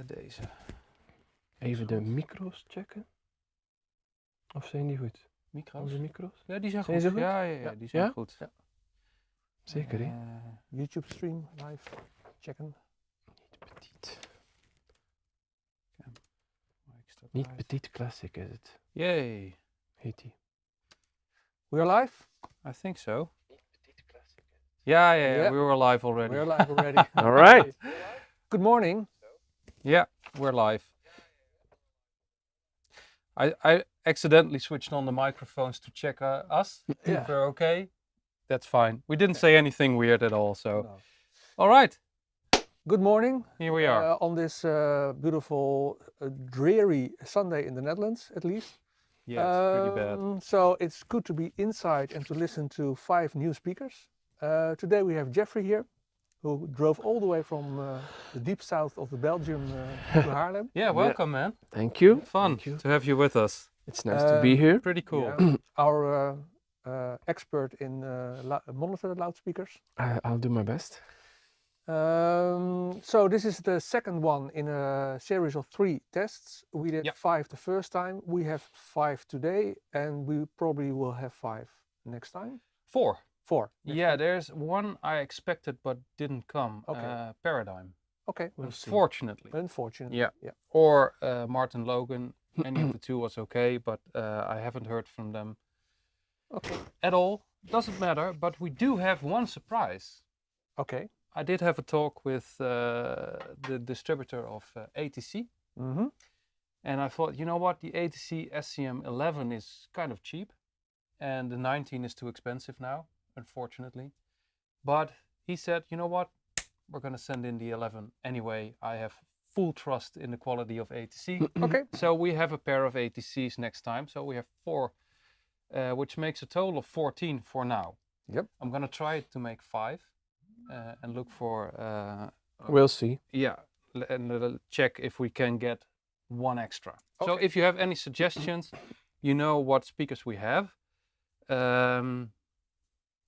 Deze. Even de micro's checken. Of zijn die goed? Micro's? Onze micro's? Ja, die zijn Zijn goed. ze goed? Ja, die zijn Ja? goed. Ja. Zeker, hè? YouTube stream live checken. Petite. Extra Niet bright. Petite Classic is het. Yay. Heet die. We are live? I think so. Niet Petite Classic. Yeah, Yeah. we were live already. We are live already. All right. Good morning. Yeah, we're live. I accidentally switched on the microphones to check us. Yeah. If we're okay. That's fine. We didn't say anything weird at all, so. No. All right, Good morning. here we are. On this beautiful, dreary Sunday in the Netherlands, at least. Yeah, it's pretty bad. So it's good to be inside and to listen to 5 new speakers. Today we have Jeffrey here, who drove all the way from the deep south of the Belgium to Haarlem. Yeah, welcome, man. Thank you. Fun Thank you. to have you with us. It's nice to be here. Pretty cool. Yeah. Our expert in monitor loudspeakers. I'll do my best. So this is the second one in a series of 3 tests. We did Yep. 5 the first time. We have 5 today, and we probably will have 5 next time. 4. 4. next Yeah, time. there's one I expected but didn't come. Okay. Paradigm. Okay, we'll see. Unfortunately. Unfortunately. Yeah. Yeah. Or Martin Logan. Any of the 2 was okay, but I haven't heard from them Okay. at all. Doesn't matter, but we do have one surprise. Okay. I did have a talk with the distributor of ATC, Mm-hmm. and I thought, you know what, the ATC SCM11 is kind of cheap, and the 19 is too expensive now, unfortunately. But he said, you know what, we're gonna send in the 11 anyway. I have full trust in the quality of ATC. Okay. So we have a pair of ATCs next time. So we have 4, which makes a total of 14 for now. Yep. I'm gonna try to make 5 and look for. We'll see. Yeah, and check if we can get 1 extra. So Okay. if you have any suggestions, you know what speakers we have.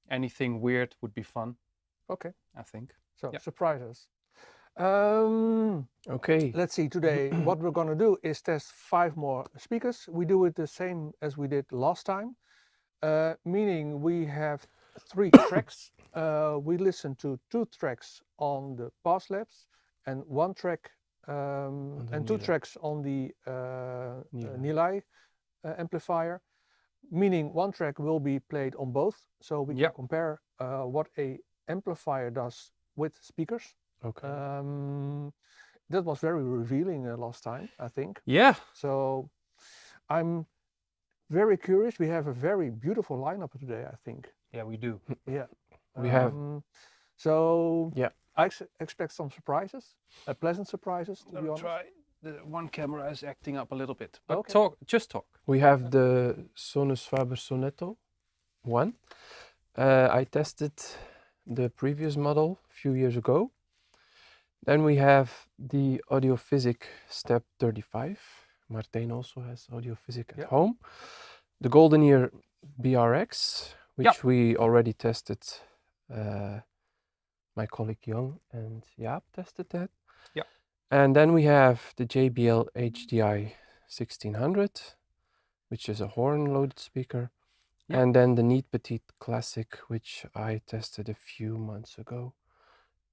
Anything weird would be fun, Okay. I think. So Yeah. surprise us. Okay. Let's see. Today, what we're gonna do is test 5 more speakers. We do it the same as we did last time, meaning we have 3 tracks. We listen to 2 tracks on the pass labs and 1 track and 2 Nilai. tracks on the Nilai. Nilai amplifier, meaning 1 track will be played on both, so we Yep. can compare what a amplifier does with speakers. Okay. That was very revealing last time, I think. Yeah. So I'm very curious. We have a very beautiful lineup today, I think. Yeah, we do. Yeah. We have. So Yeah. I expect some surprises, pleasant surprises, to I'm be gonna honest. try. The one camera is acting up a little bit. But Okay. just talk. We have the Sonus Faber Sonetto 1. I tested the previous model a few years ago. Then we have the AudioPhysic Step 35. Martijn also has AudioPhysic at Yeah. home. The GoldenEar BRX, which we already tested. My colleague Young and Jaap tested that. Yeah. And then we have the JBL HDI 1600, which is a horn-loaded speaker. Yeah. And then the Neat Petite Classic, which I tested a few months ago,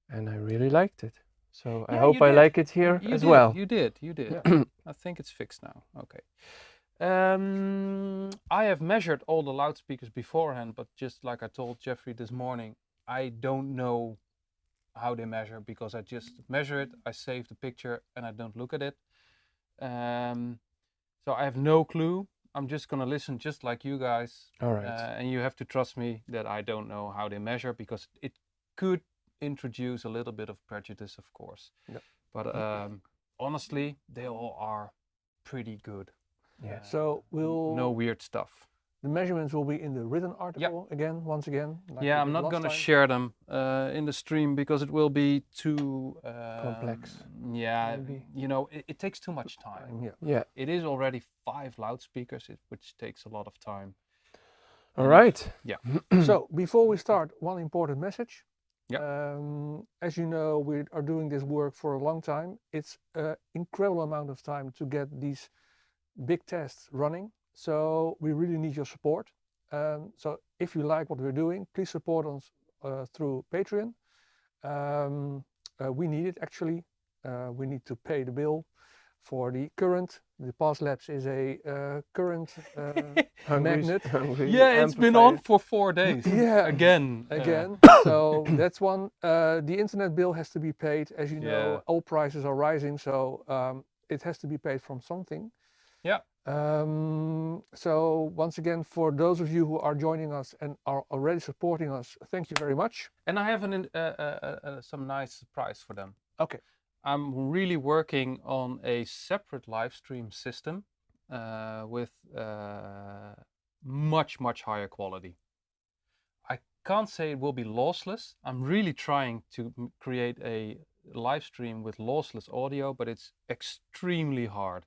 and I really liked it. So I Yeah, hope you I did. like it here You as did, well. You did. Yeah. I think it's fixed now. Okay. I have measured all the loudspeakers beforehand, but just like I told Jeffrey this morning, I don't know how they measure because I just measure it, I save the picture, and I don't look at it. So I have no clue. I'm just gonna listen just like you guys. All right. And you have to trust me that I don't know how they measure because it could introduce a little bit of prejudice, of course. Yep. But honestly, they all are pretty good. Yeah. So No weird stuff. the measurements will be in the written article again, once again. like we Yeah, I'm did not last gonna time. share them in the stream because it will be too Complex. Yeah, Maybe. you know, it takes too much time. Yeah. Yeah. It is already 5 loudspeakers, which takes a lot of time. All right. Yeah. So before we start, one important message. As you know, we are doing this work for a long time. It's an incredible amount of time to get these big tests running. So we really need your support. So if you like what we're doing, please support us through Patreon. We need it actually. We need to pay the bill for the current. The Pulse Labs is a current magnet. Yeah, it's been on for 4 days. Yeah, Again. So that's one. The internet bill has to be paid. As you know, Yeah. all prices are rising, so it has to be paid from something. Yeah. So once again, for those of you who are joining us and are already supporting us, thank you very much. And I have some nice surprise for them. Okay. I'm really working on a separate live stream system with much higher quality. I can't say it will be lossless. I'm really trying to create a live stream with lossless audio, but it's extremely hard.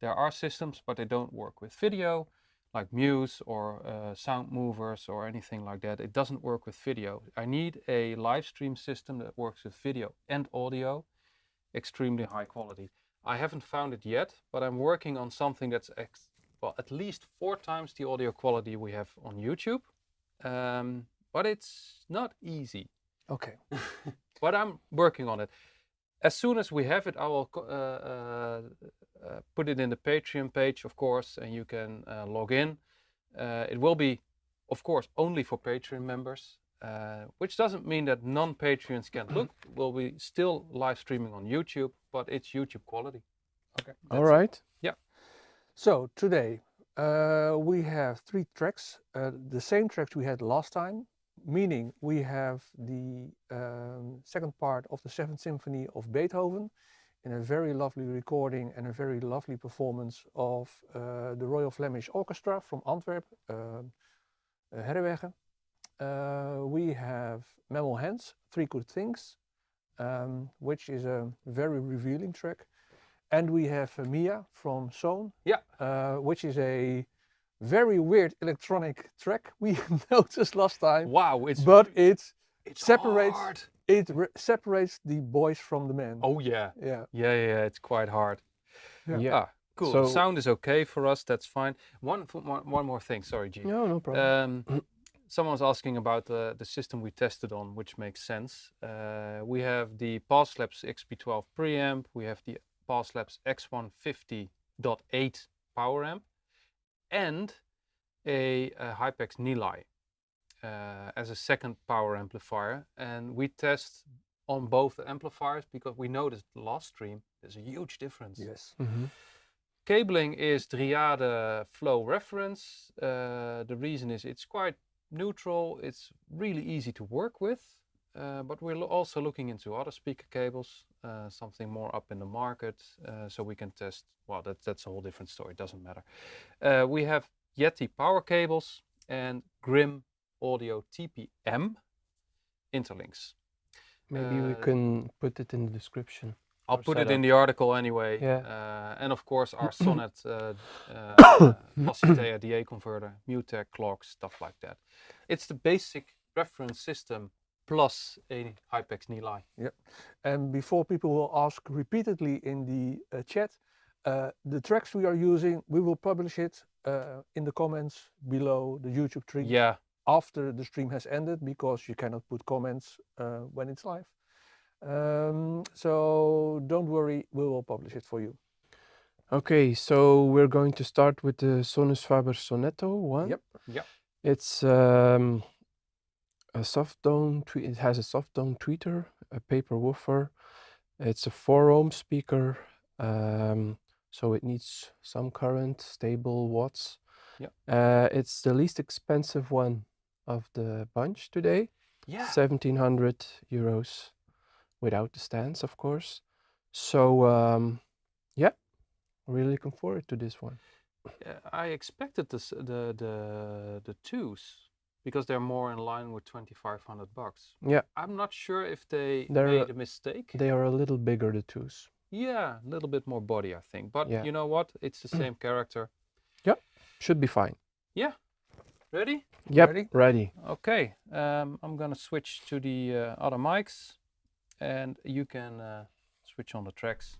There are systems, but they don't work with video, like Muse or Sound Movers or anything like that. It doesn't work with video. I need a live stream system that works with video and audio, extremely high quality. I haven't found it yet, but I'm working on something that's at least 4 times the audio quality we have on YouTube. But it's not easy. Okay. But I'm working on it. As soon as we have it, I will put it in the Patreon page, of course, and you can log in. It will be, of course, only for Patreon members, which doesn't mean that non-Patreons can't look. We'll be still live streaming on YouTube, but it's YouTube quality. Okay. All right. Yeah. So today we have 3 tracks, the same tracks we had last time, meaning we have the second part of the 7th Symphony of Beethoven in a very lovely recording and a very lovely performance of the Royal Flemish Orchestra from Antwerp, Herwegen. We have Mammal Hands, 3 Good Things, which is a very revealing track. And we have Mia from Son, which is a very weird electronic track we noticed last time. Wow, it separates hard. Separates the boys from the men. Oh yeah. Yeah, it's quite hard. Yeah. Cool. So the sound is okay for us, that's fine. One more thing, sorry G. No problem. Someone was asking about the system we tested on, which makes sense. We have the Pulse Labs XP12 preamp, we have the Pulse Labs X150.8 power amp, and a Hypex Nili as a second power amplifier. And we test on both the amplifiers because we noticed the last stream there's a huge difference. Yes. Cabling is Dryade flow reference. The reason is it's quite neutral, it's really easy to work with, but we're also looking into other speaker cables, something more up in the market, so we can test. Well, that's a whole different story, doesn't matter. We have Yeti power cables and Grimm Audio TPM interlinks. Maybe we can put it in the description. I'll put it in the article anyway. Yeah. And of course our Sonet Facilitator DA converter, Mutec clock, stuff like that. It's the basic reference system plus a Hypex Nili. Yep. And before people will ask repeatedly in the chat, the tracks we are using, we will publish it in the comments below the YouTube stream. Yeah. After the stream has ended, because you cannot put comments when it's live. So don't worry, we will publish it for you. Okay, so we're going to start with the Sonus Faber Sonetto one. Yep. It's a soft dome. It has a soft dome tweeter, a paper woofer. It's a 4 ohm speaker, so it needs some current, stable watts. Yep. It's the least expensive one of the bunch today. Yeah. 1,700 euros. Without the stands, of course. So yeah, really looking forward to this one. I expected this, the twos because they're more in line with $2,500. Yeah. I'm not sure if they made a mistake. They are a little bigger, the twos. Yeah, a little bit more body, I think. But yeah. You know what? It's the same character. Yeah, should be fine. Yeah. Ready? Yep, Ready? ready. Okay. I'm gonna switch to the other mics, and you can switch on the tracks.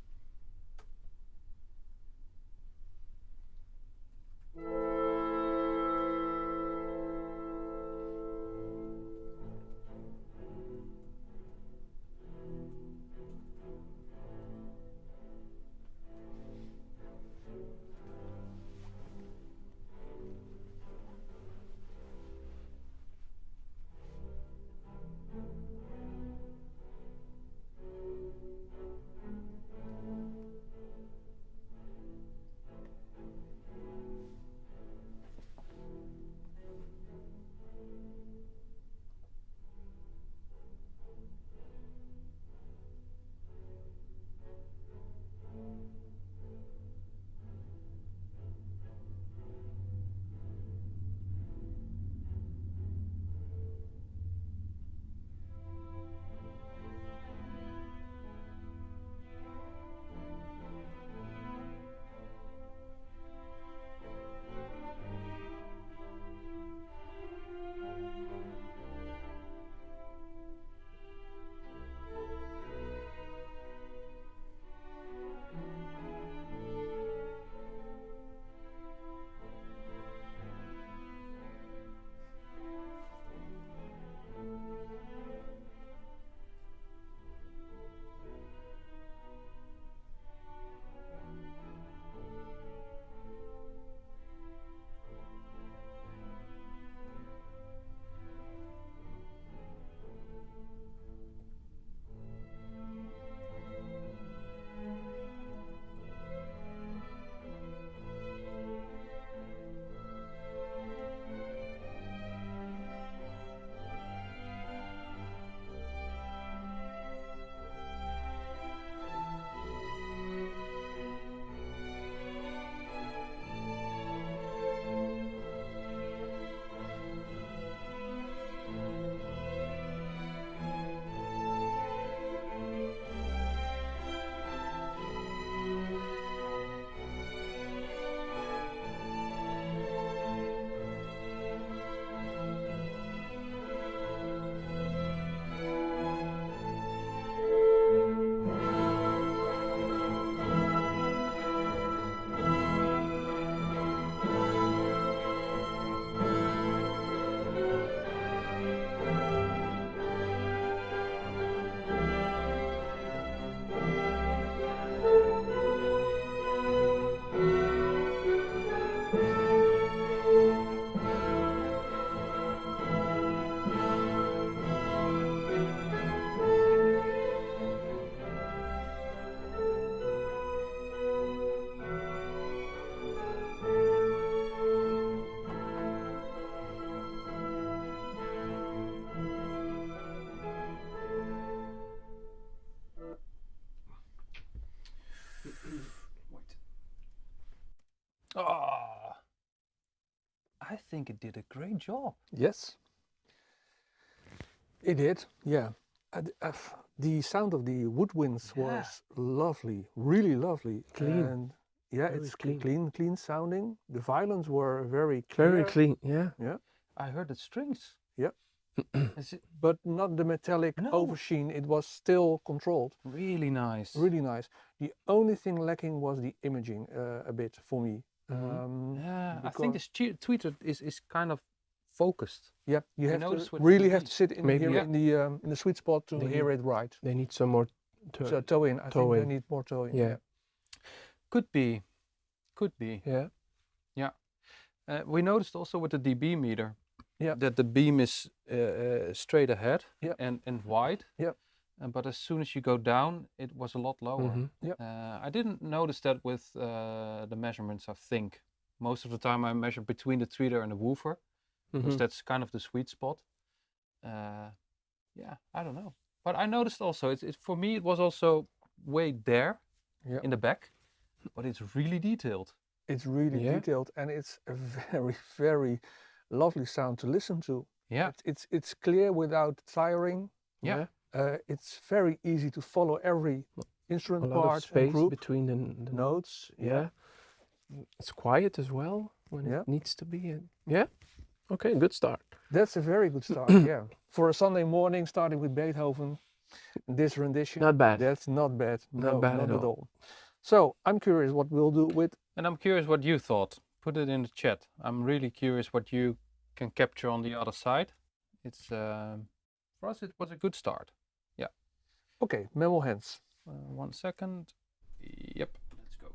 Ah, I think it did a great job. Yes. It did, yeah. The sound of the woodwinds Yeah. was lovely, really lovely. Clean. And yeah, Very it's clean. clean sounding. The violins were very clear. Very clean, yeah. Yeah, I heard the strings. yeah. Is it But not the metallic No. oversheen. It was still controlled. really nice? Really nice. The only thing lacking was the imaging a bit for me. Yeah, I because- think this tweeter is kind of focused. Yeah, you I have noticed to with really the have to sit in Maybe, here yeah. in the sweet spot to They hear it right. They need some more So toe in. I toe think they in. need more toe in. Yeah. Could be, could be. Yeah. We noticed also with the dB meter Yeah. that the beam is straight ahead Yeah. and wide. Yeah. But as soon as you go down, it was a lot lower. Mhm. I didn't notice that with the measurements, I think. Most of the time I measure between the tweeter and the woofer, because Mhm. that's kind of the sweet spot. Yeah, I don't know. But I noticed also, for me, it was also way there Yeah. in the back, but it's really detailed. It's really Yeah. detailed and it's a very, very lovely sound to listen to. Yeah, It's clear without tiring. yeah. It's very easy to follow every A instrument lot of part and space group. between the Notes. Yeah. It's quiet as well when Yeah. it needs to be. Yeah. Okay, good start. That's a very good start, yeah. For a Sunday morning, starting with Beethoven, this rendition. Not bad. That's not bad. Not No, bad not at at all. all. So I'm curious what we'll do with. And I'm curious what you thought. Put it in the chat. I'm really curious what you can capture on the other side. It's for us it was a good start. Yeah. Okay, memo hands. 1 second. Yep. Let's go.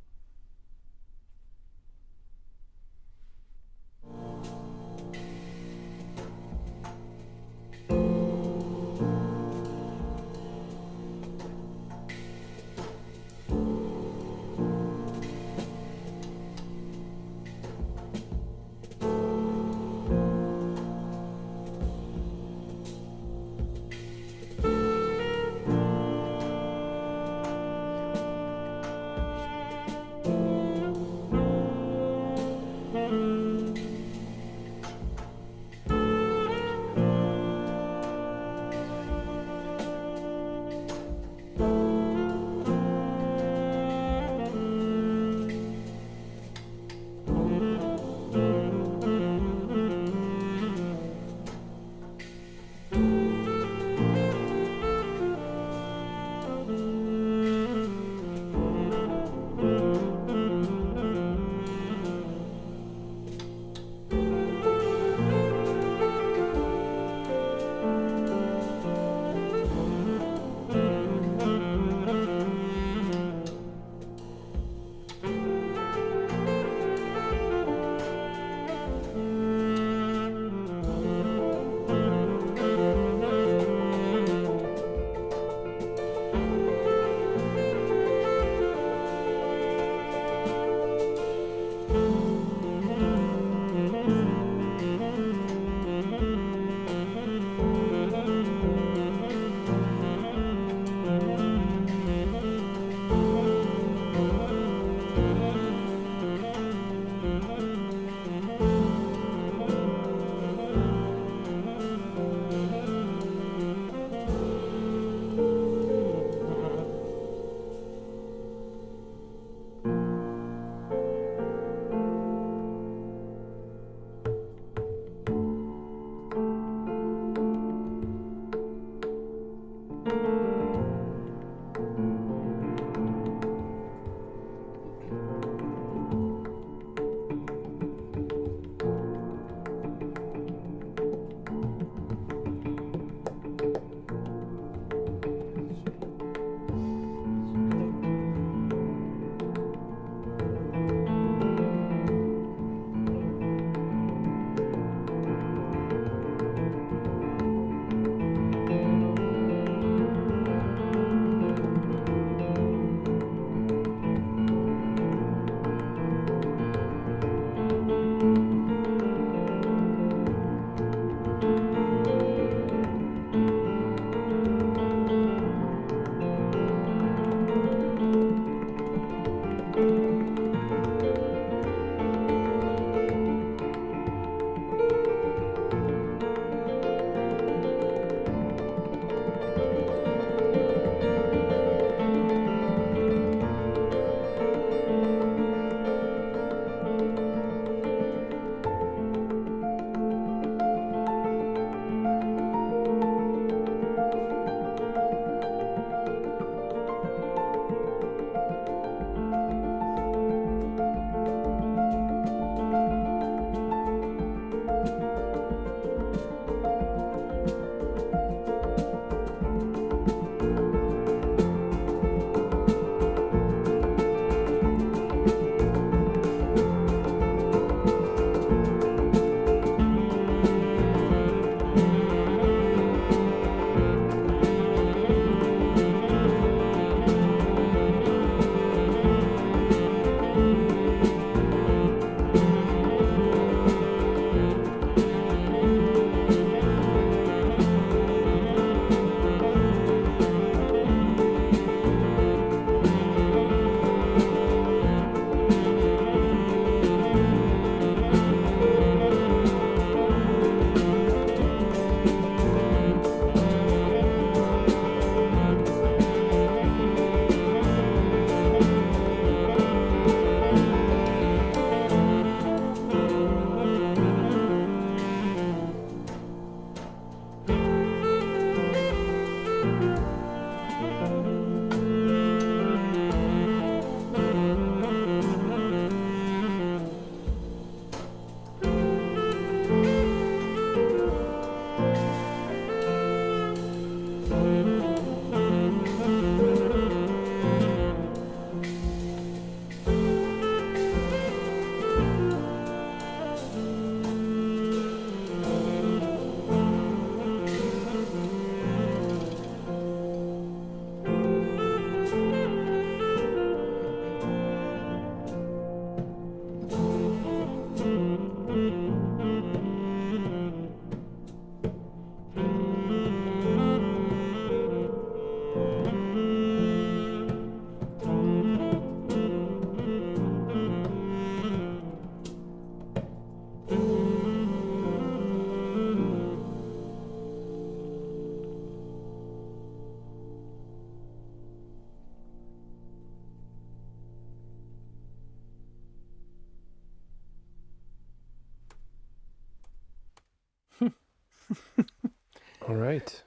All right.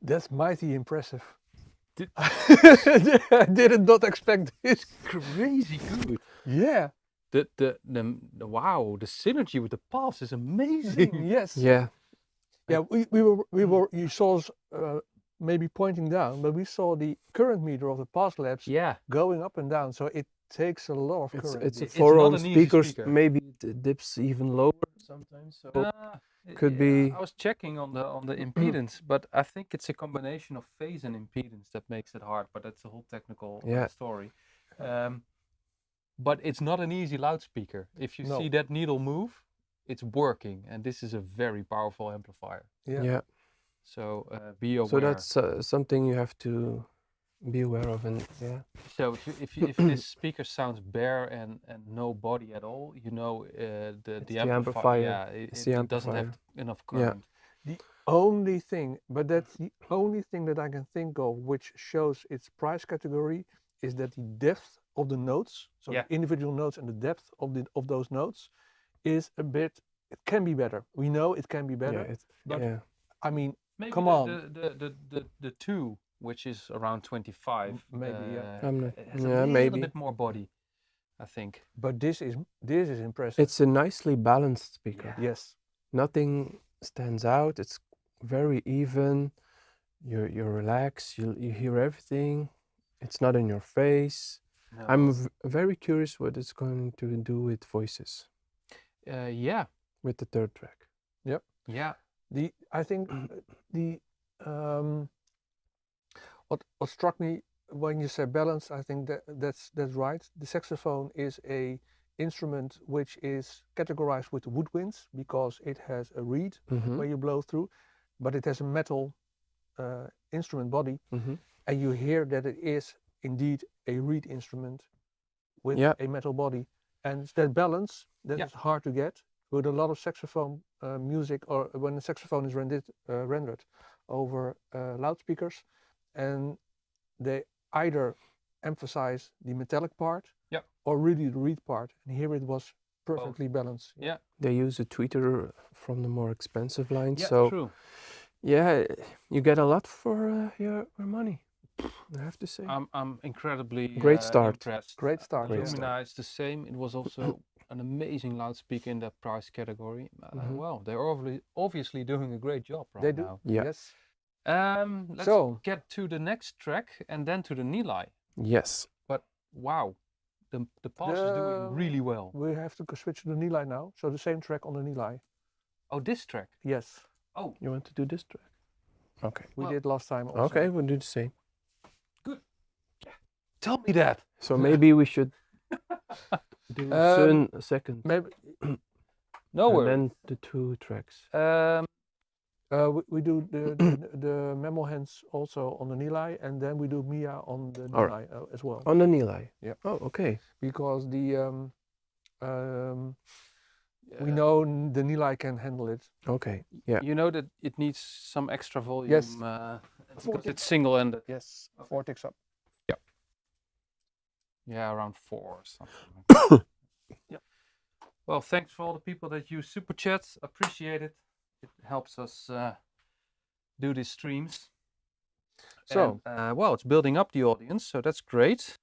That's mighty impressive. Did- I did not expect this. Crazy good. Yeah. The wow, the synergy with the pulse is amazing. Yes. Yeah. Yeah. We were. You saw us maybe pointing down, but we saw the current meter of the pulse labs Yeah. going up and down. So it takes a lot of It's current. it's a It's 4 not ohm an easy speaker. speaker. Maybe it dips even lower sometimes. So could be- I was checking on the impedance, but I think it's a combination of phase and impedance that makes it hard. But that's a whole technical Yeah. story. But it's not an easy loudspeaker. If you No. see that needle move, it's working, and this is a very powerful amplifier. yeah. So be aware. So that's something you have to be aware of, and yeah. So if this speaker sounds bare and no body at all, you know It's the the amplifier. amplifier. Yeah, It's it the doesn't have amplifier. enough Yeah. current. The only thing, but that's the only thing that I can think of which shows its price category is that the depth of the notes, so Yeah. the individual notes and the depth of those notes is a bit. It can be better. We know it can be better. Yeah. It's, but- yeah. I mean, Maybe Come the, on. the two, which is around 25. Maybe, yeah. I'm not- it has a yeah, little maybe. bit more body, I think. but this is impressive. It's a nicely balanced speaker. Yeah. Yes. Nothing stands out. It's very even. You relax. You hear everything. It's not in your face. No. I'm very curious what it's going to do with voices, Yeah, with the third track. yeah. I think the what struck me when you said balance, I think that's right. The saxophone is a instrument which is categorized with woodwinds because it has a reed Mm-hmm. where you blow through, but it has a metal instrument body, Mm-hmm. and you hear that it is indeed a reed instrument with Yeah. a metal body, and it's that balance that Yeah. is hard to get with a lot of saxophone music, or when the saxophone is rendered over loudspeakers, and they either emphasize the metallic part Yeah. or really the reed part, and here it was perfectly balanced. Yeah. They use a tweeter from the more expensive line, Yeah, so true. yeah, you get a lot for your money. I have to say. I'm incredibly Great start. impressed. Great start. Great yeah. start. Lumina is the same. It was also an amazing loudspeaker in that price category. Mhm. Well, they're obviously doing a great job right They do. now. Yeah. Yes. Let's So- get to the next track and then to the Nilai. Yes. But wow, the pulse is doing really well. We have to switch to the Nilai now. So the same track on the Nilai. Oh, this track. Yes, Oh, You want to do this track? Okay. we Well, did last time also. Okay, we'll do the same. tell me that. So maybe we should do soon a second, Maybe No and worries. then the two tracks. we do the memo hands also on the Nilai, and then we do Mia on the All Nilai as well. On the Nilai. Yeah. Oh, okay. Because the we Uh, know the Nilai can handle it. Okay. Yeah. You know that it needs some extra volume. Yes. Because 40. it's single-ended. Yes, 4 ticks up. Yeah, around 4 or something. Like that. Yeah. Well, thanks for all the people that use Super Chats. Appreciate it. It helps us do these streams. So- And, well, it's building up the audience, so that's great.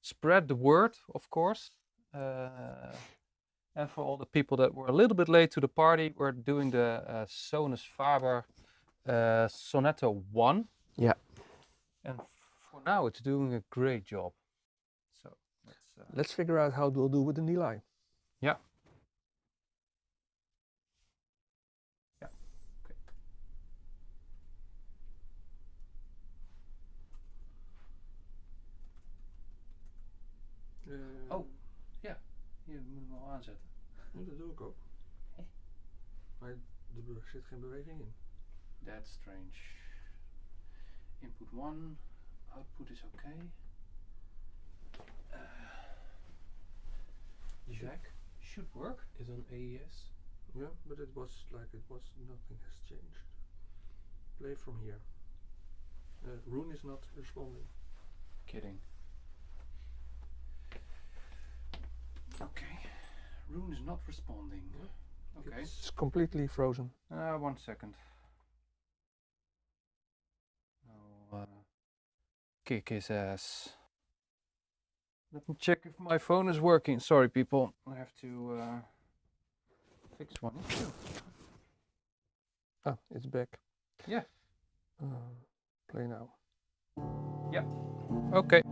Spread the word, of course. And for all the people that were a little bit late to the party, we're doing the Sonus Faber Sonetto 1. Yeah. And for now, it's doing a great job. So let's. Let's figure out how we'll do with the Nilai. Yeah. Yeah. Okay. Oh, ja. Je moet hem al aanzetten. Dat doe ik ook. Maar er zit geen beweging in. That's strange. Input 1, output is okay. Jack should work. Is on AES. Yeah, but it was nothing has changed. Play from here. Rune is not responding. Kidding. Okay. Rune is not responding. Okay. It's completely frozen. 1 second. I'll kick his ass. Let me check if my phone is working. Sorry, people. I have to fix one issue. Ah, it's back. Yeah. Play now. Yep. Okay.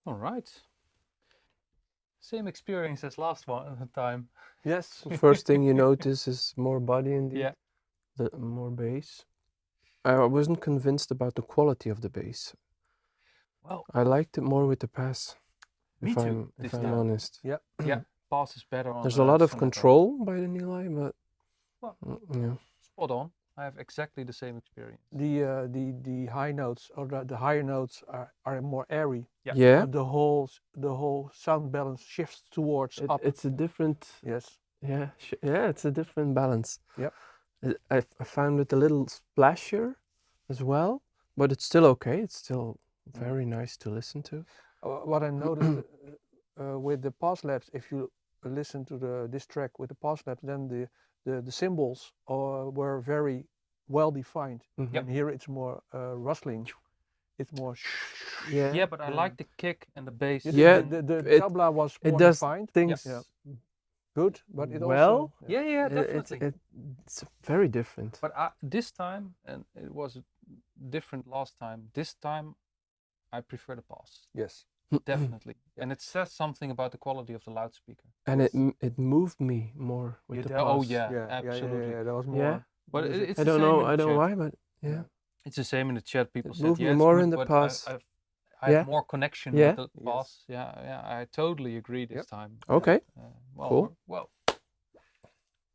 All right. Same experience as last time. Yes. First thing you notice is more body indeed. Yeah. The more bass. I wasn't convinced about the quality of the bass. Well, I liked it more with the pass. Me if too, I'm this if I'm time. honest. Yeah. yeah, pass is better on. There's a lot of Sonetto. control by the Nilai, but Well, yeah. Spot on. I have exactly the same experience. The high notes or the higher notes are more airy. Yeah. Yeah. The whole sound balance shifts towards up. It's a different. Yes. Yeah. Yeah. It's a different balance. Yep. I found it a little splashier, as well, but it's still okay. It's still very nice to listen to. What I noticed with the pause labs, if you listen to this track with the pause labs, then the cymbals were very well defined. Mhm. And here it's more rustling. It's more. Yeah. Yeah, but I like the kick and the bass. Yeah, The tabla was It more does defined. things Yeah. Good, but it well. also. Yeah, It's definitely. it's very different. But this time, and it was different last time. This time, I prefer the pass. Yes. Definitely. And it says something about the quality of the loudspeaker. And it moved me more with the Oh pass. yeah, absolutely. Yeah, that was more. Yeah. But music. it's I the don't same know. in the I don't know chat. why, but yeah. It's the same in the chat. People It said, moved me yeah, it's more good, in the but pass. I Yeah. have more connection Yeah. with the Yes. pass. Yeah, I totally agree this Yep. time. Okay. Well, Cool. Well,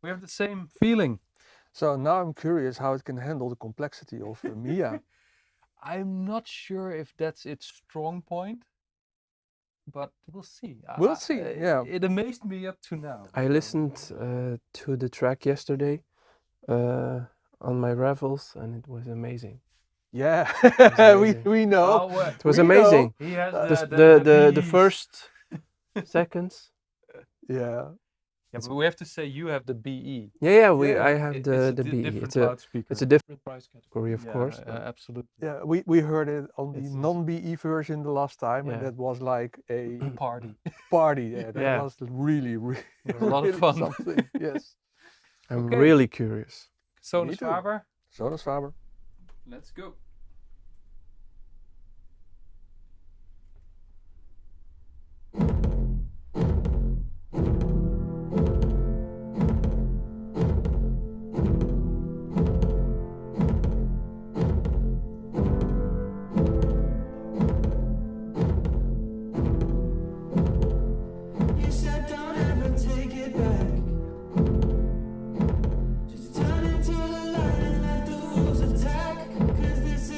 we have the same feeling. So now I'm curious how it can handle the complexity of Mia. I'm not sure if that's its strong point, but we'll see. We'll see, yeah. It amazed me up to now. I listened to the track yesterday on my Revels, and it was amazing. Yeah, amazing. we know. Oh, It was We know. amazing. he has The Bs. first seconds. Yeah. Yeah, but we have to say you have the BE. Yeah, Yeah, I have It's the a BE. different It's a loudspeaker. different price category, of Yeah, course. But absolutely. Yeah, we heard it on the It's- non-BE version the last time, Yeah. and that was like a Party. party. Yeah, that Yeah. was really, really, It was a lot of really fun. something. Yes. I'm Okay. really curious. Sonus too. Faber, Sonus Faber. let's go. You said don't ever take it back. Just turn into the light and let the wolves attack. 'Cause this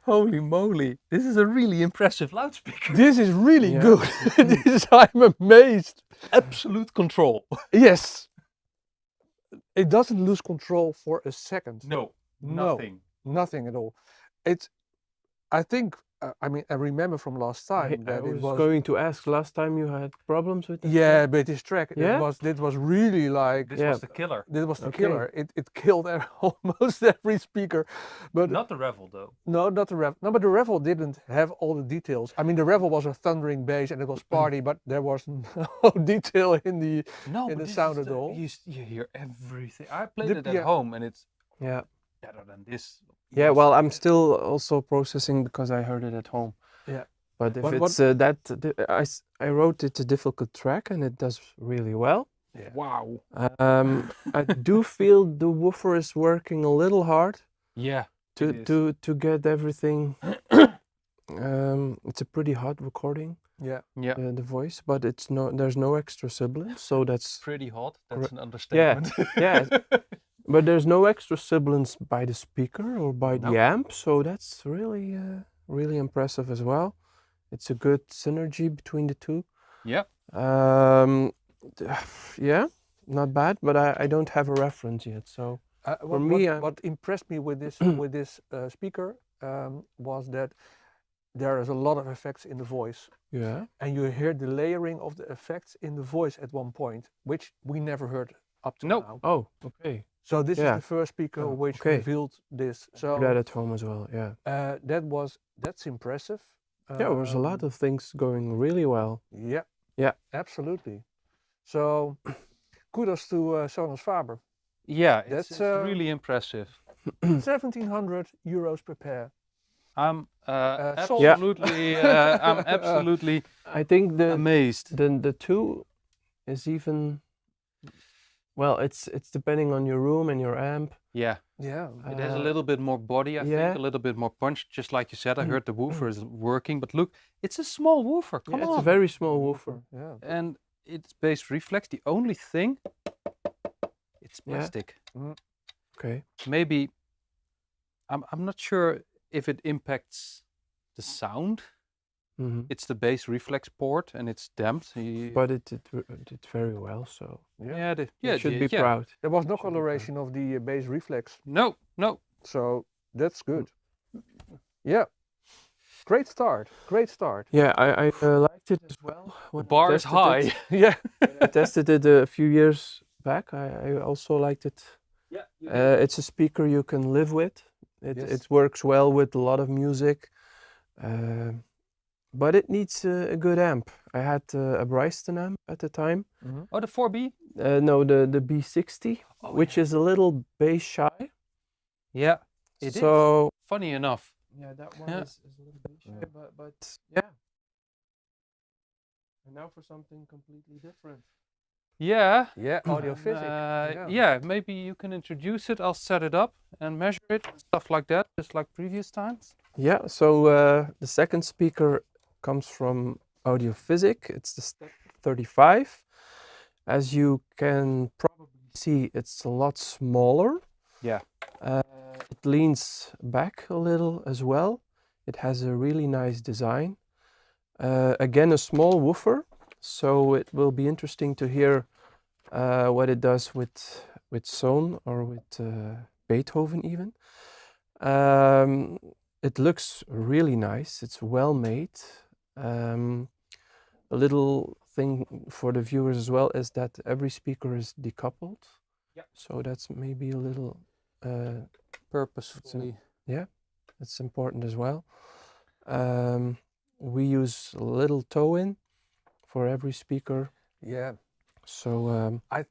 Holy moly! This is a really impressive loudspeaker. This is really Yeah. good. I'm amazed. Absolute control. Yes. It doesn't lose control for a second. No, No. nothing. Nothing at all. It's, I think, I mean, I remember from last time I that it was was. going to ask last time you had problems with that Yeah, track? but this track, Yeah? it was really like, This Yeah. was the killer. this was the Okay. killer. It killed almost every speaker. But Not the Revel though. no, not the Revel. No, but the Revel didn't have all the details. I mean, the Revel was a thundering bass and it was party, but there was no detail in the. No, In but the this sound is at all. You hear everything. I played The- it at yeah. home, and it's Yeah. better than this. Yeah, well, I'm still also processing because I heard it at home. Yeah. But if What- it's I wrote it's a difficult track and it does really well. Yeah. Wow. I do feel the woofer is working a little hard Yeah. to It is. to get everything. It's a pretty hot recording, Yeah. Yeah. the voice, but there's no extra sibilance, so that's Pretty hot. That's Correct. an understatement. yeah. But there's no extra sibilance by the speaker or by the Nope. amp, so that's really really impressive as well. It's a good synergy between the two. Yeah. Yeah, not bad, but I don't have a reference yet, so What impressed me with this speaker was that there is a lot of effects in the voice, yeah. and you hear the layering of the effects in the voice at one point, which we never heard up to Nope. now. Oh, okay. So this Yeah. is the first speaker Oh, which okay. revealed this. Do So that at home as well, yeah. that's impressive. Yeah, there was a lot of things going really well. Yeah. Yeah. Absolutely. So kudos to Sonus Faber. Yeah. It's, That's, it's really impressive. 1,700 euros per pair. I'm sold. Yeah. absolutely. I'm absolutely I think amazed. the two is even, well, it's depending on your room and your amp. Yeah. Yeah. It has a little bit more body, I yeah. think, a little bit more punch. Just like you said, I heard the woofer is working, but look, it's a small woofer. Come Yeah, on. it's a very small woofer. Yeah. And it's bass reflex. The only thing, it's Yeah. plastic. Okay. Maybe I'm not sure if it impacts the sound. hmm It's the bass reflex port and it's damped. But it did very well, so yeah, you should be yeah. proud. There was no Should be proud. coloration of the bass reflex, No, no. so that's good. Yeah. Great start. Great start. Yeah, I liked it as well. The when I bar is tested high. it. Yeah. I tested it a few years back. I also liked it. Yeah. It's a speaker you can live with. It Yes. works well with a lot of music, but it needs a good amp. I had a Bryston amp at the time. Oh, the 4B. No, the B60, Oh, which is a little bass shy. Yeah. It is. so Funny enough. yeah, that one Yeah. is a little bass shy, but yeah. And now for something completely different. Yeah. Yeah. AudioPhysic. Yeah, maybe you can introduce it. I'll set it up and measure it and stuff like that, just like previous times. Yeah, so the second speaker comes from AudioPhysic. It's the Step 35. As you can probably see, it's a lot smaller. Yeah. It leans back a little as well. It has a really nice design. Again, a small woofer, so it will be interesting to hear what it does with Sohn or with Beethoven even. It looks really nice. It's well made. A little thing for the viewers as well is that every speaker is decoupled. Yeah. So that's maybe a little Purposefully. it's important as well. We use a little toe in for every speaker. Yeah. So I-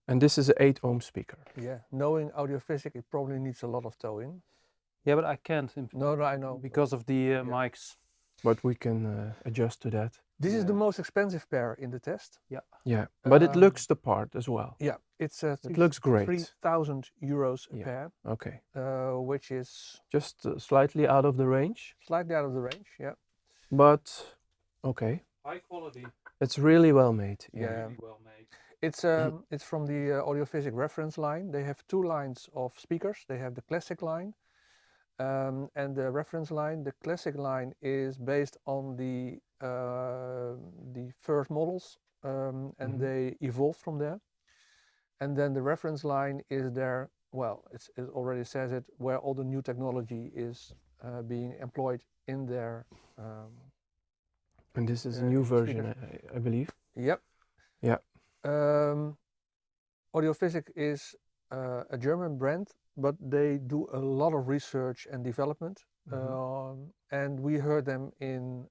and this is an 8 ohm speaker. Yeah. Knowing AudioPhysic, it probably needs a lot of toe in. Yeah, but I can't No, I know. because of the mics. But we can adjust to that. This is the Yeah. most expensive pair in the test. Yeah, but it Um, looks the part as well. Yeah. It's It looks great. 3,000 euros a Yeah. pair, Okay, which is just slightly out of the range, slightly out of the range. Yeah. but okay. High quality. It's really well made. Yeah. well made. It's from the AudioPhysic reference line. They have two lines of speakers. They have the classic line, and the reference line, the classic line, is based on the first models, and they evolved from there. And then the reference line is there. Well, it already says it, where all the new technology is being employed in their. And this is a in new the version, speakers. I believe. Yep. Yeah. AudioPhysic is a German brand, but they do a lot of research and development. And we heard them in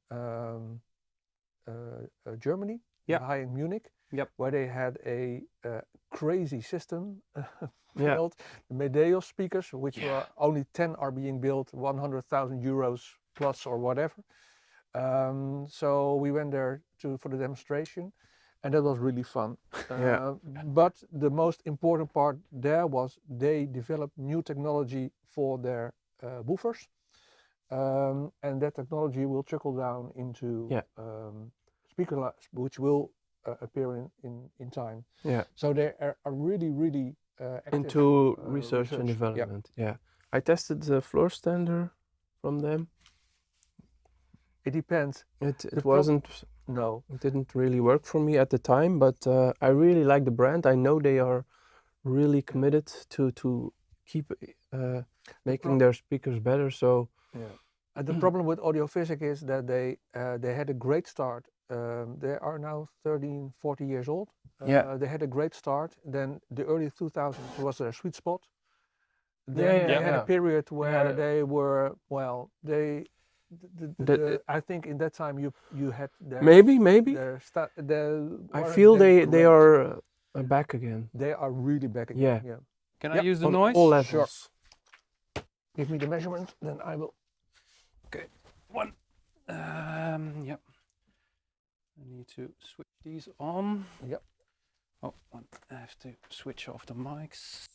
Germany, Yeah. in Munich, Yep. where they had a crazy system Yeah. built, the Medeo speakers, which Yeah. were only 10 are being built, 100,000 euros plus or whatever. So we went there for the demonstration, and that was really fun. Yeah. But the most important part there was they developed new technology for their woofers, and that technology will trickle down into Yeah. speaker which will appear in time. Yeah. So they are really active Into research and Yep. development. Yeah. I tested the floor stander from them. It depends. It The wasn't. No. It didn't really work for me at the time, but I really like the brand. I know they are really committed to keep making their speakers better. So yeah. The problem with AudioPhysic is that they had a great start. They are now 13, 40 years old. Yeah. They had a great start. Then the early 2000s was their sweet spot. Then Yeah, they had yeah. a period where had- they were, well, I think in that time you had their maybe. I feel they are back again. They are really back again. Yeah. Yeah. Can Yep. I use the On noise? all levels. Give me the measurement, then I will. One. Yep. I need to switch these on. Yep. Oh, I have to switch off the mics.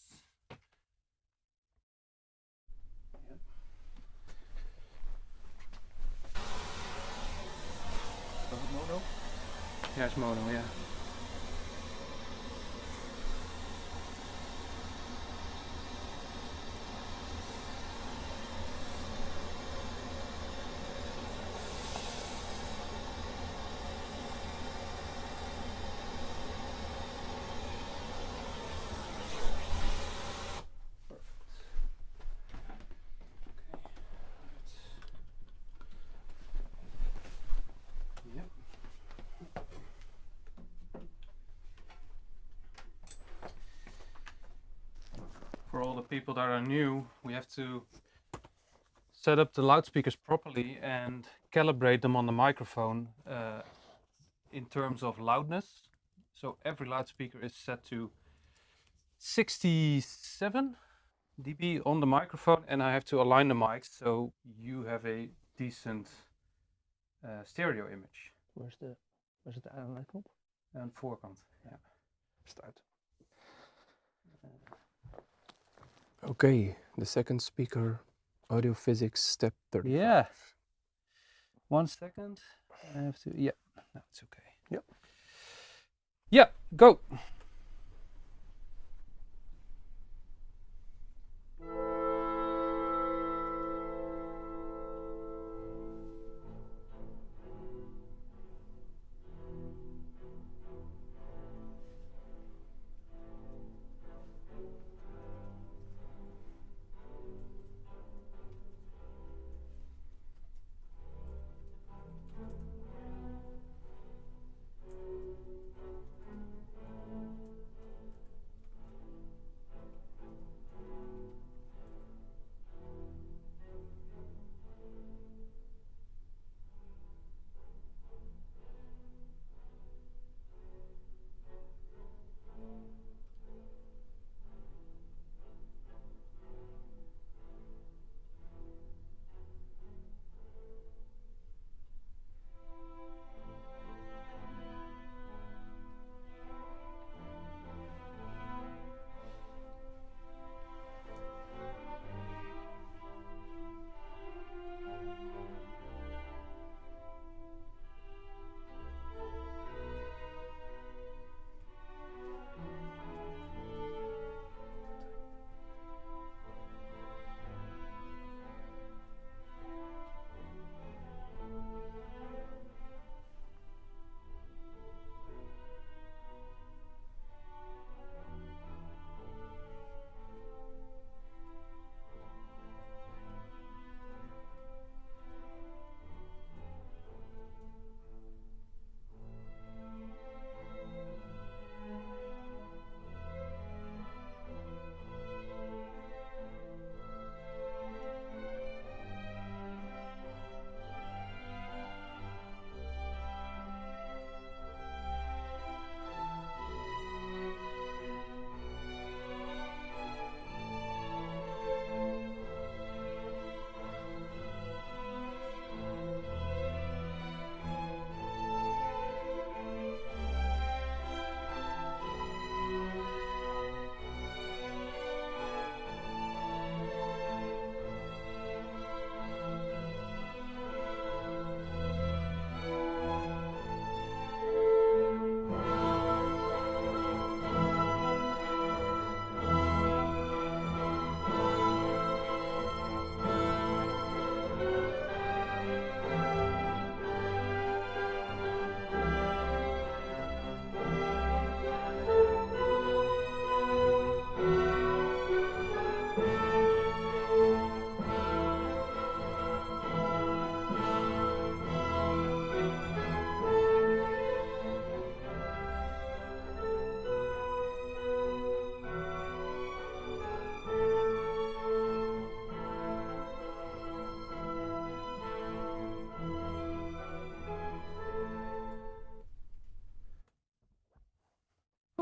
Yep. Mono? Yeah, it's mono, yeah. Yep. For all the people that are new, we have to set up the loudspeakers properly and calibrate them on the microphone in terms of loudness. So every loudspeaker is set to 67 dB on the microphone, and I have to align the mics so you have a decent stereo image. Where's het de aanleitknop? En voorkant, ja. Start. Okay, the second speaker, AudioPhysic step 35. Yeah. 1 second. I have to. Yeah. No, it's okay. Yep. Yeah. Go.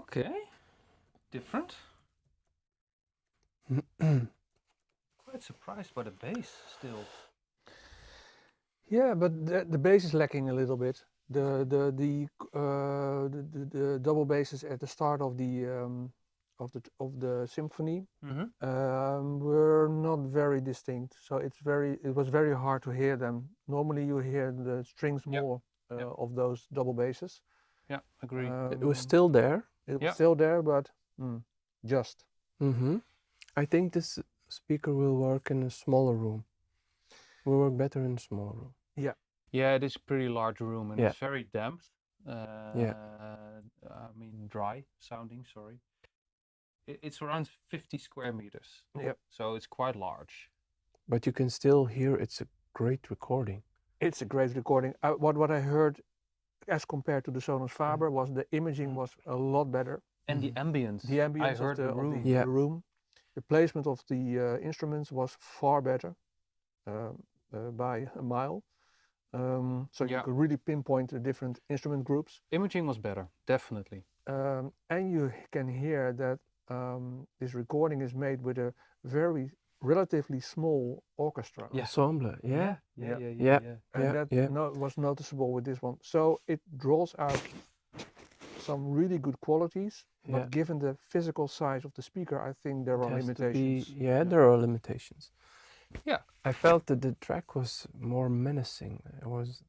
Okay. Different. Quite surprised by the bass still. Yeah, but the bass is lacking a little bit. The double basses at the start of the symphony were not very distinct. So it was very hard to hear them. Normally you hear the strings Yep. more Yep. of those double basses. Yeah, agree. It was still there. It was Yeah. still there, but just. I think this speaker will work in a smaller room. Will work better in a smaller room. Yeah, it is a pretty large room and Yeah. it's very damp. Yeah. I mean dry sounding, sorry. It's around 50 square meters. Yep. So it's quite large. But you can still hear it's a great recording. It's a great recording. What I heard as compared to the Sonus Faber was the imaging was a lot better. And the ambience. The ambience I heard of the room. Yeah. the room. The placement of the instruments was far better by a mile. So you Yeah. could really pinpoint the different instrument groups. Imaging was better, definitely. And you can hear that this recording is made with a very relatively small orchestra. Yeah. Ensemble, yeah. Yeah. Yeah. And Yeah, that yeah. was noticeable with this one. So it draws out some really good qualities, but Yeah. given the physical size of the speaker, I think there It are has to be- limitations. yeah, there are limitations. Yeah. I felt that the track was more menacing. It was,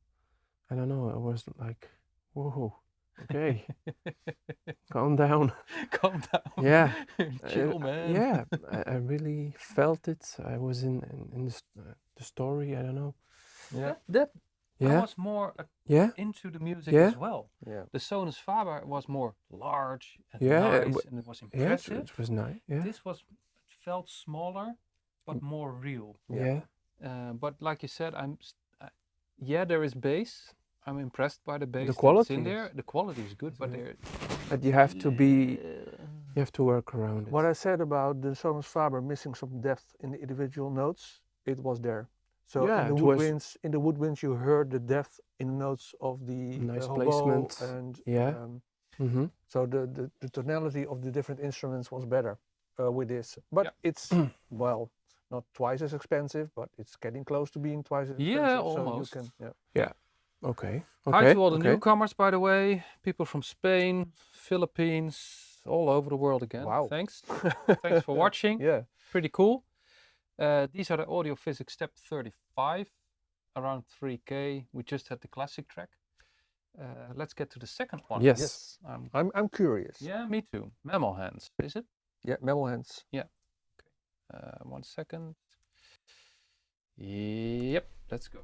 I don't know, it was like, whoa, okay, calm down. Calm down. Yeah. Chill, man. Yeah, I really felt it. I was in the story, I don't know. Yeah. That I Yeah, was more yeah, into the music Yeah. as well. Yeah. The Sonus Faber was more large and Yeah, it nice and it was yeah, impressive. it was nice. Yeah, This was, it felt smaller, but more real. yeah, But like you said, yeah, there is bass. I'm impressed by the bass that's quality in is- there. The quality is good, but very- there, but you have to be, you have to work around it. What I said about the Sonus Faber missing some depth in the individual notes, it was there. So Yeah, in the it was- woodwinds, you heard the depth in the notes of the Nice hobo placement. and Yeah. Mm-hmm. so the tonality of the different instruments was better with this. But Yeah. it's well, not twice as expensive, but it's getting close to being twice as Yeah, expensive. almost. So you can, Okay. Hi Okay. to all the okay. newcomers, by the way. People from Spain, Philippines, all over the world again. Wow. Thanks. Thanks for watching. yeah. Pretty cool. These are the AudioPhysic Step 35, around 3K. We just had the classic track. Let's get to the second one. Yes. Yes. Um, I'm curious. yeah, me too. Mammal hands, is it? Yeah, mammal hands. 1 second. Yep, let's go.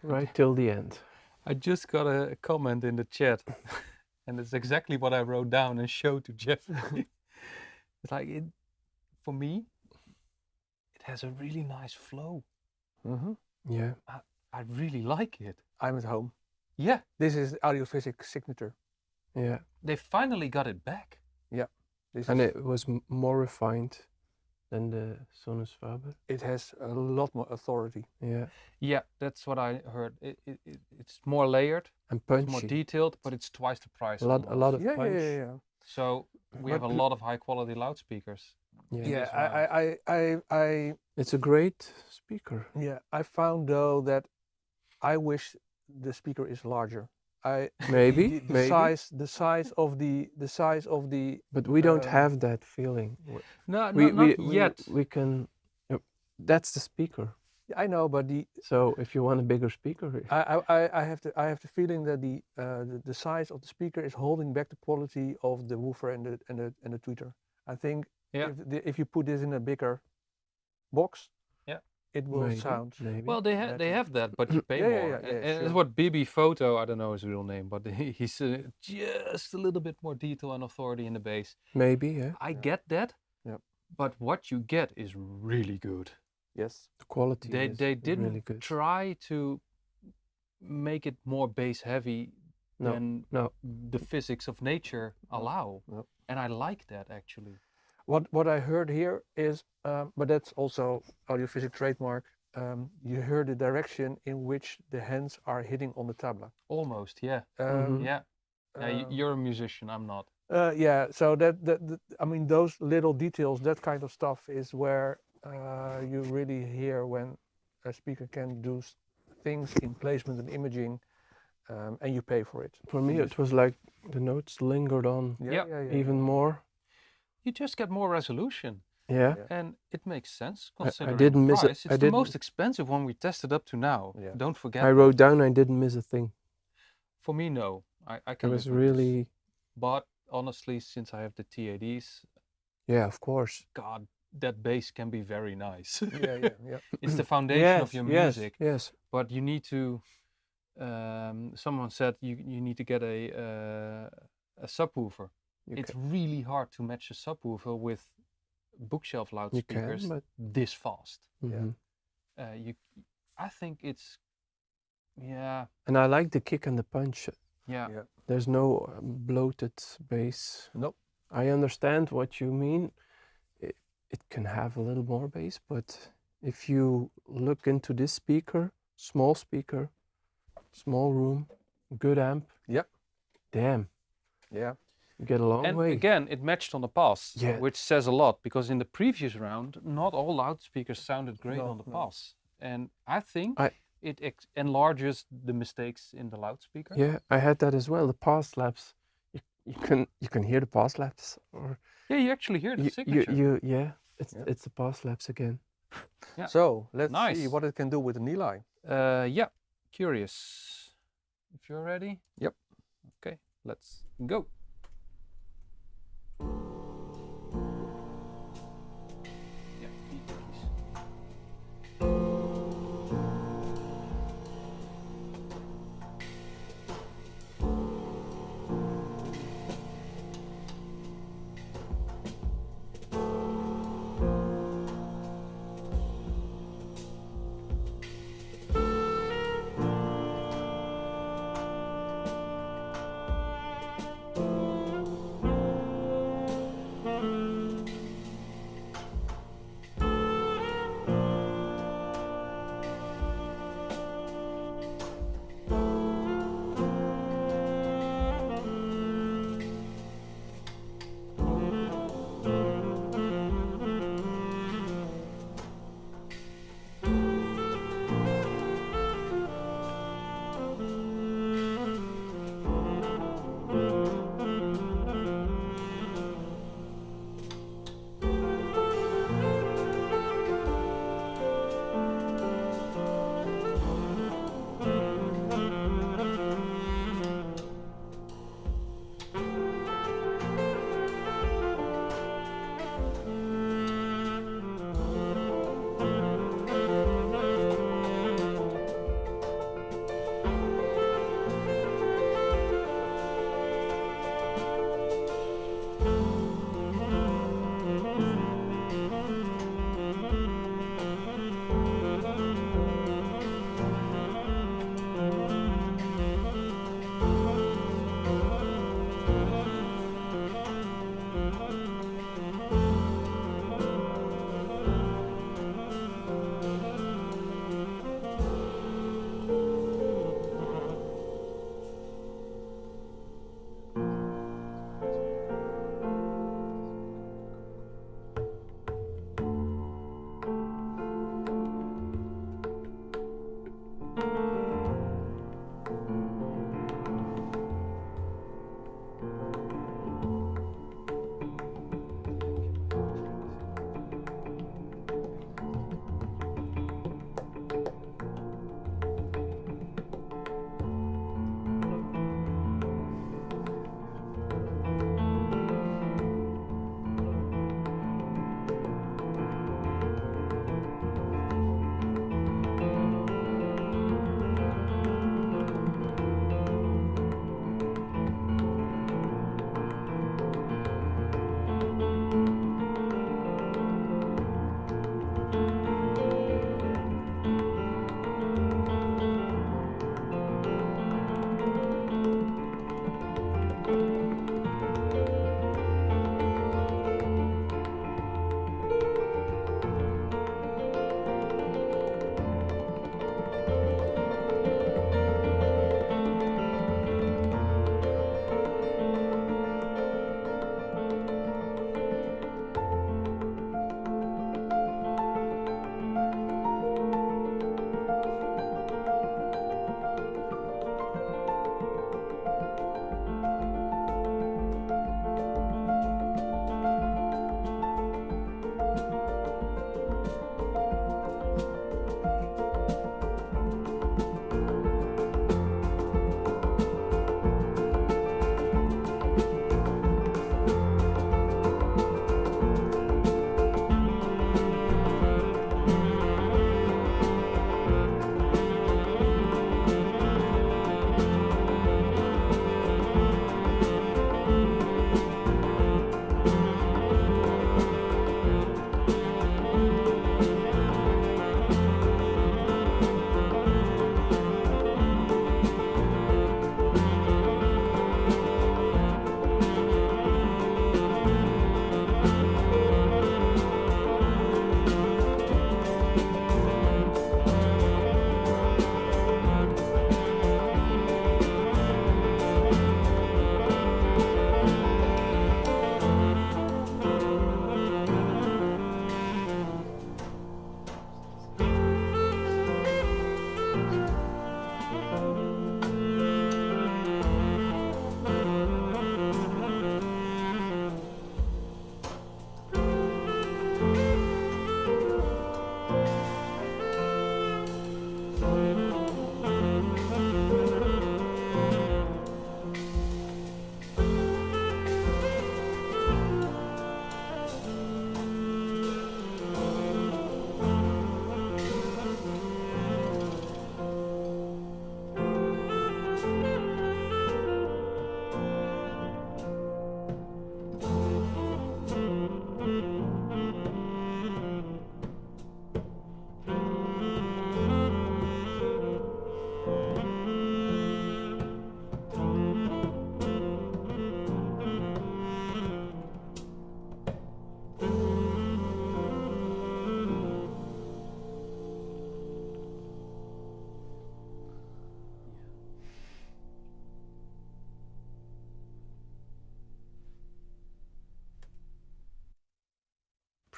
right till the end. I just got a comment in the chat, and it's exactly what I wrote down and showed to Jeffrey. It's like for me, it has a really nice flow. Yeah. I really like it. I'm at home. Yeah, This is AudioPhysic signature. Yeah. they finally got it back. This And is, it was more refined than the Sonus Faber. it has a lot more authority. Yeah. Yeah, that's what I heard. It's more layered, And it's more punchy. detailed, but it's twice the price. A lot almost. of Yeah, punch. yeah. So we have a But- lot of high quality loudspeakers. Yeah. Yeah, this round. I It's a great speaker. yeah, I found though that I wish the speaker is larger. Maybe, the maybe. size of the But we don't um, have that feeling. No, We not yet. We can. That's the speaker. I know, but So if you want a bigger speaker, I have the feeling that the size of the speaker is holding back the quality of the woofer and the tweeter. I think Yeah. if you put this in a bigger box, Yeah. it will maybe, sound. maybe. Well, they better. have that, but you pay Yeah, yeah, more. yeah, yeah, And it's sure. what BB Photo, I don't know his real name, but he's just a little bit more detail and authority in the bass. Maybe, yeah. I get that. Yep. But what you get is really good. Yes. The quality They is didn't really good. try to make it more bass heavy No, than no. the physics of nature allow. no. And I like that actually. What I heard here is, but that's also AudioPhysic trademark. You hear the direction in which the hands are hitting on the tabla. Almost, yeah. Mhm. Yeah. Yeah, you're a musician, I'm not. Yeah, so that I mean those little details, that kind of stuff is where you really hear when a speaker can do things in placement and imaging, and you pay for it. For me, it was like the notes lingered on Yeah, even more. You just get more resolution. Yeah. Yeah. And it makes sense considering didn't the miss it. price. I It's the didn't- most expensive one we tested up to now. Yeah. Don't forget. I that. wrote down I didn't miss a thing. For me, no. I It can was live with this. really, But honestly, since I have the TADs, yeah, of course. God, that bass can be very nice. Yeah. It's the foundation of your yes, music. Yes. But you need to. Someone said you need to get a subwoofer. You It's can, really hard to match a subwoofer with bookshelf you loudspeakers can, but this fast. mhm. I think it's. Yeah. And I like the kick and the punch. Yeah. Yeah. There's no bloated bass. Nope. I understand what you mean. It can have a little more bass, but if you look into this speaker, small room, good amp. Yep. Damn, Yeah. you get a long And way. again, it matched on the pass, Yeah. which says a lot because in the previous round, not all loudspeakers sounded great No, on the no. pass. And I think I- it enlarges the mistakes in the loudspeaker. Yeah, I had that as well. The pass slaps, you can hear the pass slaps, or Yeah, you actually hear the you signature. yeah, Yeah. it's the pass slaps again. Yeah. So let's see Nice. what it can do with the Nili. Yeah, curious. If you're ready. Yep. Okay, let's go. Yeah, feedback, please.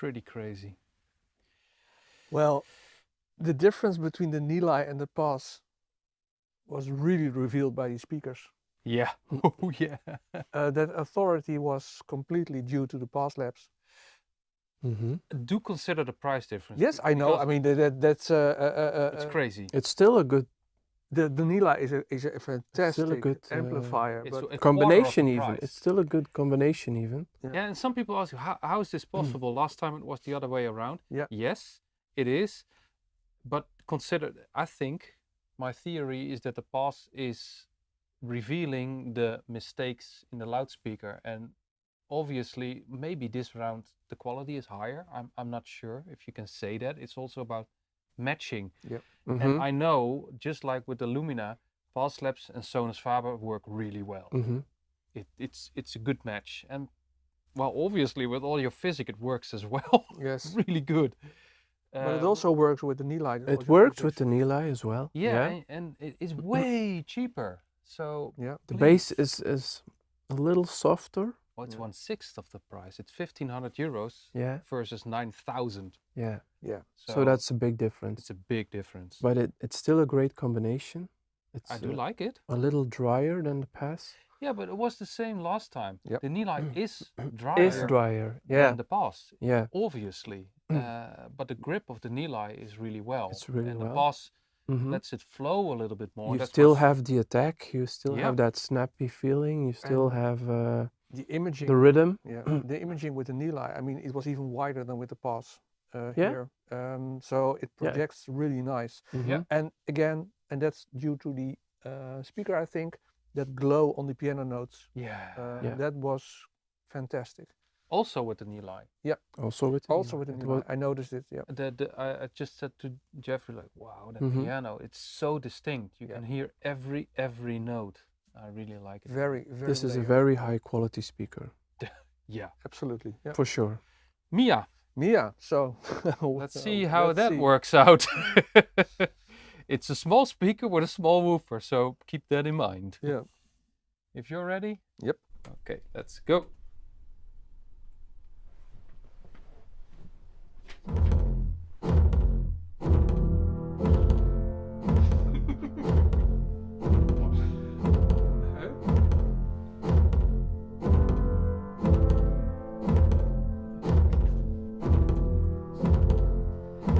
pretty crazy. Well, the difference between the Nili and the Pass was really revealed by these speakers. Yeah. Oh yeah. That authority was completely due to the Pass Labs. Mm-hmm. Do consider the price difference. Yes, I know. I because mean, that's it's crazy. It's still a good the Nili is a fantastic good, amplifier, It's but a quarter of the combination even. price. It's still a good combination even. Yeah, and some people ask you, how is this possible? Last time it was the other way around. Yeah. Yes, it is. But consider, I think my theory is that the Pass is revealing the mistakes in the loudspeaker. And obviously, maybe this round the quality is higher. I'm not sure if you can say that. It's also about matching. Mhm. And I know, just like with the Lumina, Pass Labs and Sonus Faber work really well. Mhm. It's a good match. And well, obviously with AudioPhysic it works as well. yes. Really good. But it also works with the Nili. the It works AudioPhysics. with the Nili as well. yeah, and it's way cheaper. So Yeah. The please. bass is a little softer. well, it's Yeah. 1/6 of the price. It's 1,500 euros Yeah. versus 9,000. Yeah. Yeah. So that's a big difference. it's a big difference. But it's still a great combination. It's I do like it. a little drier than the Pass. Yeah, but it was the same last time. Yep. The Nili is drier Is drier. Yeah. than the Pass, Yeah. obviously. But the grip of the Nili is really well. It's really and well. the Pass Mhm. lets it flow a little bit more. You That's still what's- have the attack. You still Yeah. have that snappy feeling. You still And have The imaging. the rhythm. Yeah. The imaging with the Nili. I mean, it was even wider than with the Pass Yeah. here. So it Yeah. projects really nice. Mhm. Yeah. And again, and that's due to the speaker, I think, that glow on the piano notes. Yeah. Yeah. That was fantastic. Also with the Nili. Also with the Also Nili. with the It Nili. was- I noticed it. Yeah. I just said to Jeffrey, like, wow, that Mhm. piano, it's so distinct. You Yeah. can hear every note. I really like it. Very, very. This is a layered. very high quality speaker Yeah. Absolutely. Yeah. for sure. Mia, Mia. So let's see how let's that see. works out. It's a small speaker with a small woofer, so keep that in mind. Yeah. If you're ready. Yep. Okay, let's go.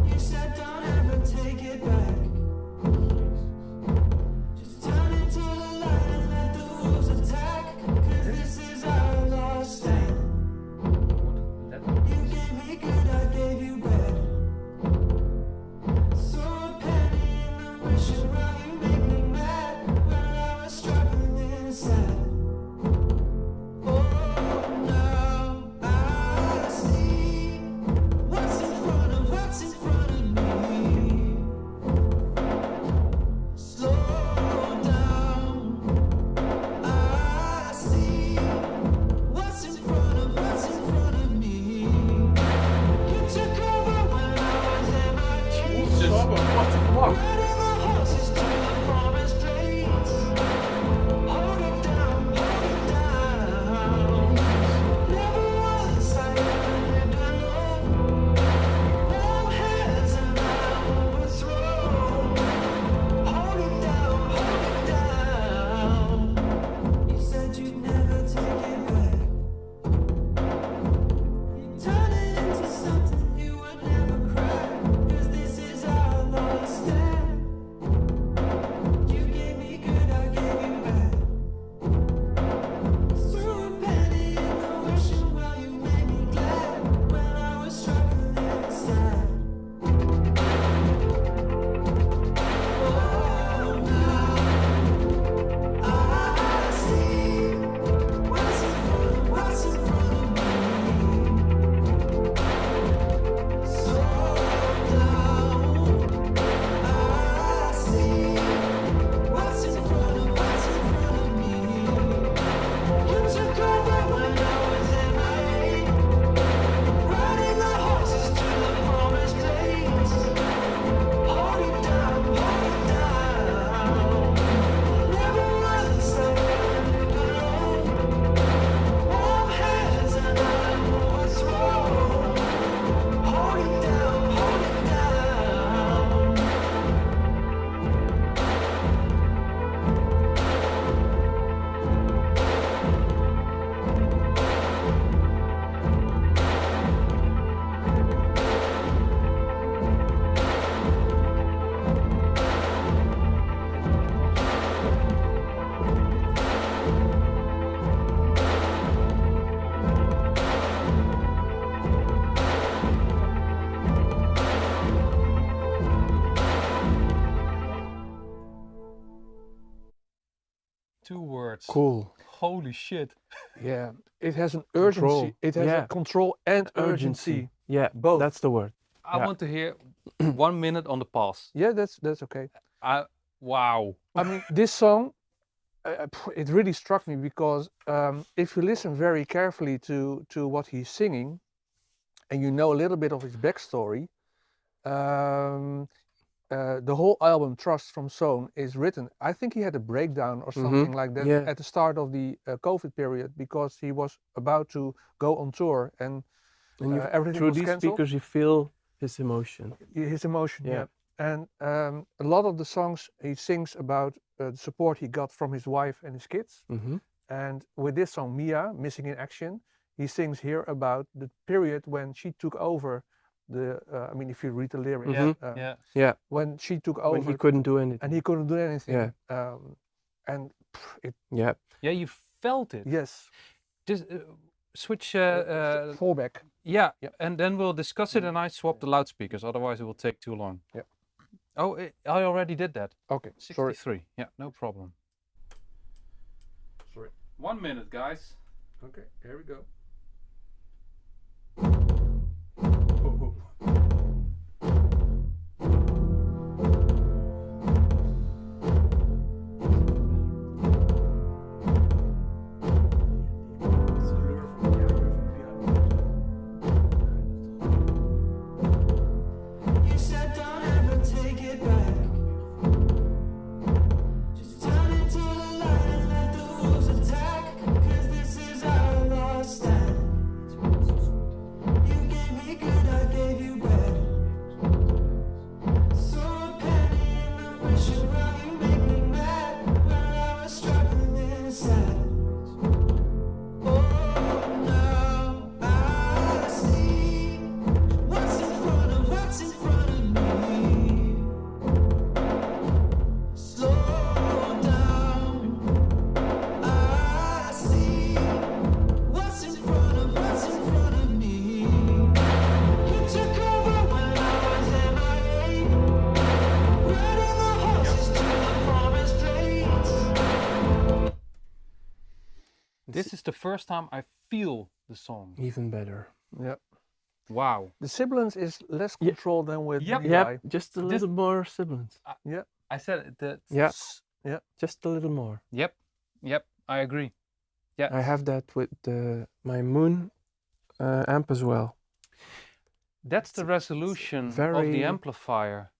You said don't ever take it back. Just turn into the light and let the wolves attack. 'Cause this is our life. 2 words. Cool. Holy shit. Yeah, it has an Control. urgency. It has Yeah. a control and urgency. Yeah, Both. that's the word. I Yeah. want to hear 1 minute on the pulse. Yeah, that's okay. Wow. I mean, this song, it really struck me because if you listen very carefully to what he's singing, and you know a little bit of his backstory, the whole album Trust from Son is written. I think he had a breakdown or something like that Yeah. at the start of the COVID period because he was about to go on tour and everything Through was these cancelled. speakers, you feel his emotion. His emotion, Yeah. yeah. And a lot of the songs he sings about the support he got from his wife and his kids. Mm-hmm. And with this song, Mia, Missing in Action, he sings here about the period when she took over the, I mean, if you read the lyrics, Mhm. Yeah. when she took When over he couldn't do anything. and he couldn't do anything. Yeah. And it, Yeah. Yeah, you felt it. yes, Just switch. fallback. Yeah, Yep. and then we'll discuss it and I swap the loudspeakers, otherwise it will take too long. Yep. Oh, I already did that. Okay, sorry. 63. Yeah, no problem. Sorry. 1 minute, guys. Okay, here we go. You said don't ever take it back. Just turn into the light and let the wolves attack. 'Cause this is our last stand. You gave me good, I gave you bad. So a penny in the wishing well, you make me mad. When I was struggling inside. Oh, now I see what's in front of me. Slow down. I see what's in front of me. You took over when I was MIA. Riding the horses to the promised place. This is the first time I feel the song. Even better. Yeah. Wow. The sibilance is less Yeah. controlled than with Yep. Levi. Yep. Just a little more sibilance. I said it. Yeah. Yeah. Just a little more. Yep. Yep. I agree. Yeah. I have that with my Moon amp as well. That's the resolution of the very- amplifier.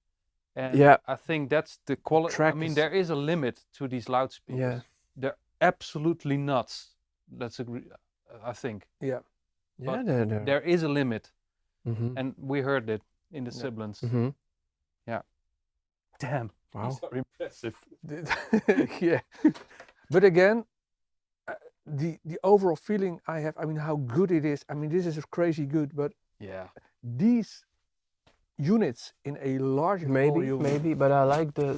And Yeah. I think that's the quality. I Track mean, is- there is a limit to these loudspeakers. Yeah. They're absolutely nuts. Let's agree. I think Yeah, But they're. there is a limit, Mm-hmm. and we heard it in the Yeah. sibilance. Mm-hmm. Damn. Wow. These are impressive. Yeah. But again, the overall feeling I have, I mean, how good it is. I mean, this is crazy good, but Yeah. these units in a large volume. Maybe, but I like the.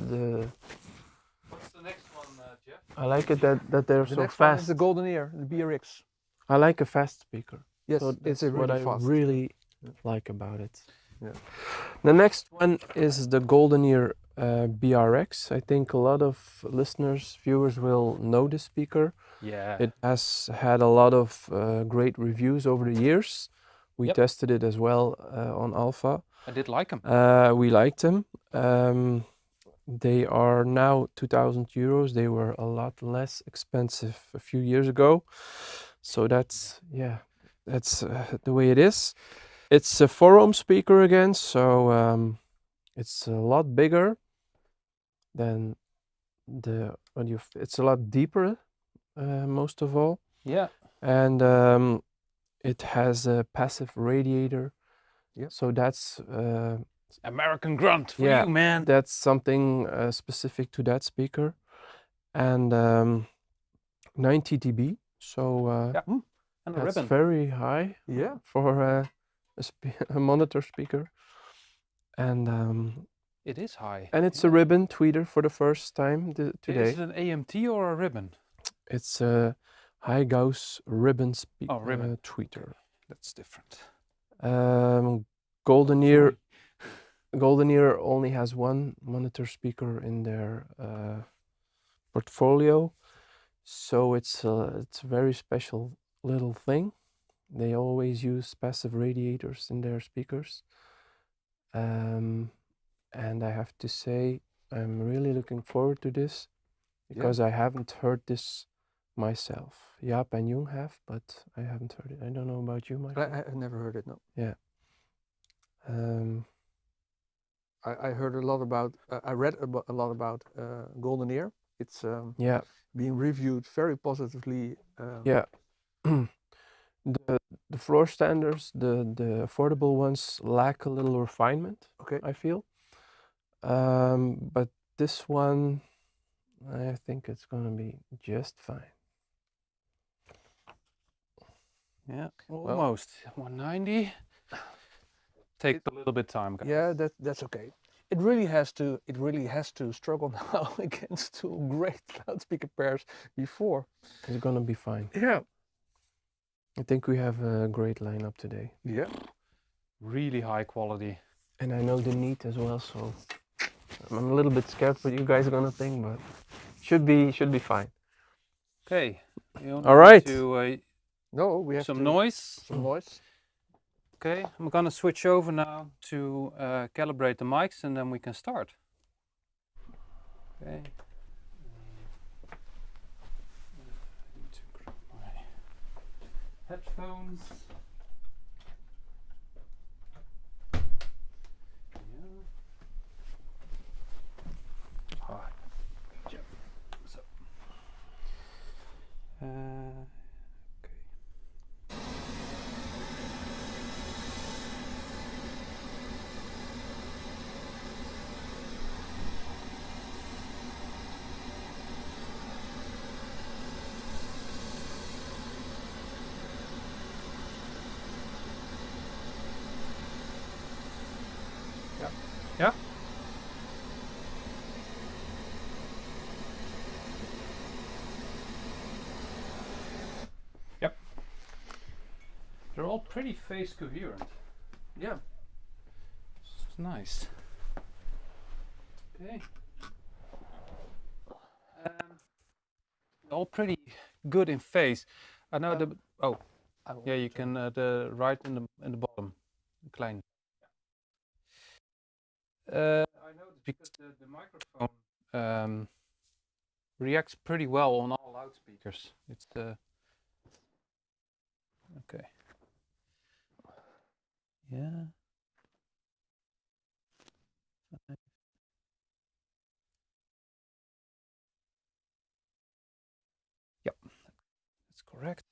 What's the next one, Jeff? I like it that they're The so next one is fast. the GoldenEar, the BRX. I like a fast speaker. Yes, So it's that's a what really I fast. really like about it. Yeah. The next one is the GoldenEar BRX. I think a lot of listeners, viewers will know this speaker. Yeah. It has had a lot of great reviews over the years. We Yep. tested it as well on Alpha. I did like them. We liked them. They are now 2,000 euros. They were a lot less expensive a few years ago. So that's the way it is. It's a 4-ohm speaker again, so it's a lot bigger than the audio. It's a lot deeper, most of all, Yeah. and it has a passive radiator. Yep. So that's American grunt for Yeah. you, man. that's something specific to that speaker, and 90 dB. So Yeah. And a that's ribbon. very high Yeah. for a monitor speaker, and It is high. it's a ribbon tweeter for the first time Is today. it an AMT or a ribbon? It's a high Gauss ribbon ribbon. tweeter. That's different. GoldenEar only has one monitor speaker in their portfolio. So it's a very special little thing. They always use passive radiators in their speakers. And I have to say, I'm really looking forward to this because I haven't heard this myself. Jaap and Jung have, but I haven't heard it. I don't know about you, Michael. I never heard it. No. Yeah. I heard a lot about. I read a lot about GoldenEar. It's Yeah. being reviewed very positively. Yeah. The floor standards, the affordable ones, lack a little refinement. Okay. I feel. But this one, I think it's gonna be just fine. Yeah, almost 190. Take a little bit time, guys. Yeah, that's okay. It really has to struggle now against two great loudspeaker pairs before. It's gonna be fine. Yeah. I think we have a great lineup today. Yeah. Really high quality. And I know the need as well, so I'm a little bit scared what you guys are gonna think, but should be fine. Okay. All right. To No, we have some to- noise. Some noise. Okay, I'm gonna switch over now to calibrate the mics and then we can start. Okay. I need to grab my headphones. Yeah. Ah, gotcha. So. Okay. Yeah. Yep. They're all pretty phase coherent. Yeah. It's nice. Okay. All pretty good in phase. I know the I will yeah, you turn- can the right in the bottom, klein. I noticed because the microphone reacts pretty well on all loudspeakers. It's okay. Yeah. Yep, that's correct.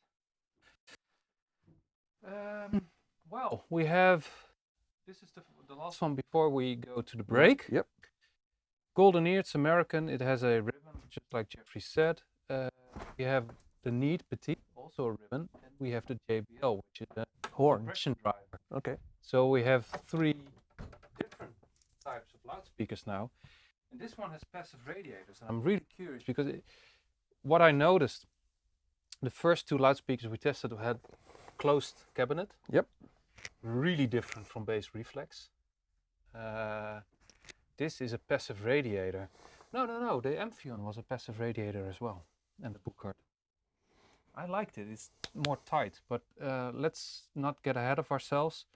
Well, we have. This is the last one before we go to the break. Yep. GoldenEar, it's American. It has a ribbon, just like Jeffrey said. We have the Need Petite, also a ribbon, and we have the JBL, which is a Horn. compression driver. Okay. So we have 3 different types of loudspeakers now, and this one has passive radiators. And I'm really curious because what I noticed, the first 2 loudspeakers we tested had closed cabinet. Yep. Really different from bass reflex. This is a passive radiator. No, the Amphion was a passive radiator as well, and the Bookard. I liked it, it's more tight, but let's not get ahead of ourselves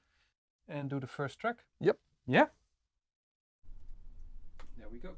and do the first track. Yep. Yeah? There we go.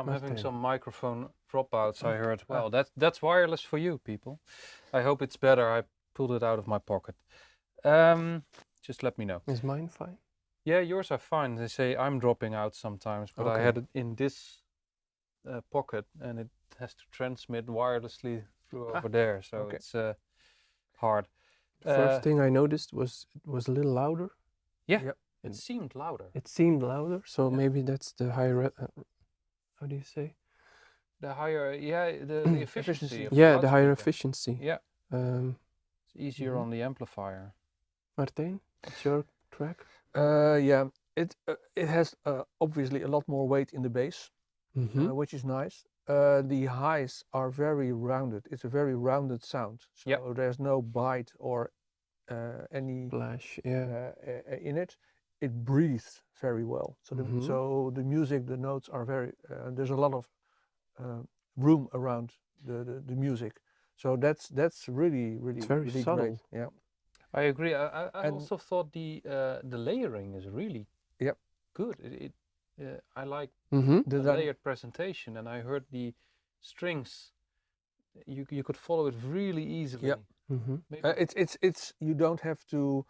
I'm having Martijn. some microphone dropouts. I heard. Ah. Well, that's wireless for you people. I hope it's better. I pulled it out of my pocket. Just let me know. Is mine fine? Yeah, yours are fine. They say I'm dropping out sometimes, but I Okay. had it in this pocket, and it has to transmit wirelessly through over there. So okay. it's hard. The first Uh, thing I noticed was it was a little louder. Yeah, Yep. it seemed louder. It seemed louder, so Yeah. maybe that's the higher. How do you say? The higher, yeah, the efficiency. Of the Yeah, the higher loudspeaker. efficiency. Yeah, it's easier Mhm. on the amplifier. Martijn, what's your track? Yeah, it has obviously a lot more weight in the bass, Mm-hmm. which is nice. The highs are very rounded. It's a very rounded sound. So Yep. there's no bite or any Flash, yeah. in it. It breathes very well. So Mhm. so the music, the notes are very. There's a lot of room around the music. So that's really very really subtle. great. Yeah. I agree. I And- also thought the layering is really Yep. good. I like Mm-hmm. The the dy- layered presentation, and I heard the strings. You could follow it really easily. Yep. Mm-hmm. Maybe it's you don't have to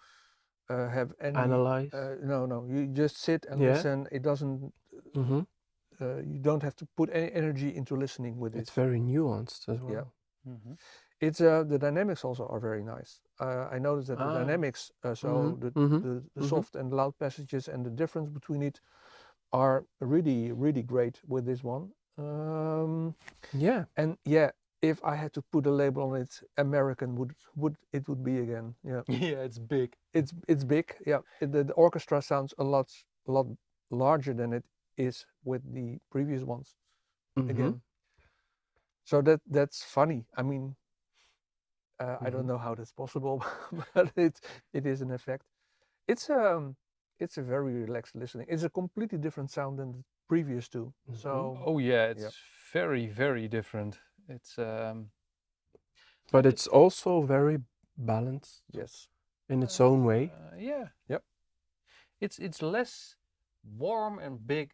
have any Analyze. no, you just sit and Yeah. listen. It doesn't. Mm-hmm. You don't have to put any energy into listening with It's it. very nuanced as well. Yeah. Mhm. It's the dynamics also are very nice. I noticed that the Ah. dynamics, so Mhm, the mhm, the mhm. soft and loud passages and the difference between it are really great with this one. Yeah. And yeah, if I had to put a label on it, American would be again. Yeah, Yeah, it's big. it's big. Yeah, the orchestra sounds a lot larger than it is with the previous ones. Mhm. Again. So that's funny. I mean, I don't Mhm. know how that's possible, but it is an effect. It's a very relaxed listening. It's a completely different sound than the previous two. Mhm. So Oh yeah, it's very different. It's But it's also very balanced yes, in its own way. Yeah. Yep. It's less warm and big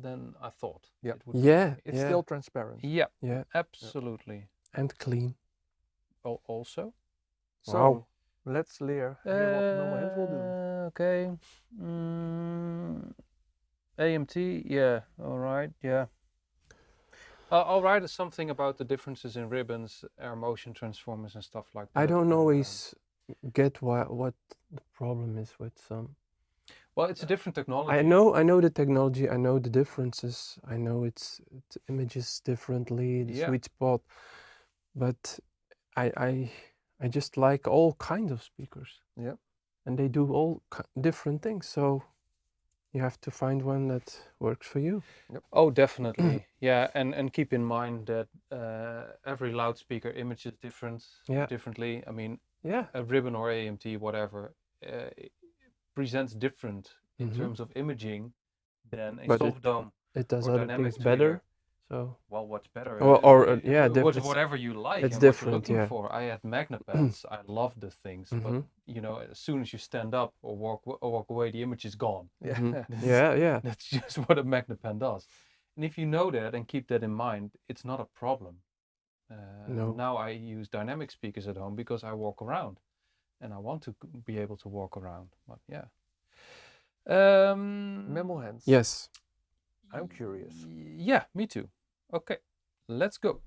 than I thought. Yep. It would be. Yeah. it's yeah. still transparent. Yeah, Yeah. absolutely. And clean. Also. So Wow. let's hear what normal hands will do. Okay. AMT, yeah, all right, yeah. I'll write something about the differences in ribbons, air motion transformers, and stuff like that. I don't and, always get what the problem is with some. Well, it's a different technology. I know the technology. I know the differences. I know it images differently, the Yeah. sweet spot. But I just like all kinds of speakers. Yeah. And they do all different things. So you have to find one that works for you. Oh, definitely. Yeah, and keep in mind that every loudspeaker image is Yeah. differently. I mean, Yeah. a ribbon or AMT, whatever, it presents different in Mhm. terms of imaging than a But soft dome It does or other dynamic things better. speaker. So Well, what's better? yeah, it's- whatever you like. it's and what you're different, looking yeah. for. I had Magnapads. I love the things, but Mhm. you know, as soon as you stand up or walk away, the image is gone. Yeah. Mhm. yeah. That's just what a Magnapan does. And if you know that and keep that in mind, it's not a problem. No. Now I use dynamic speakers at home because I walk around, and I want to be able to walk around. But yeah. Memo hands. Yes. I'm curious. Yeah, me too. Okay, let's go.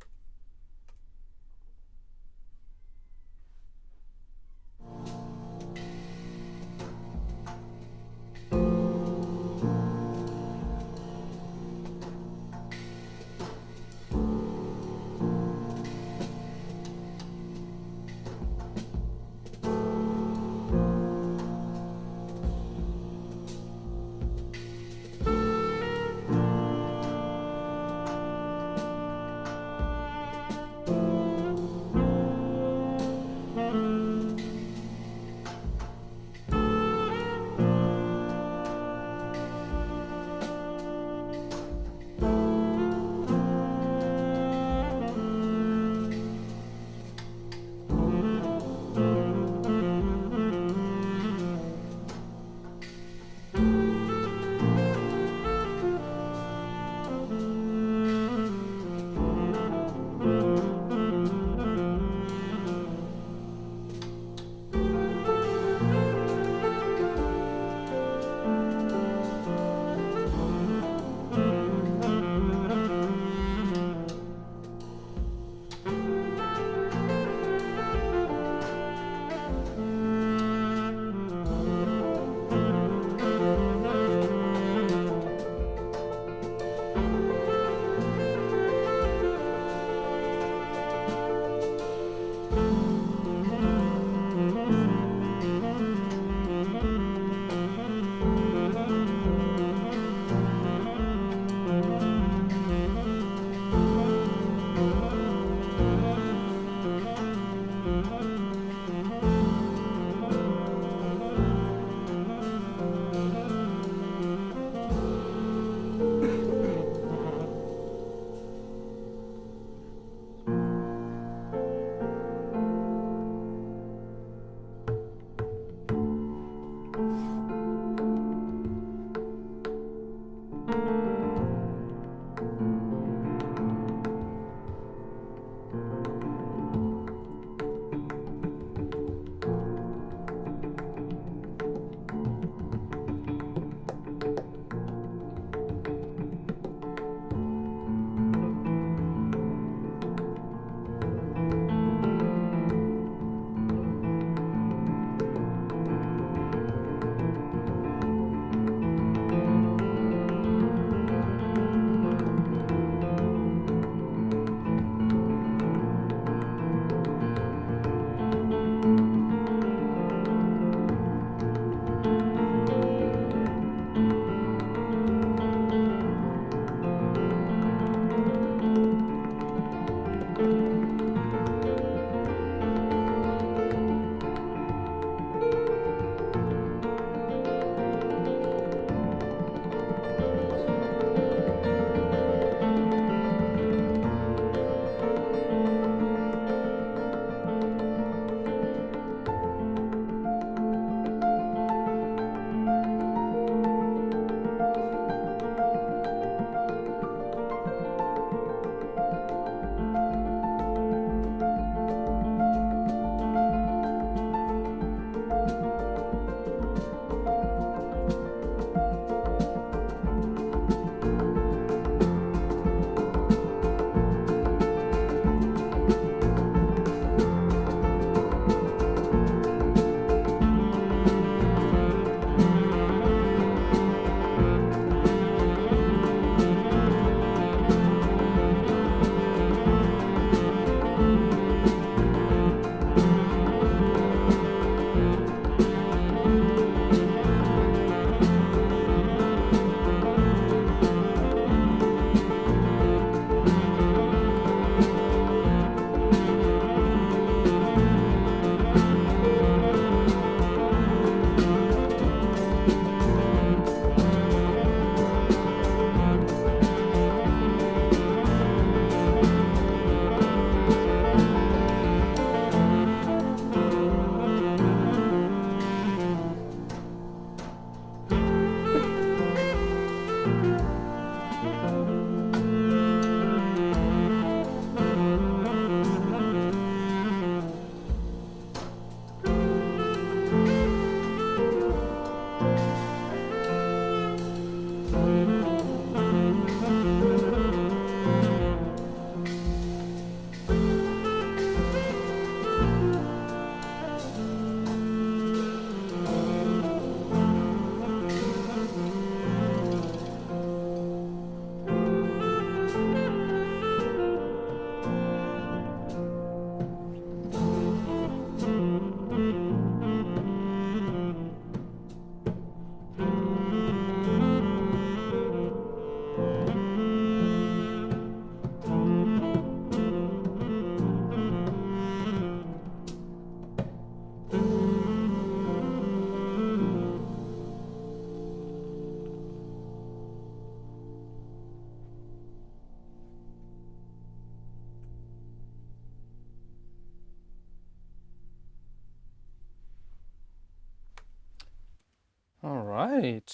right.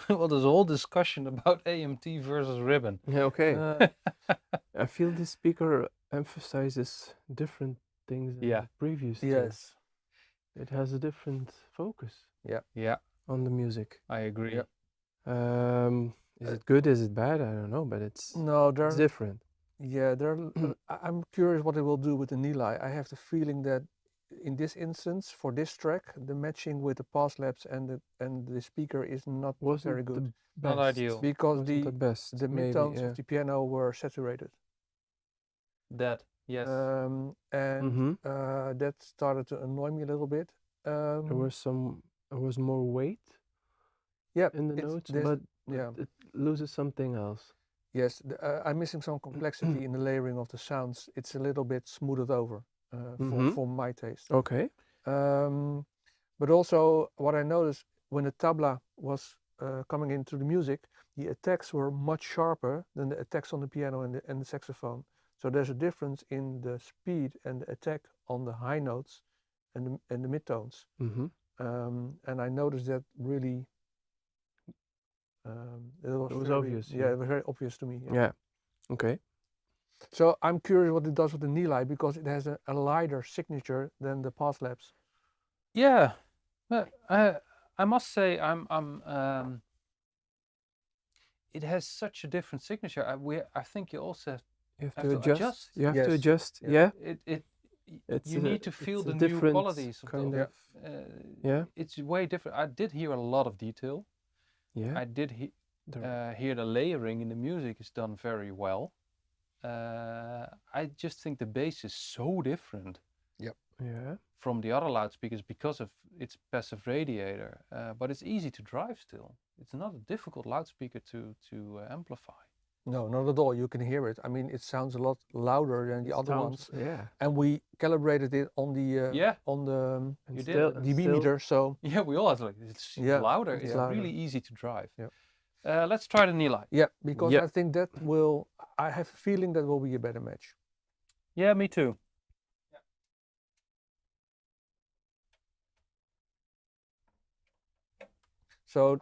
Well, there's a whole discussion about AMT versus ribbon. Yeah, okay. I feel this speaker emphasizes different things than Yeah. the previous two. Yes. It has a different focus Yeah, on the music. I agree. Yep. Is it good? Is it bad? I don't know, but it's No, it's different. yeah, I'm curious what it will do with the Nili. I have the feeling that in this instance, for this track, the matching with the pass labs and the speaker is not Wasn't very good the Not best. ideal. because Wasn't the best. the maybe, midtones yeah. of the piano were saturated. That, yes. And Mhm. that started to annoy me a little bit. There was more weight Yeah, in the it's- notes, there's- but yeah. it loses something else. Yes, I'm missing some complexity in the layering of the sounds. It's a little bit smoothed over for my taste. Okay. But also, what I noticed when the tabla was coming into the music, the attacks were much sharper than the attacks on the piano and the saxophone. So there's a difference in the speed and the attack on the high notes and the midtones. Mm-hmm. And I noticed that really. It was very, obvious, Yeah, yeah. it was very obvious to me. Yeah. Yeah. Okay. So I'm curious what it does with the Nili because it has a lighter signature than the pass labs. Yeah, but I must say it has such a different signature. I think you also have You have Have to to adjust. adjust. You have to Yes. adjust. Yeah. Yeah. it you need to feel it's a the new different qualities of kind the, of. Yeah. It's way different. I did hear a lot of detail. Yeah. I did hear the layering in the music is done very well. I just think the bass is so different Yeah. from the other loudspeakers because of its passive radiator, but it's easy to drive still. It's not a difficult loudspeaker to amplify. No, not at all. You can hear it. I mean, it sounds a lot louder than the It other sounds- ones. Yeah. And we calibrated it on the Yeah. on the And You did. still, and dB still- meter. So Yeah, we all have like it's Yeah, louder. it's It's louder. really easy to drive. Yeah. Let's try the Nili. yeah, because Yep. I think that will. I have a feeling that will be a better match. Yeah, me too. So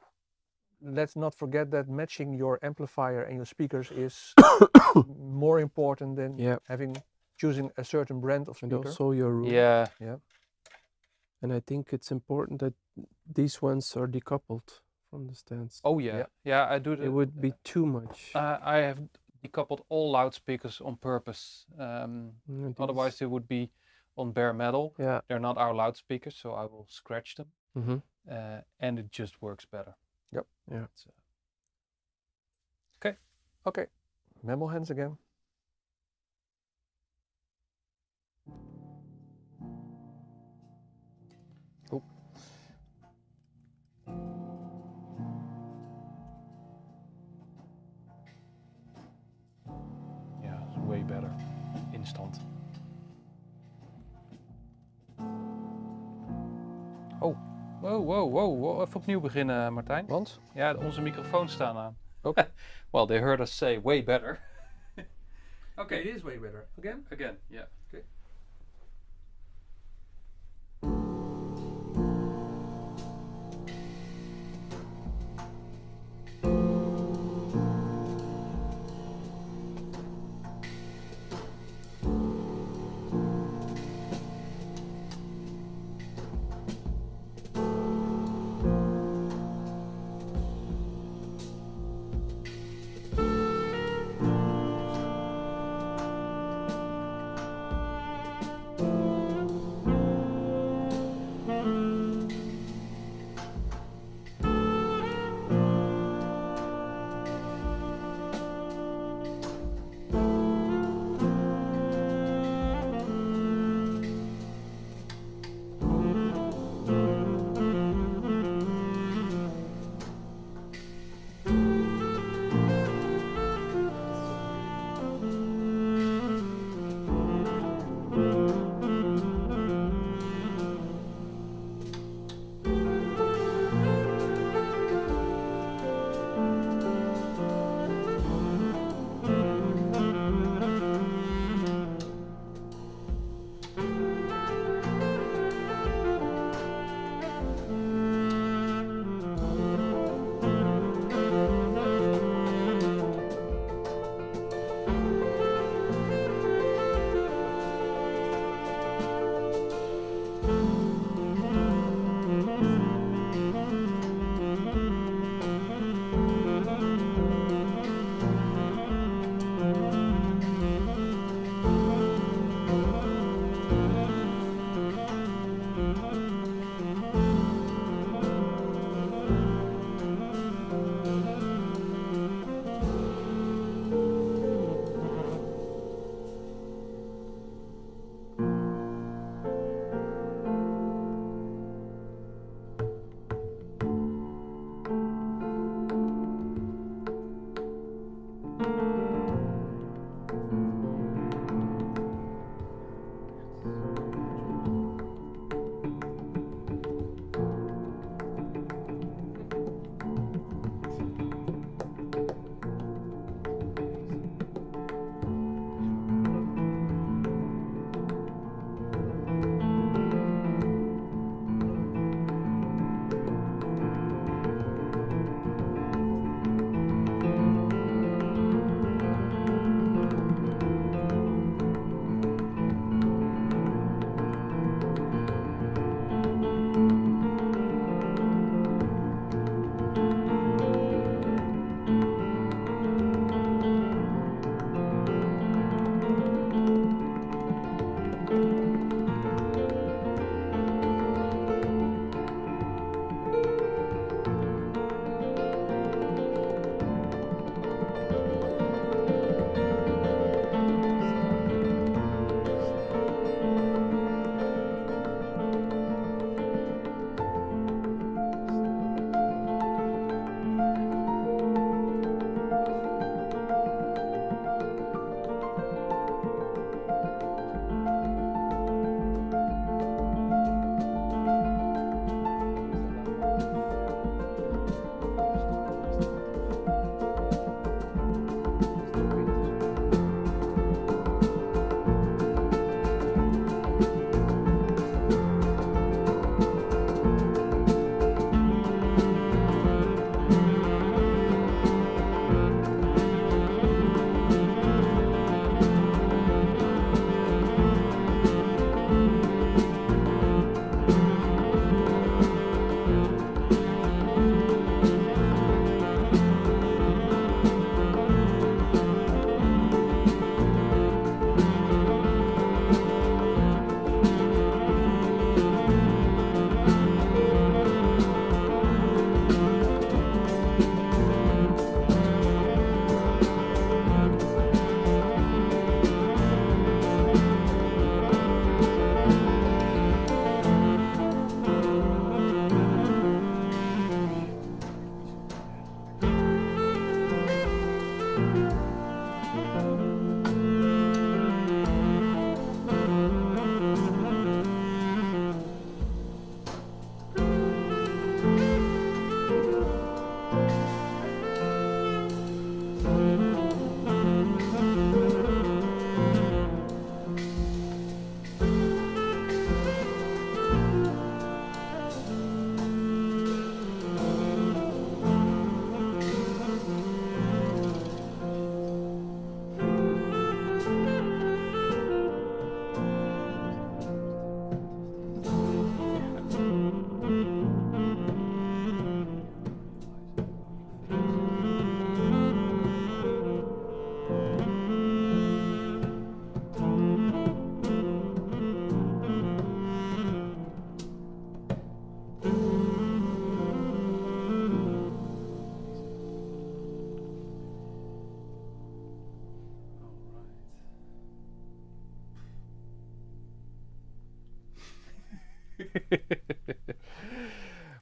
let's not forget that matching your amplifier and your speakers is more important than Yeah. choosing a certain brand of And speaker. also your room. Yeah. And I think it's important that these ones are decoupled from the stands. Oh yeah. Yeah. Yeah, I do. It would be too much. I have decoupled all loudspeakers on purpose. And these- Otherwise, they would be on bare metal. Yeah. They're not our loudspeakers, so I will scratch them, Mm-hmm. and it just works better. Yep. Yeah. It's, Okay, mammal hands again. Oh. yeah, it's way better. Instant. Oh, wow. Even opnieuw beginnen, Martijn. Want? Ja, onze microfoons staan aan. Okay. Well, they heard us say way better. Okay, it is way better. Again? Again, yeah. Okay.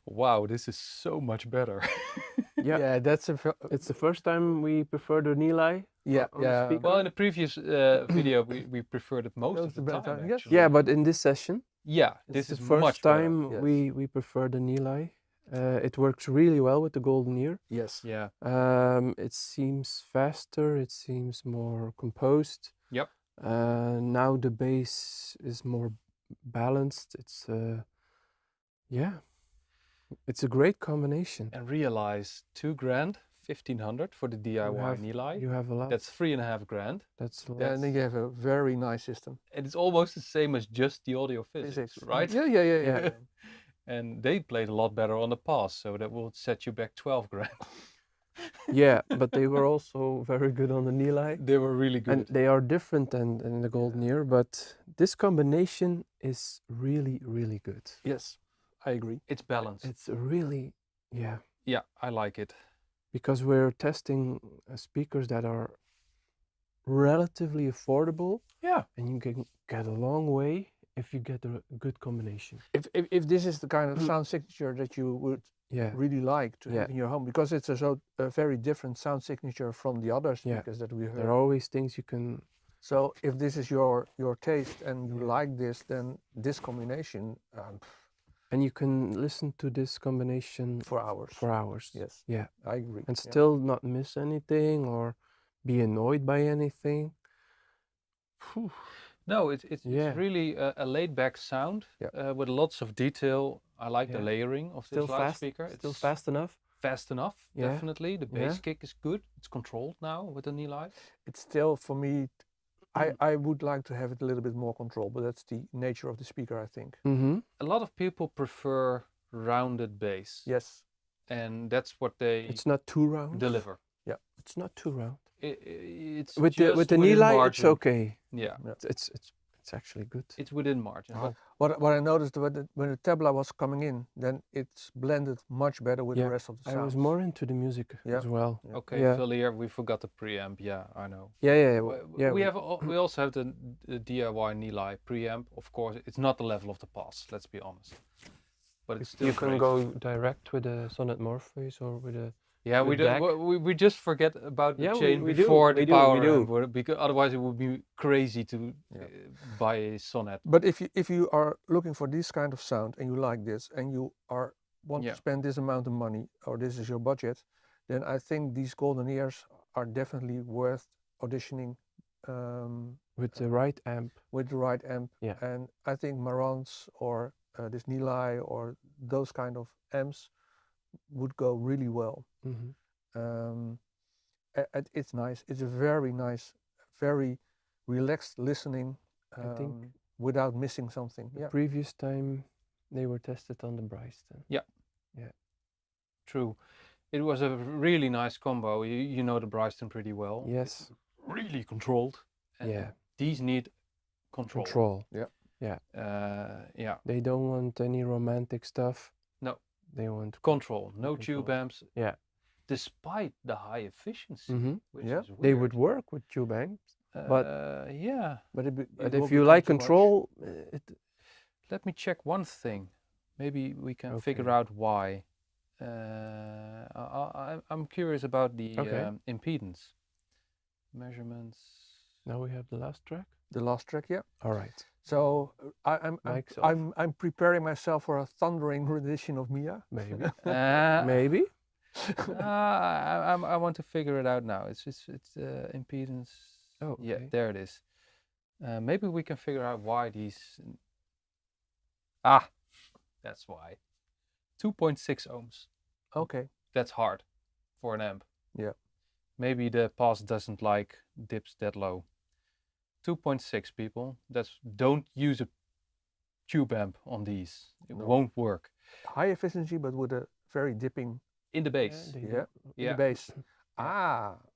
Wow, this is so much better. Yeah, that's it's the first time we prefer the Nilai. yeah, on the yeah. speaker. Well, in the previous video, we preferred it most of the time. Yes. Actually. Yeah, but in this session, Yeah, it's this the is first much better. time Yes. we prefer the Nilai. It works really well with the GoldenEar. Yes. Yeah. It seems faster. It seems more composed. Yep. Now the bass is more balanced. It's yeah, it's a great combination. And realize $2,000, 1,500 for the DIY Nilai. You have a lot. That's $3,500. That's a lot. And then you have a very nice system. And it's almost the same as just the AudioPhysics, Physics. right? Yeah. Yeah. And they played a lot better on the pass, so that will set you back $12,000. Yeah, but they were also very good on the Nilai. They were really good. And they are different than the GoldenEar, but this combination is really, really good. Yes, I agree. It's balanced. It's really, yeah, Yeah, I like it. because we're testing speakers that are relatively affordable, Yeah. and you can get a long way if you get a good combination. If this is the kind of sound signature that you would Yeah, really like to Yeah. have in your home, because it's a very different sound signature from the other Yeah. speakers that we heard. there are always things you can. So if this is your taste and you like this, then this combination And you can listen to this combination for hours. for hours. Yes, Yeah, I agree. and Yeah. still not miss anything or be annoyed by anything. Phew. No, it's Yeah. really a laid back sound Yeah. with lots of detail. I like the Yeah. layering of Still this fast. loudspeaker. Still It's fast enough. fast enough, Yeah. definitely. The Yeah. bass kick is good. It's controlled now with the Nilai. It's still for me. I would like to have it a little bit more control, but that's the nature of the speaker, I think. Mm-hmm. A lot of people prefer rounded bass, Yes. and that's what they It's not too round. deliver. It's not too round. It's With the just within Nilai, it's margin. okay. Yeah, It's actually good. it's within margin. Uh-huh. But What I noticed when the tabla was coming in, then it's blended much better with Yeah, the rest of the I sounds. was more into the music Yeah. as well. Yeah. okay, Yeah. Phil here, we forgot the preamp. Yeah, I know. Yeah. We also have the DIY Nilai preamp. Of course, it's not the level of the Pass. Let's be honest. But it's still You can great. go direct with the Sonnet Morpheus or with a. Yeah, we with do. DAC. We just forget about the Yeah, chain we do, before the we do, power we do. amp, because otherwise it would be crazy to buy a Sonnet. But if you are looking for this kind of sound and you like this and you want Yeah. to spend this amount of money or this is your budget, then I think these GoldenEars are definitely worth auditioning With the right amp. with the right amp. Yeah. And I think Marantz or this Nilai or those kind of amps would go really well. Mm-hmm. It's nice. It's a very nice, very relaxed listening I think without missing something. The Yeah. previous time they were tested on the Bryston. True. It was a really nice combo. You know the Bryston pretty well. Yes. Really controlled. And Yeah. These need control. Control. Yeah. They don't want any romantic stuff. No. They want. Control. No Control. tube amps. Yeah. Despite the high efficiency, Mm-hmm. which Yeah. is weird. They would work with tube amps. but- yeah. But, But will if you become like too much. control, Let me check one thing. Maybe we can figure Okay. out why. I'm curious about the Okay. impedance measurements. now we have the last track. The last track, yeah. All right. So Mic's off. I'm preparing myself for a thundering rendition of Mia. Maybe. Uh, Maybe. I want to figure it out now. It's impedance. Oh, Yeah, okay. there it is. Maybe we can figure out why these. That's why. 2.6 ohms. Okay. That's hard for an amp. Yeah. Maybe the Pass doesn't like dips that low. 2.6 people. Don't use a tube amp on these. It No. won't work. High efficiency, but with a very dipping In the bass. they Yeah. don't- in Yeah. the bass.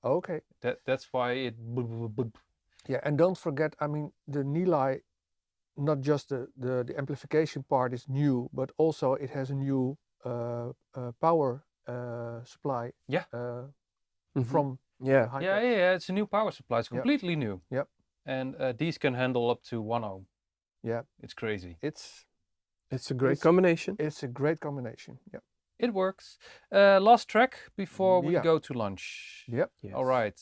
Okay. That's why it. Yeah, and don't forget, I mean, the Nilai, not just the amplification part is new, but also it has a new power supply. Yeah. Mhm. From Yeah. high Yeah, tech. yeah, it's a new power supply. It's Yep. completely new. Yep. And these can handle up to 1 ohm. Yeah. It's crazy. It's It's a great It's- combination. It's a great combination. Yeah. It works. Last track before we Yeah. go to lunch. Yep. Yes. All right.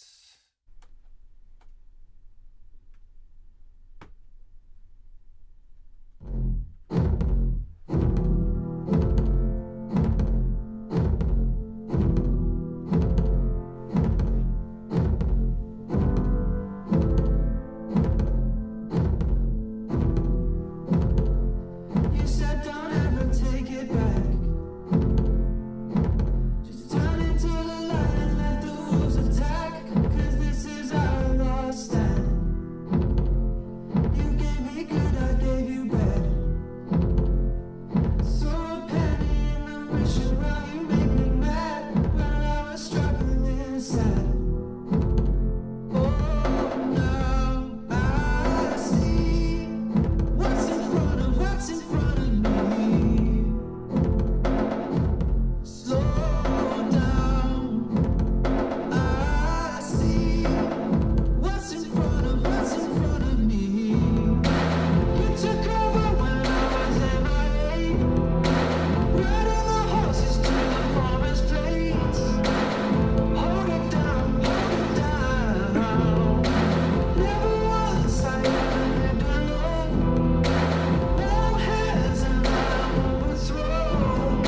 You said don't ever take it back. Just turn into the light and let the wolves attack. 'Cause this is our last stand. You gave me good, I gave you bad. So a penny in the wishing well, you make me mad. When I was struggling inside. Oh, now I see what's in front of me. Slow down. I see what's in front of me. You took over when I was MIA. Riding the horses to the promised place. Hold it down, hold it down. Never once I ever lived alone. Warm hands and I'm overthrown.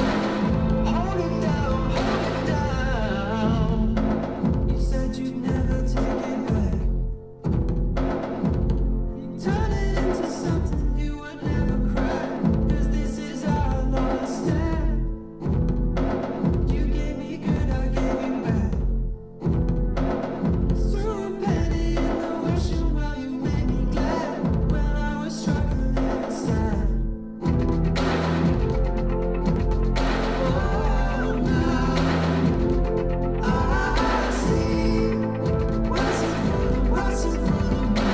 Hold it down, hold it down. You said you'd never take it back. You turn it into something you would never crack. 'Cause this is our last stand. You gave me good, I gave you bad. Threw a penny in the wishing well, you made me glad. When I was struggling inside. Oh, now I see what's in front of me.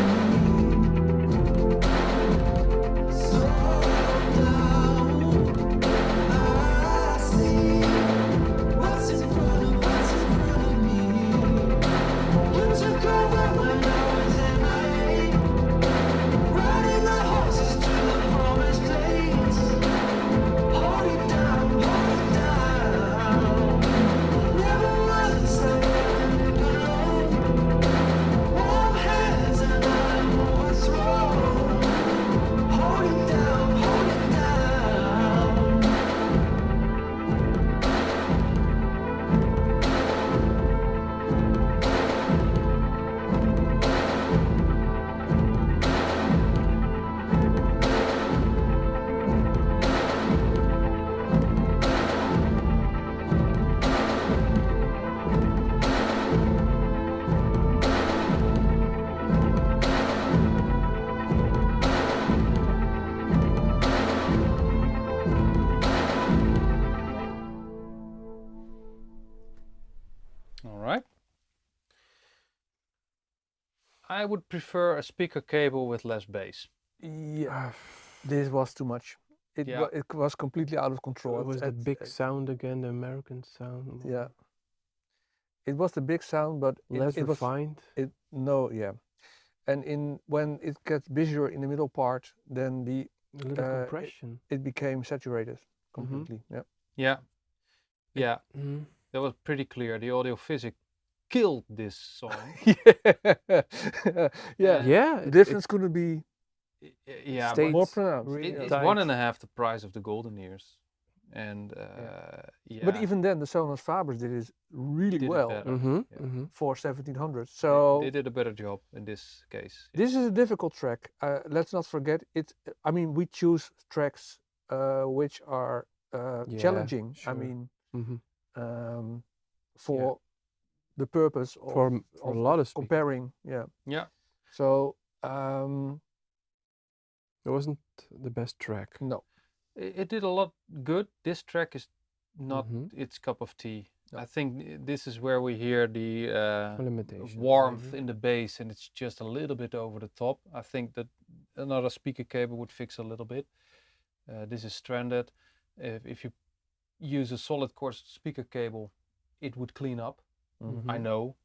Slow down. I see what's in front of me. You took over when I was MIA. Riding the horses to the promised place. Hold it down, hold it down. Never once I ever lived alone. Warm hands and I'm overthrown. Hold it down, hold it down. All right. I would prefer a speaker cable with less bass. Yeah. This was too much. Yeah. It was completely out of control. It was the At- big sound again, the American sound. Yeah. It was the big sound, but Less it was refined. yeah. And when it gets busier in the middle part, then A little it- compression. it became saturated completely. Yeah. Yeah. Yeah. Mhm. That was pretty clear. The AudioPhysic killed this song. Yeah. Yeah. The difference couldn't be Yeah, States more but pronounced. really it's tight. 1.5 the price of the GoldenEars. And yeah. But even then, the Sonus Fabers did it really Did it well better. Mm-hmm. Yeah. Mm-hmm. for 1700. So they did a better job in this case. this is a difficult track. Let's not forget it. I mean, we choose tracks which are Yeah, challenging. sure. I mean, Mm-hmm. for the purpose of, For a lot of speakers. comparing. Yeah. Yeah. So It wasn't the best track. no. It did a lot good. This track is not Mhm. its cup of tea. No. I think this is where we hear the Limitations, warmth maybe. in the bass, and it's just a little bit over the top. I think that another speaker cable would fix a little bit. This is stranded. If you use a solid core speaker cable, it would clean up. Mhm. I know,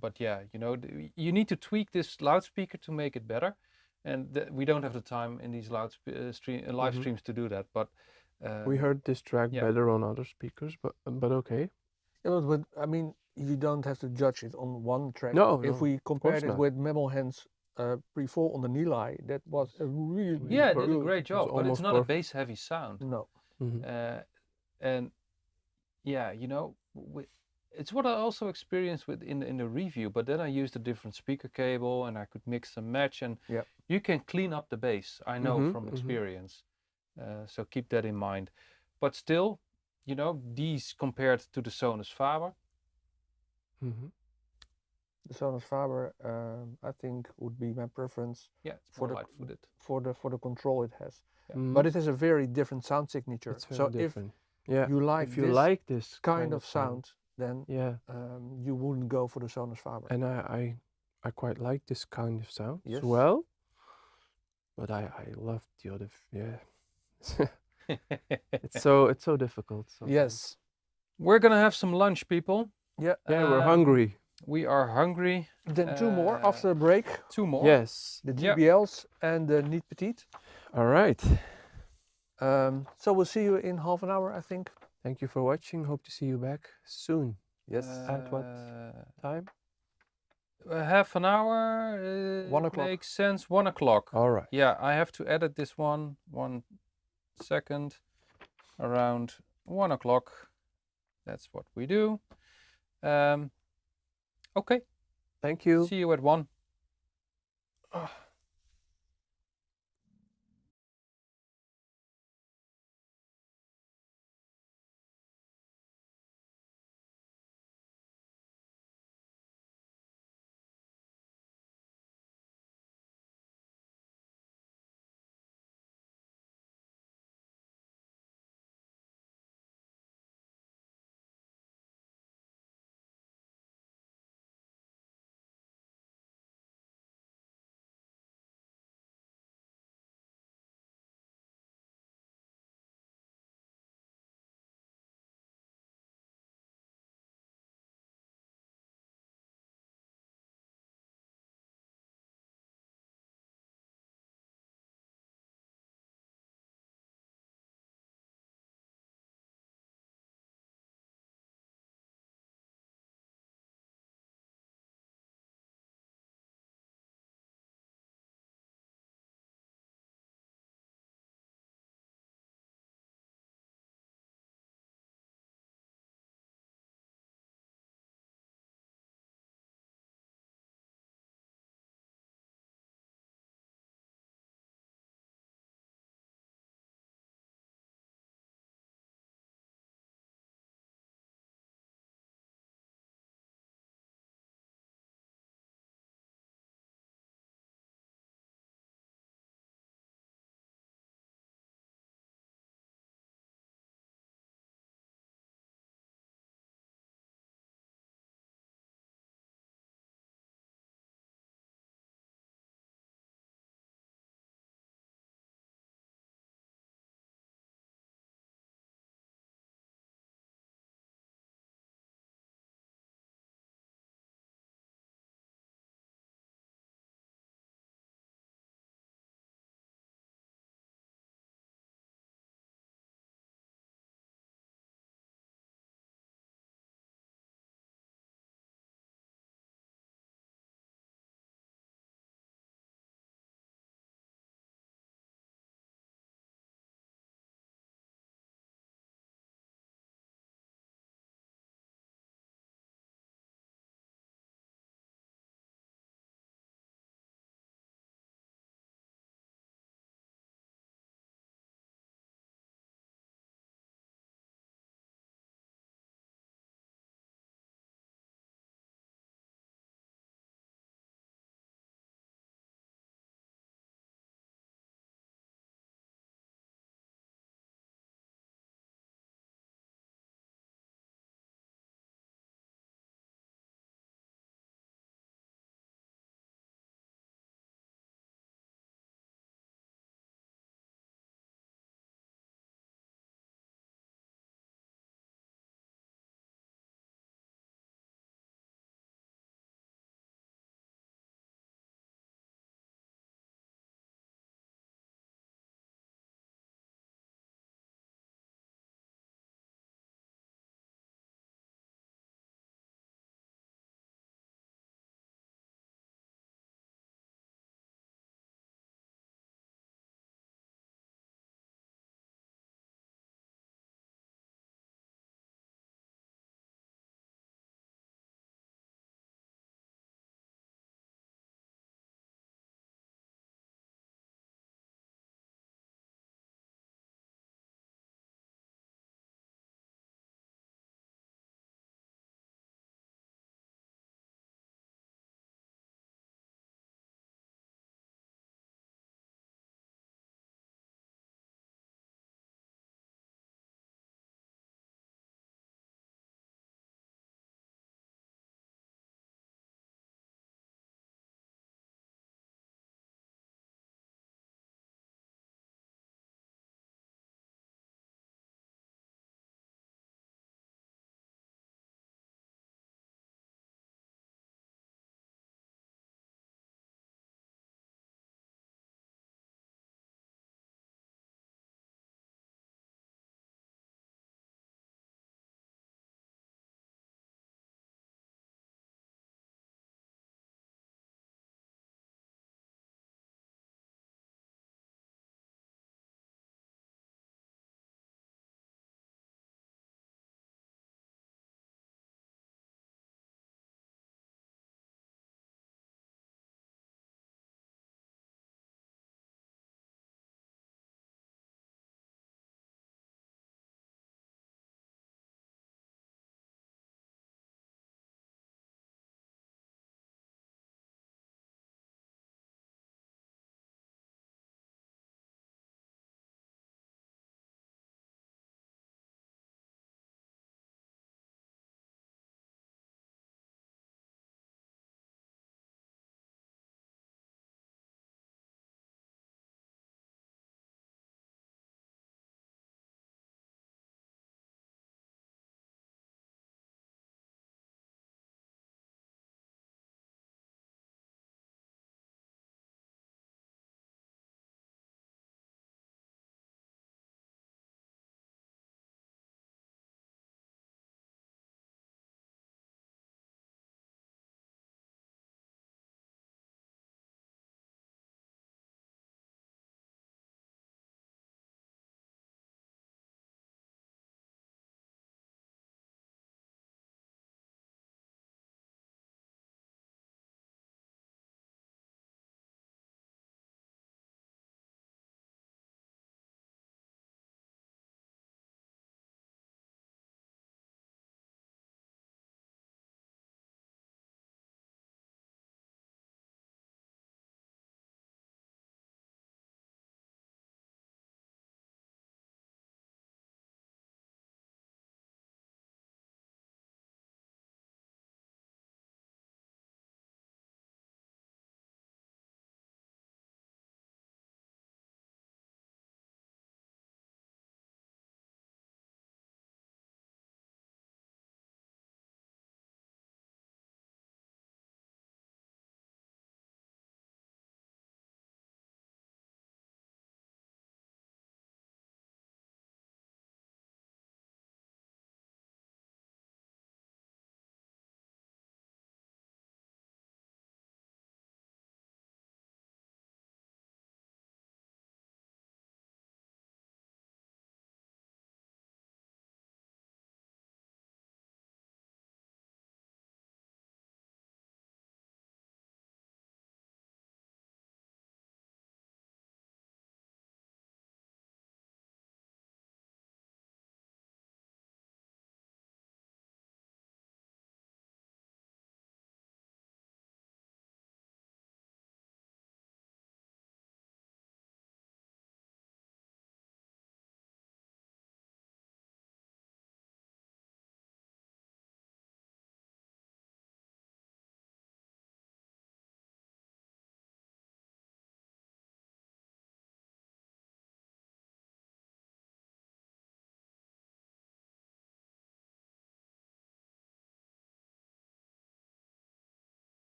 but yeah, you know, you need to tweak this loudspeaker to make it better. and we don't have the time in these live Mhm. streams to do that. But We heard this track yeah. better on other speakers, but okay. Yeah, but I mean, you don't have to judge it on one track. No, If no, we of compared course it not. with Memo Hands Pre-4 on the Nilai, that was a really Yeah, it did a good. great job, but it's almost not a perfect. bass heavy sound. No, Mhm. And yeah, you know, it's what I also experienced with in the review. But then I used a different speaker cable, and I could mix and match, and Yep. you can clean up the bass. I know Mhm, from mhm. experience. So keep that in mind. But still, you know, these compared to the Sonus Faber, Mhm. the Sonus Faber, I think would be my preference yeah, it's for more the light-footed. for the control it has. Mhm. But it has a very different sound signature. It's very So different. Yeah. you like If you this like this kind of sound, then yeah, you wouldn't go for the Sonus Faber. and I quite like this kind of sound Yes. as well. But I love the other. Yeah. It's so difficult. Sometimes. Yes. We're gonna have some lunch, people. Yeah. Yeah, we're Um, hungry. We are hungry. Then two more after a break. 2 more. Yes. The Yep. GBLs and the Neat Petite. All right. So we'll see you in half an hour, I think. Thank you for watching. Hope to see you back soon. Yes. At what time? Half an hour. 1 o'clock. Makes sense. 1 o'clock. All right. Yeah, I have to edit this one. 1 second. Around 1 o'clock. That's what we do. Okay. Thank you. See you at 1.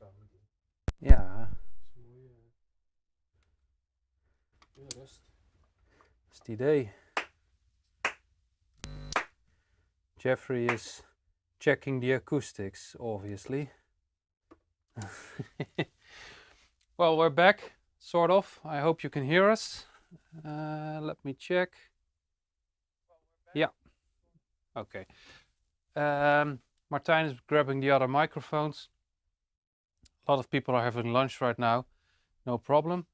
kleedkamer doen. Ja, Dat is mooi. Rust. dat is het idee. Jeffrey is checking the acoustics, obviously. Well, we're back, sort of. I hope you can hear us. Let me check. Yeah. Okay. Martijn is grabbing the other microphones. A lot of people are having lunch right now. No problem.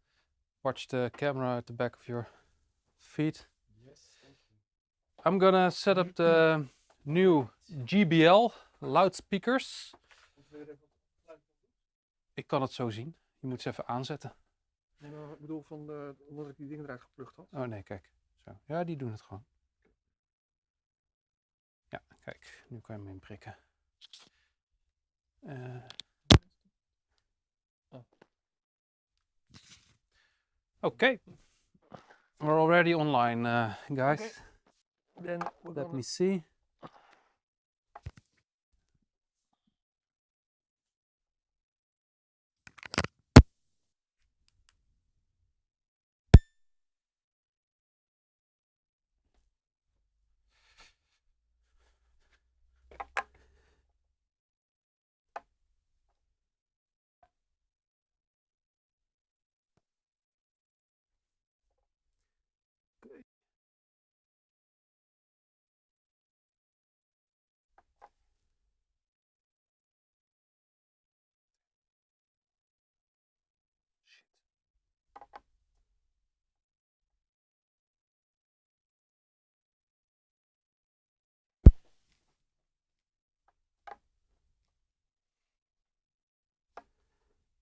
Watch the camera at the back of your feet. Yes, thank you. I'm gonna set up the new GBL loudspeakers. Ik kan het zo zien. Je moet ze even aanzetten. Nee, maar ik bedoel van omdat ik die dingen eruit geplukt had. Oh nee, kijk. Zo. Ja, die doen het gewoon. Ja, kijk. Nu kan je hem inprikken. Okay. We're already online, guys. Okay. Then we're Let gonna me see.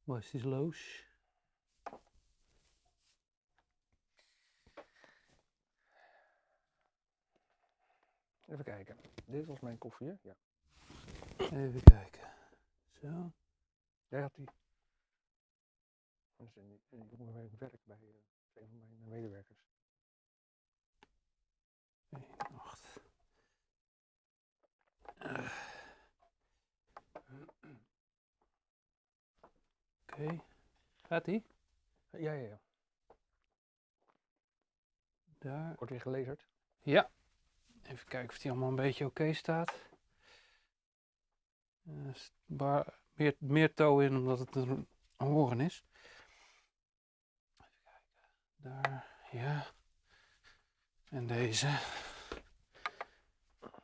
Was is Loos? even kijken. Dit was mijn koffie, hè? Ja. Even kijken. Zo. Jij had die. Dat is een jongen bij het werk bij een van mijn medewerkers. 8. Oké. Gaat die? Ja. Daar. Wordt weer gelezerd. Ja. Even kijken of die allemaal een beetje oké staat. Meer touw in omdat het een horen is. Even kijken. Daar. Ja. En deze.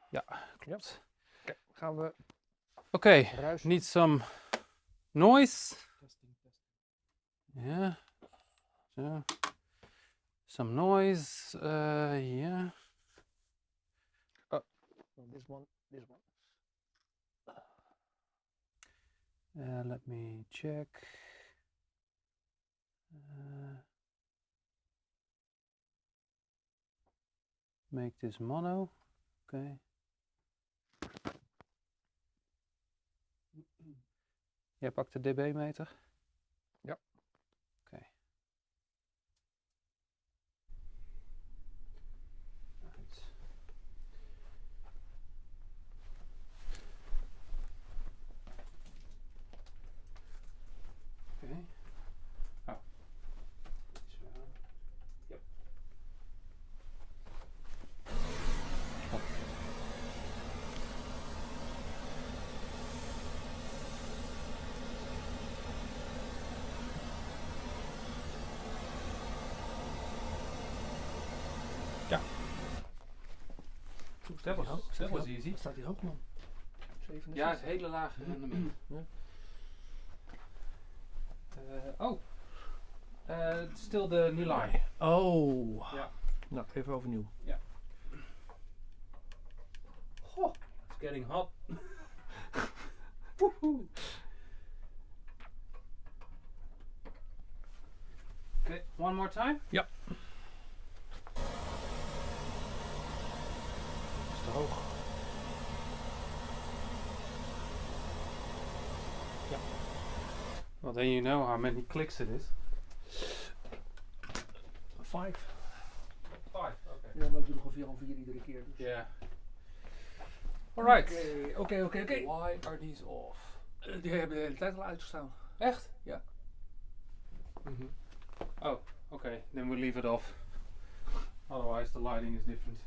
Ja, klopt. Oké, gaan we Oké. ruis. Need some noise. Testing. Ja. Zo. Some noise. Yeah. This one. Let me check. Make this mono. Okay. Jij pakt de dB-meter? Ja. Oké. Right. Oké. Oh. Zo. Yep. Oh. Ja. Dat was easy. Wat staat hier hoog, man? 67. Ja, het is hele lage rendement. Ja. Still the new line. Oh. Ja. Nou, even overnieuw. Goh, it's getting hot. Woehoe. Okay, one more time. Ja. Is te hoog. Well, then you know how many clicks it is. 5. 5, okay. Ja, maar ik doe nog een 4 iedere keer. Dus. Yeah. Alright. Oké. Why are these off? Die hebben de hele tijd al uitgestaan. Echt? Ja. Mhm. Oh, okay. Then we leave it off. Otherwise the lighting is different.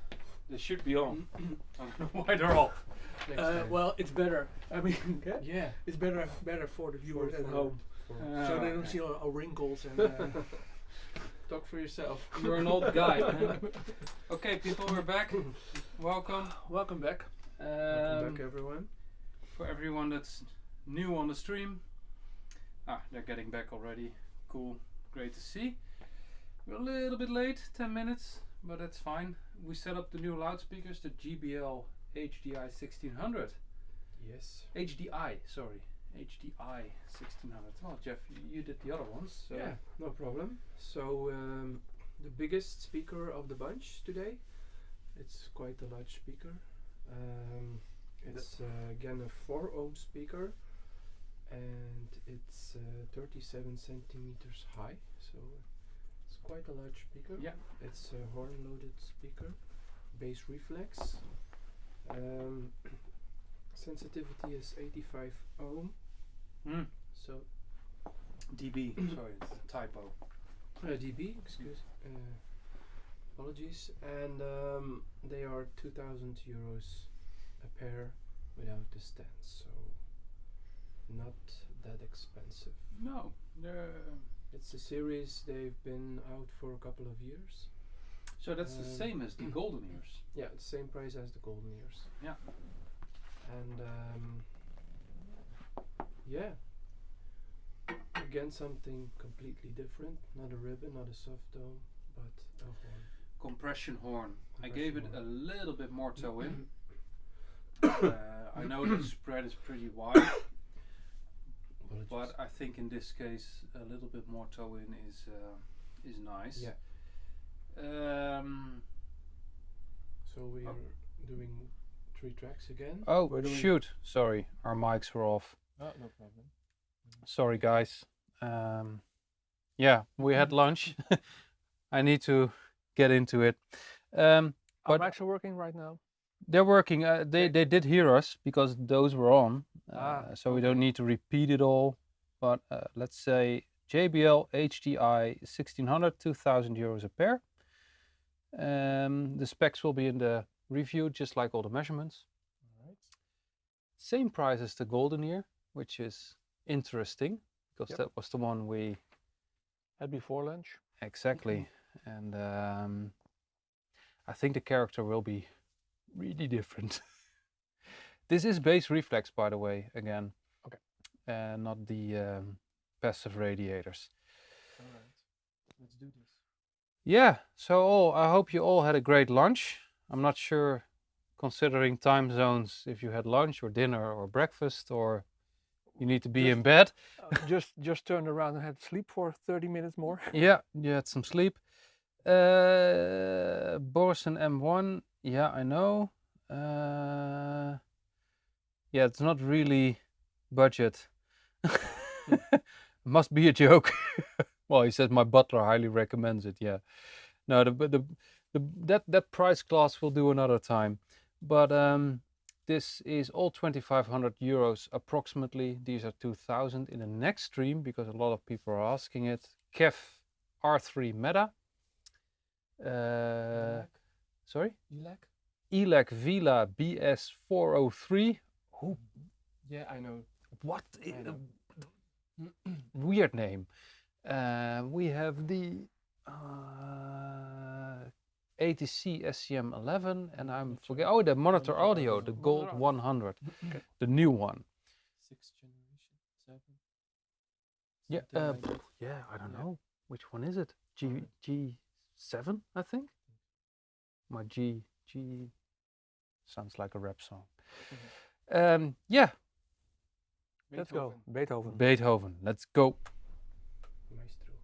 They should be on. I don't know why they're off. Next time. Well, it's better. I mean, Yeah. it's better for the viewers at home, so they don't see all wrinkles and. Talk for yourself. You're an old guy. Okay, people, we're back. Welcome. Welcome back. Welcome back, everyone. For everyone that's new on the stream. They're getting back already. Cool. Great to see. We're a little bit late, 10 minutes, but that's fine. We set up the new loudspeakers, the GBL HDI 1600. Yes. HDI, sorry. HDI 1600. Well, Jeff, you did the other ones. So Yeah, no problem. So the biggest speaker of the bunch today. It's quite a large speaker. It's again a 4 ohm speaker, and it's 37 centimeters high. So it's quite a large speaker. Yeah. It's a horn-loaded speaker, bass reflex. Sensitivity is 85 ohm. So dB. Sorry, it's a typo. dB, excuse, apologies, and they are 2,000 euros a pair without the stands, so not that expensive. No, they're. It's a series, they've been out for a couple of years. So that's the same as the GoldenEars. Yeah, the same price as the GoldenEars. Yeah. And yeah, again something completely different, not a ribbon, not a soft dome, but a horn. Compression horn. I Compression gave it a horn. little bit more toe in. I know the spread is pretty wide, Apologies. but I think in this case a little bit more toe in is nice. Yeah. So we are doing 3 tracks again. Oh We're doing- shoot! Sorry, our mics were off. Oh, no problem. Sorry guys. Yeah, we had lunch. I need to get into it. Our But- mics are working right now. They're working. They did hear us because those were on, so we don't need to repeat it all. But let's say JBL HDI 1600, 2,000 euros a pair. The specs will be in the review, just like all the measurements. Alright. Same price as the GoldenEar, which is interesting because Yep. that was the one we Had before lunch. exactly, and I think the character will be really different. This is bass reflex, by the way, again. Okay. Not the passive radiators. Alright. Let's do this. Yeah, so I hope you all had a great lunch. I'm not sure, considering time zones, if you had lunch or dinner or breakfast or you need to be in bed. Just turned around and had sleep for 30 minutes more. Yeah, you had some sleep. Borsen M1, yeah, I know. Yeah, it's not really budget. Must be a joke. Well, he said my butler highly recommends it. Yeah, no, that price class will do another time. But this is all 2,500 euros approximately. These are 2,000 in the next stream because a lot of people are asking it. Kev R3 Meta. Sorry? ELAC? ELAC Vila BS403. Who? Yeah, I know. What? I know. Weird name. We have the ATC SCM11, and I'm forget. Oh, the monitor audio, the Gold 100, the new one. 6th generation, 7. Yeah. Something like that. Yeah. I don't Yeah. know which one is it. G7, I think. My G sounds like a rap song. Yeah. Let's go. Beethoven. Beethoven. Let's go. Maestro.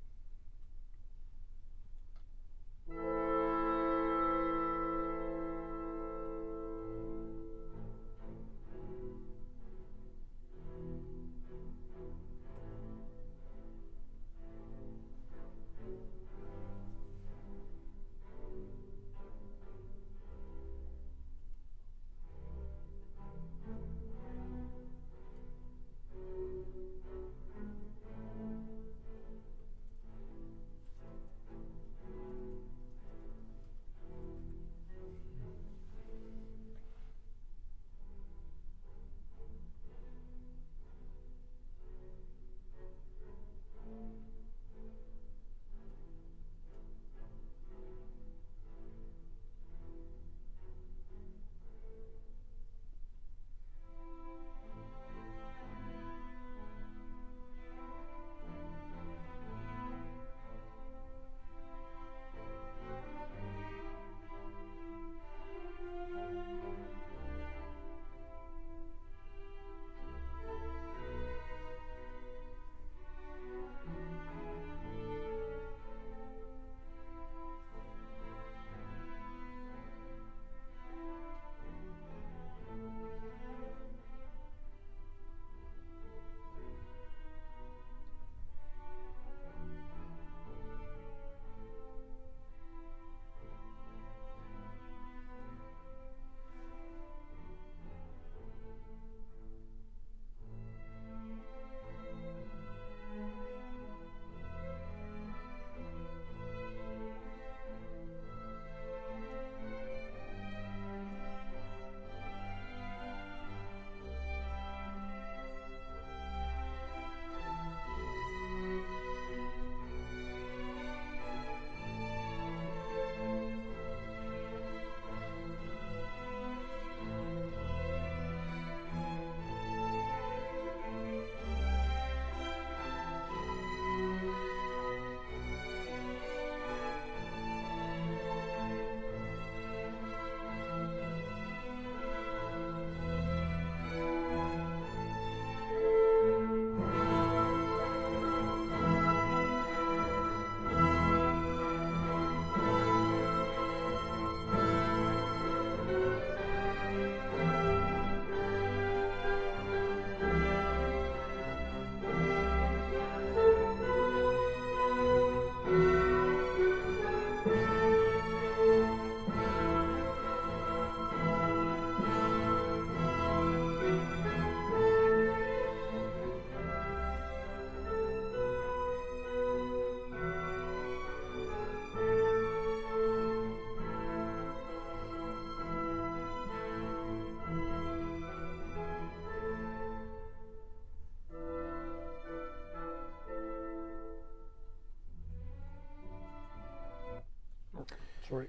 Sorry.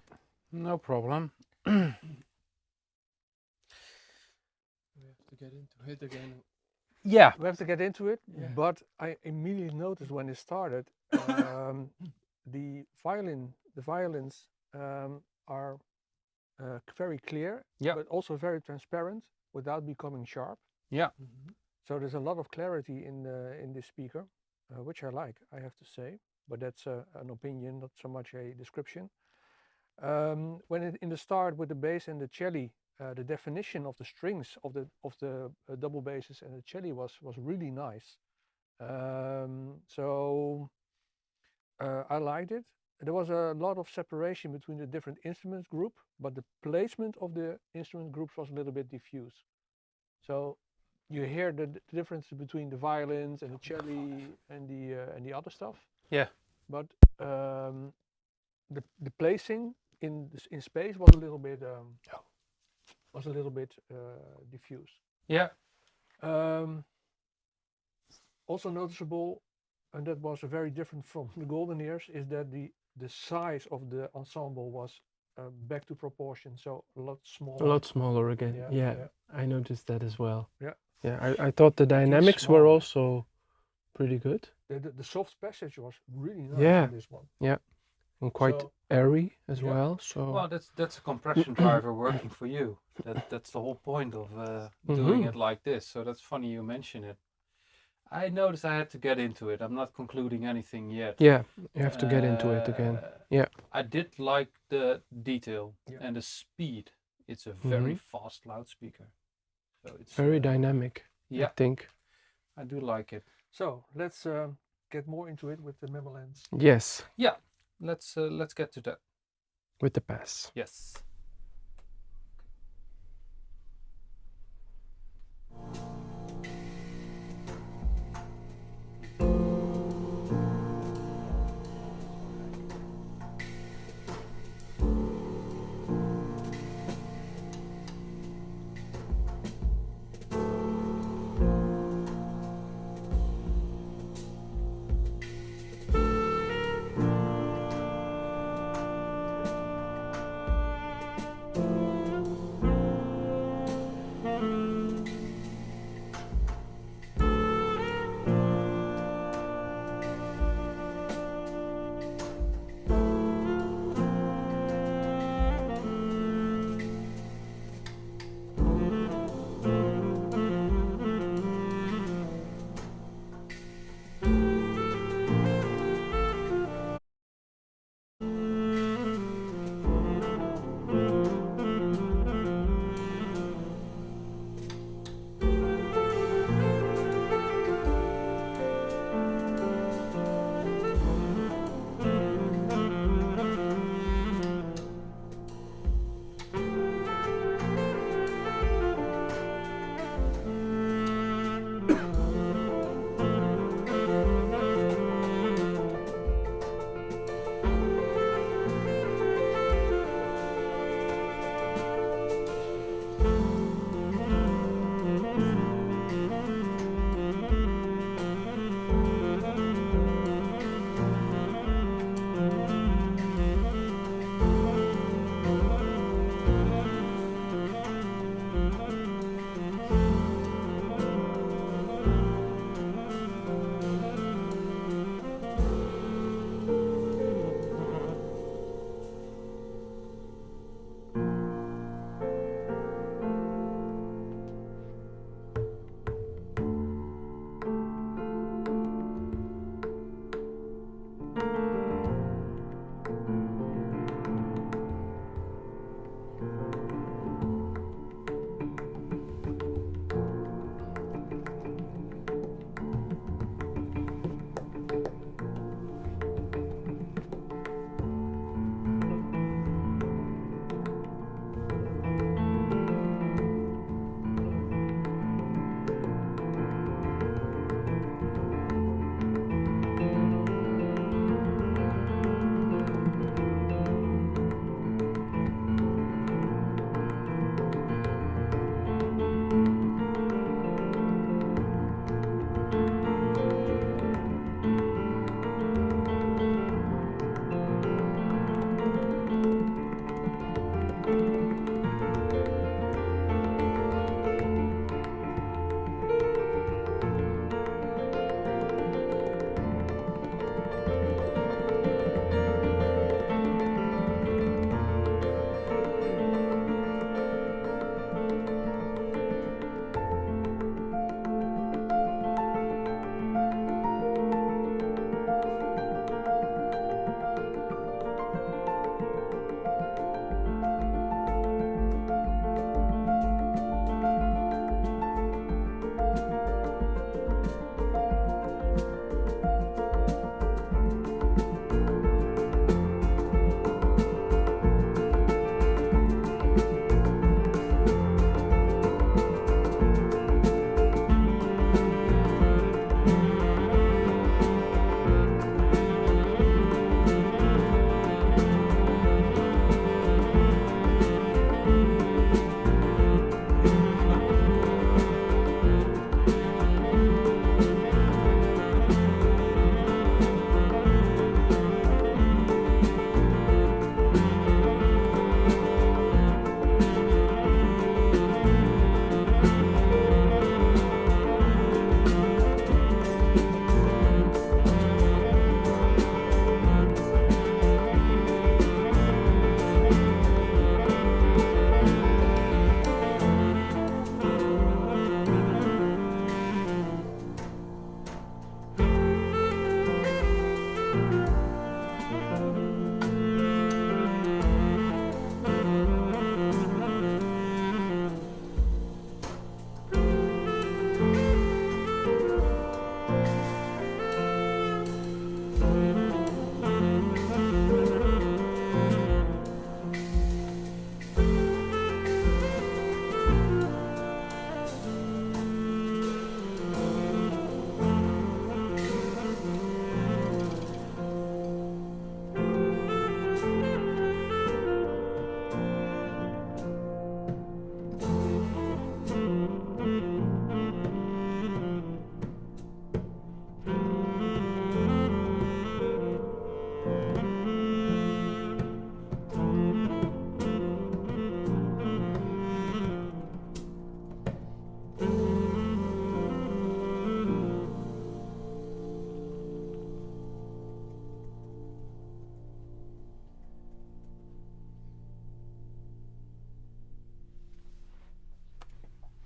No problem. We have to get into it again. Yeah. We have to get into it, Yeah. but I immediately noticed when it started, the violins are very clear, Yeah. but also very transparent without becoming sharp. Yeah. So there's a lot of clarity in this speaker, which I like, I have to say. But that's an opinion, not so much a description. In the start with the bass and the cello, the definition of the strings of the double basses and the cello was really nice. So I liked it. There was a lot of separation between the different instrument group, but the placement of the instrument groups was a little bit diffuse. So you hear the difference between the violins and the cello and the other stuff. Yeah. But the placing in space was a little bit diffuse. Yeah. Also noticeable, and that was very different from the GoldenEars, is that the size of the ensemble was back to proportion, so a lot smaller. A lot smaller again. Yeah, Yeah, yeah. I noticed that as well. Yeah. Yeah, I thought the dynamics were small. also pretty good The soft passage was really nice Yeah. on this one. and quite So- airy as Yeah. well. So Well, that's a compression driver working for you. That's the whole point of doing it like this. So that's funny you mention it. I noticed I had to get into it. I'm not concluding anything yet. yeah, you have to get into it again. Yeah. I did like the detail Yeah. and the speed. It's a very Mhm. fast loudspeaker. So it's Very dynamic, I Yeah, think. I do like it. So let's get more into it with the Memolens. Yes, Yeah, let's get to that. with the pass. Yes.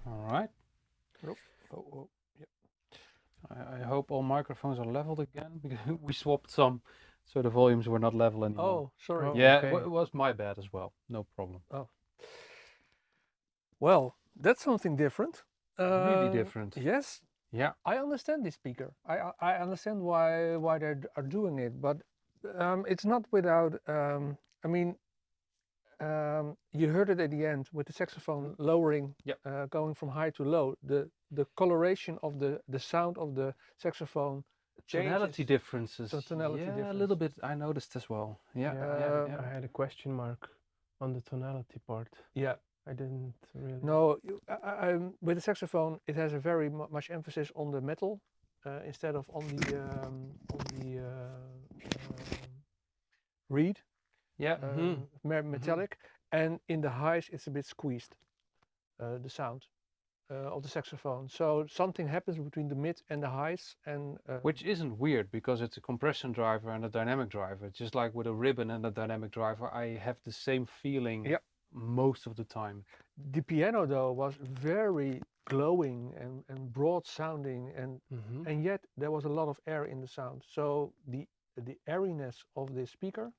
All right. Oh, yeah. I hope all microphones are leveled again because we swapped some, so the volumes were not level anymore. Oh, sorry. Oh. Yeah, okay. it was my bad as well. No problem. Well, that's something different. Really different. Yes, Yeah. I understand this speaker. I understand why they are doing it, but it's not without. I mean, you heard it at the end with the saxophone lowering, Yep. going from high to low. The coloration of the sound of the saxophone Tonality changes. differences. So tonality yeah, a little bit. I noticed as well. Yeah. Yeah, I had a question mark on the tonality part. Yeah. I didn't really. No, with the saxophone, it has a very much emphasis on the metal instead of on the reed, Yeah. metallic. And in the highs, it's a bit squeezed, the sound of the saxophone. So something happens between the mid and the highs, and Which isn't weird because it's a compression driver and a dynamic driver. Just like with a ribbon and a dynamic driver, I have the same feeling Yep. most of the time. the piano though was very glowing and broad sounding, and yet there was a lot of air in the sound. So the airiness of the speaker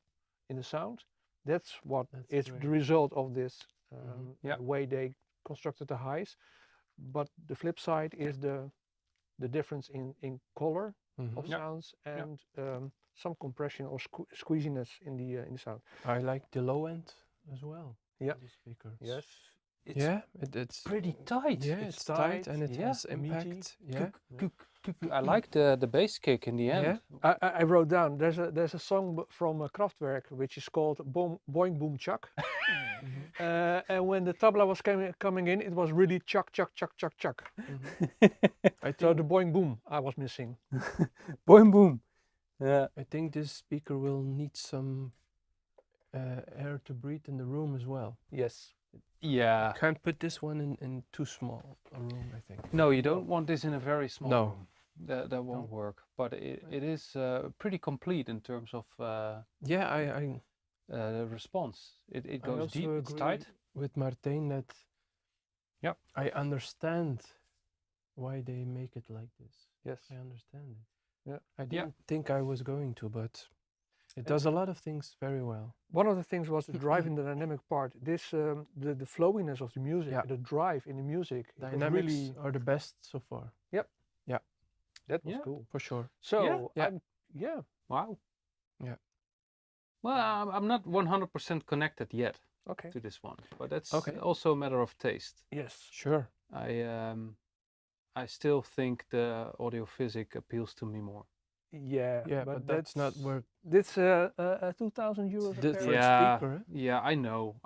in the sound, that's what That's is great. the result of this Yep. way they constructed the highs. But the flip side is the difference in color of Yep. sounds and some compression or squeeziness in the sound. I like the low end as well. Yeah. of the speaker. It's Yeah, it's pretty tight. yeah, it's tight and it yeah, has meaty. impact. Yeah. I like the bass kick in the end. I wrote down there's a song from Kraftwerk which is called Boing Boom Chuck, and when the tabla was coming in, it was really chuck chuck chuck chuck chuck. I So think the boing boom I was missing. Boom boom. Yeah. I think this speaker will need some air to breathe in the room as well. Yes. Yeah. Can't put this one in too small a room, I think. No, you don't want this in a very small No. room. That won't work. But it is pretty complete in terms of Yeah, I the response. It I goes also deep. It's agree tight. with Martijn that Yep. I understand why they make it like this. Yes. I understand it. Yeah. I didn't think I was going to, but it does a lot of things very well. One of the things was driving the dynamic part. This the flowiness of the music, Yeah. the drive in the music. It was Dynamics really are the best so far, that was Yeah. cool. for sure. So Yeah. yeah. Wow. Yeah. Well, I'm not 100% connected yet Okay. to this one, but that's Okay. also a matter of taste. Yes. Sure. I still think the AudioPhysic appeals to me more. Yeah. Yeah, but that's not where This 2,000 euros. The- a for pair. a Yeah, speaker, eh? yeah, I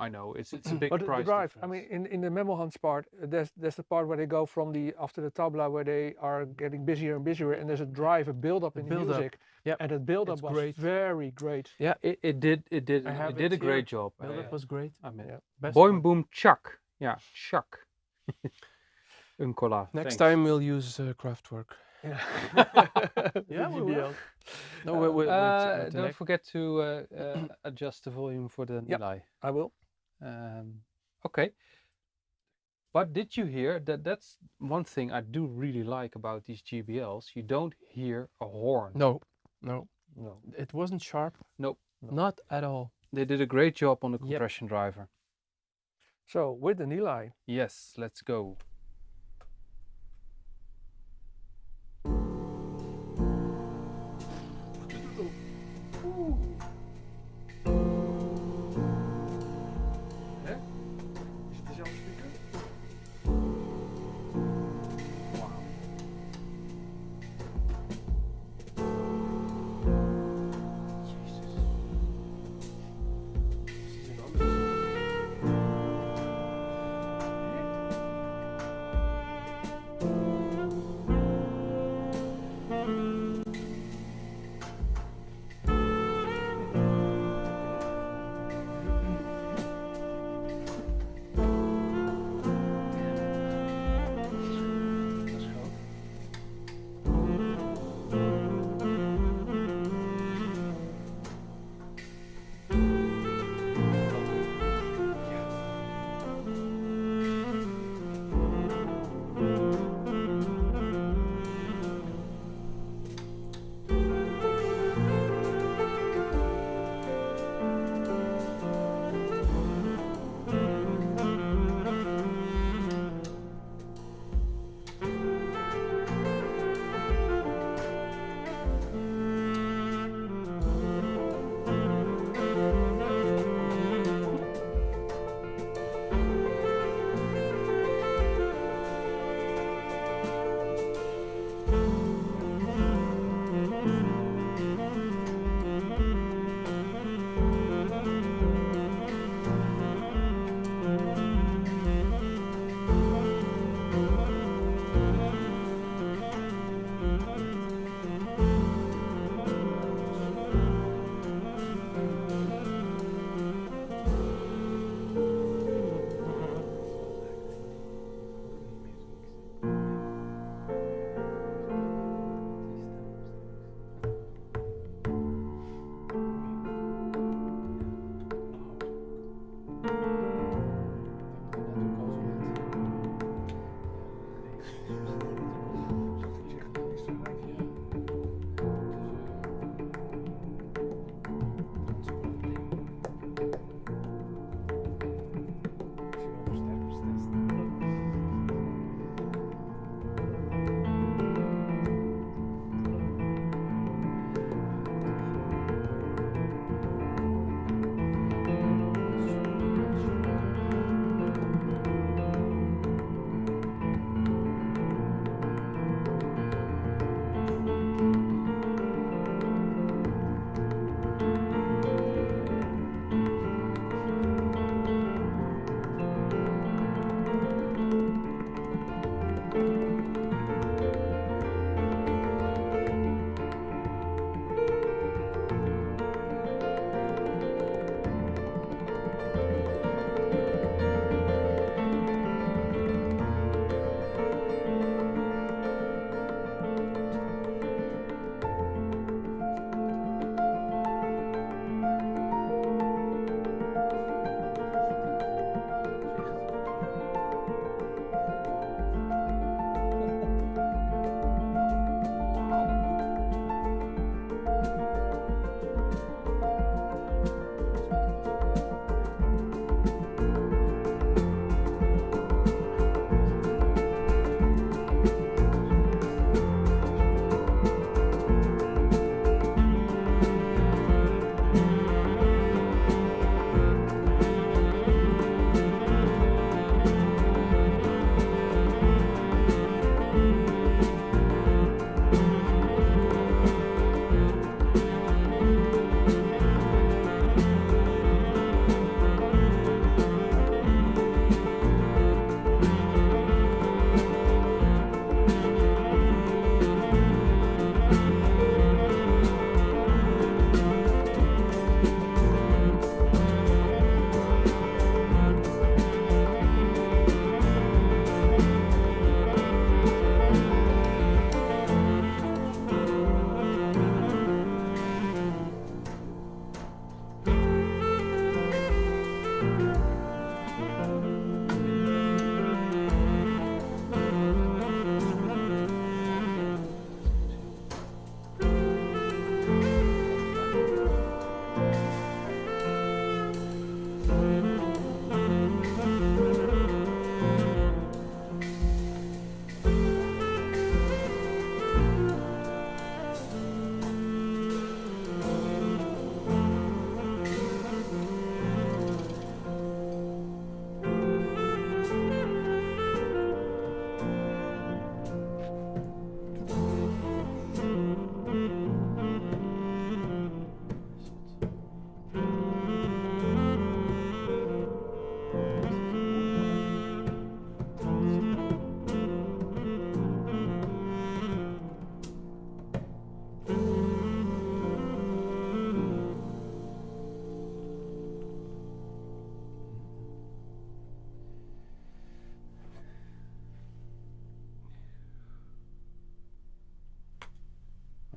know. It's a big But the price drive. I difference. mean, in the memo hunts part, there's the part where they go from the after the tabla where they are getting busier and busier, and there's a drive, a build up A in the build-up. music. Yep. And that build up It's was great. very great. Yeah, It did I have it did it a great here. job. build-up was great. I mean, Yeah. Best boing one. boom chuck. Yeah, chuck. Uncola. Next thanks. time we'll use Kraftwerk. Yeah. Yeah, The we will. GBL. No, with the Don't neck. forget to adjust the volume for the Yep. Nilai. I will. Okay. But did you hear that? That's one thing I do really like about these GBLs. You don't hear a horn. No, No. it wasn't sharp. Nope. Not at all. They did a great job on the Yep. compression driver. So with the Nilai, Yes, let's go. is het dezelfde speaker?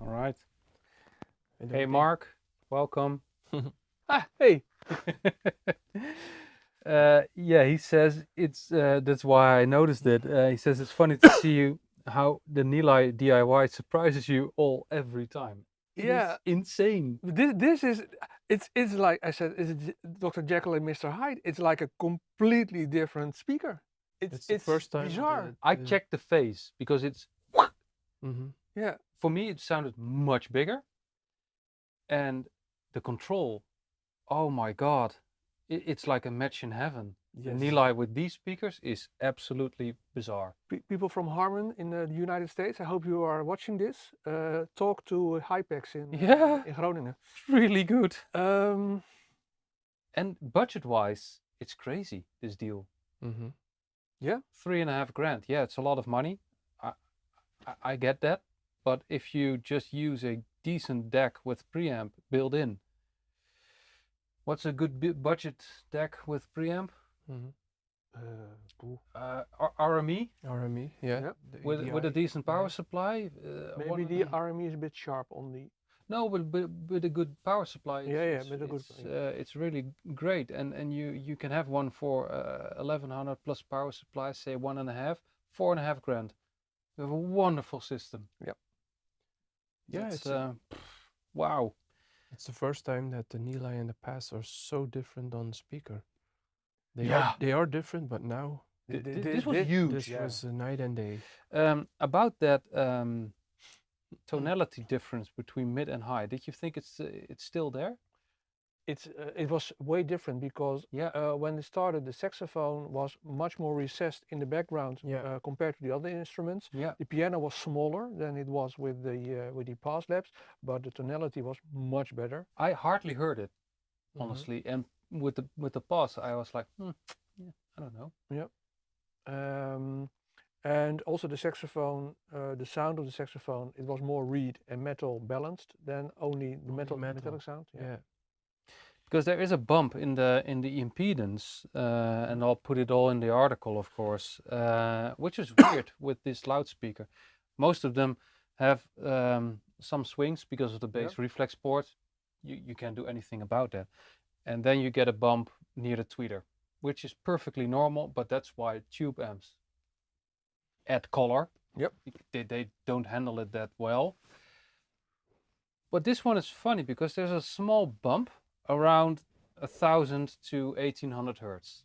All right. I don't Hey, think- Mark, welcome. Ah, hey. Yeah, he says it's. That's why I noticed it. He says it's funny to see you how the Nilai DIY surprises you all every time. It is Yeah. insane. This is it's like I said, it's Dr. Jekyll and Mr. Hyde. It's like a completely different speaker. It's the first time. bizarre. I checked the phase because it's. Mm-hmm. Yeah. For me, it sounded much bigger, and the control. Oh my God, it's like a match in heaven. The Yes. Nilai with these speakers is absolutely bizarre. People from Harman in the United States, I hope you are watching this. Talk to Hypex Yeah. in Groningen. It's really good. Um, And budget-wise, it's crazy, this deal. Mm-hmm. 3.5 grand. Yeah, it's a lot of money. I get that. But if you just use a decent deck with preamp built in, what's a good budget deck with preamp? Mm-hmm. RME RME, yeah. Yep. the with a ADI, decent power yeah. supply. maybe the RME is a bit sharp on the. No, with a good power supply. Yeah, with a good- it's really great, and you can have one for 1100 plus power supply, say 1.5, 4.5 grand. You have a wonderful system. Yeah, It's, it's a- wow. It's the first time that the Nilai and the Pass are so different on speaker. Yeah. They are different, but now This was huge. this was a night and day. About that tonality difference between mid and high, did you think it's still there? It was way different because Yeah. when it started, the saxophone was much more recessed in the background Yeah. compared to the other instruments. Yeah. The piano was smaller than it was with the pass labs, but the tonality was much better. I hardly heard it, Mhm. honestly. And with the pause, I was like, yeah, I don't know. And also the saxophone, the sound of the saxophone, it was more reed and metal balanced than only the Only metal. metallic sound. Yeah. Because there is a bump in the impedance, and I'll put it all in the article, of course, which is weird with this loudspeaker. Most of them have some swings because of the bass reflex port. You can't do anything about that. And then you get a bump near the tweeter, which is perfectly normal, but that's why tube amps add color. Yep. They don't handle it that well. But this one is funny because there's a small bump around 1000 to 1800 hertz.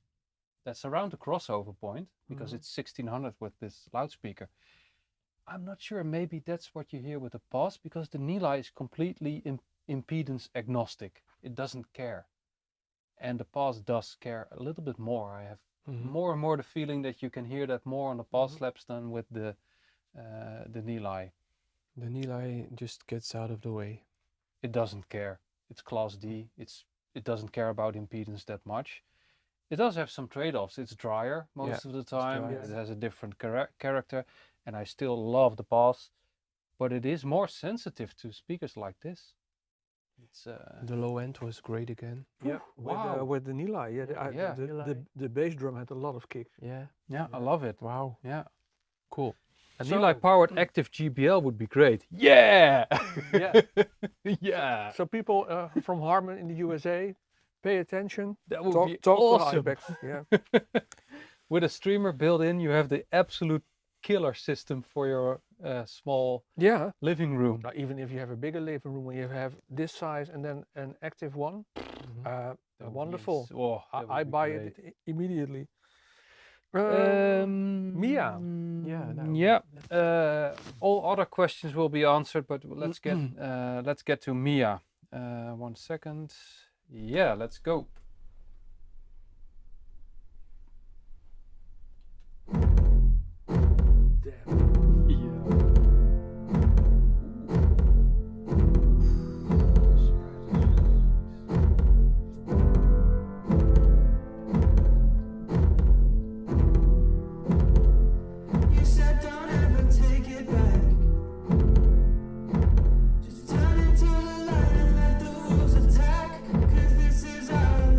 That's around the crossover point because it's 1600 with this loudspeaker. I'm not sure, maybe that's what you hear with the pause because the Nilai is completely impedance agnostic. It doesn't care. And the pause does care a little bit more. I have more and more the feeling that you can hear that more on the pause slabs than with the Nilai. The Nilai just gets out of the way. It doesn't care. It's Class D. It doesn't care about impedance that much. It does have some trade-offs. It's drier most of the time. drier. It has a different character, and I still love the pause, but it is more sensitive to speakers like this. It's The low end was great again. Yeah, wow. with the Nilai, Yeah. the bass drum had a lot of kick. Yeah. yeah, I love it. Wow. Yeah, Cool. a So- Nilai powered active GBL would be great. Yeah, Yeah. yeah. So people from Harman in the USA, pay attention. That would Talk, be talk awesome. to Hypex. Yeah. With a streamer built in, you have the absolute killer system for your small Yeah. living room. Now, even if you have a bigger living room, when you have this size and then an active one, That would be wonderful. oh, that would I be buy great. it immediately. Mia. Yeah, that would be- Yeah. All other questions will be answered, but let's get to Mia. 1 second. Yeah, let's go. You said don't ever take it back. Just turn into the light and let the wolves attack. 'Cause this is our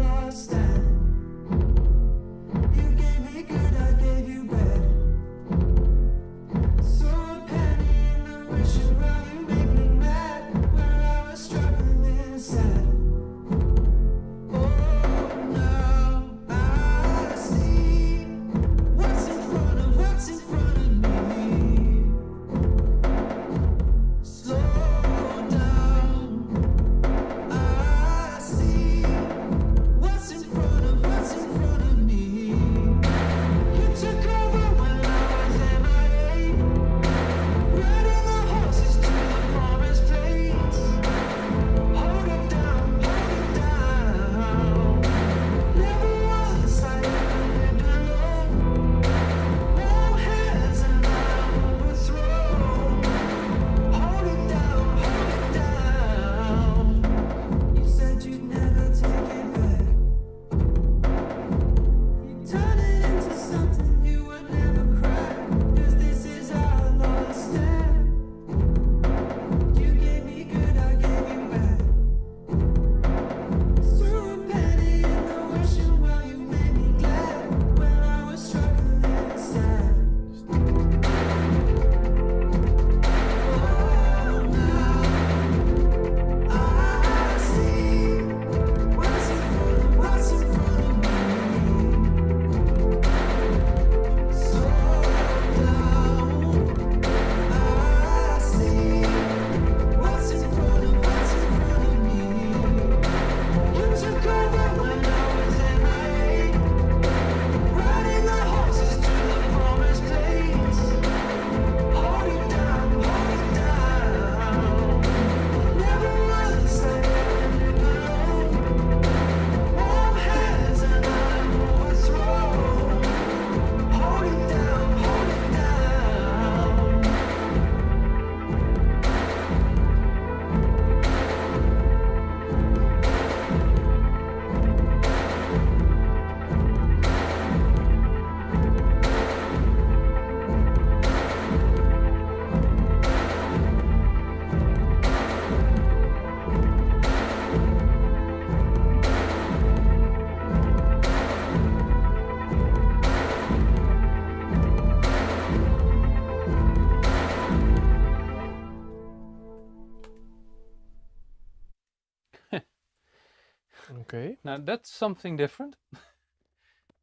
Okay. Now that's something different.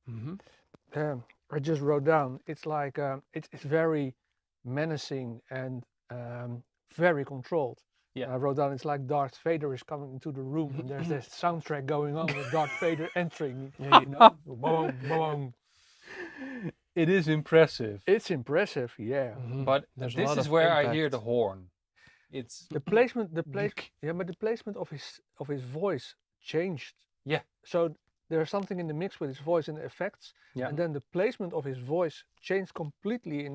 Mm-hmm. I just wrote down. It's like it's very menacing and very controlled. Yeah. I wrote down. It's like Darth Vader is coming into the room, and there's this soundtrack going on with Darth Vader entering. Yeah, You know, boom, boom. It is impressive. It's impressive. Yeah. Mhm. But There's a this lot is of where I hear impact. the horn. It's The placement, yeah, but the placement of his voice changed. Yeah. So there's something in the mix with his voice and the effects, Yeah. and then the placement of his voice changed completely.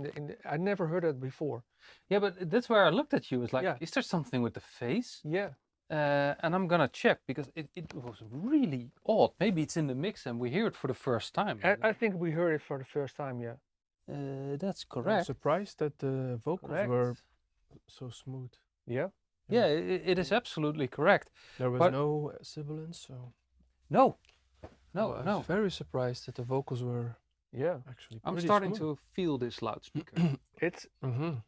I never heard that before. Yeah, but that's where I looked at you. It's like, Yeah. is there something with the face? Yeah. And I'm gonna check because it was really odd. Maybe it's in the mix and we hear it for the first time. I think we heard it for the first time. Yeah. That's I'm correct. surprised that the vocals Correct. were so smooth. Yeah. Yeah, it is absolutely correct. There was But- no sibilance, so No, I no, was no. very surprised that the vocals were Yeah. actually. I'm pretty starting smooth. to feel this loudspeaker. It's Mm-hmm.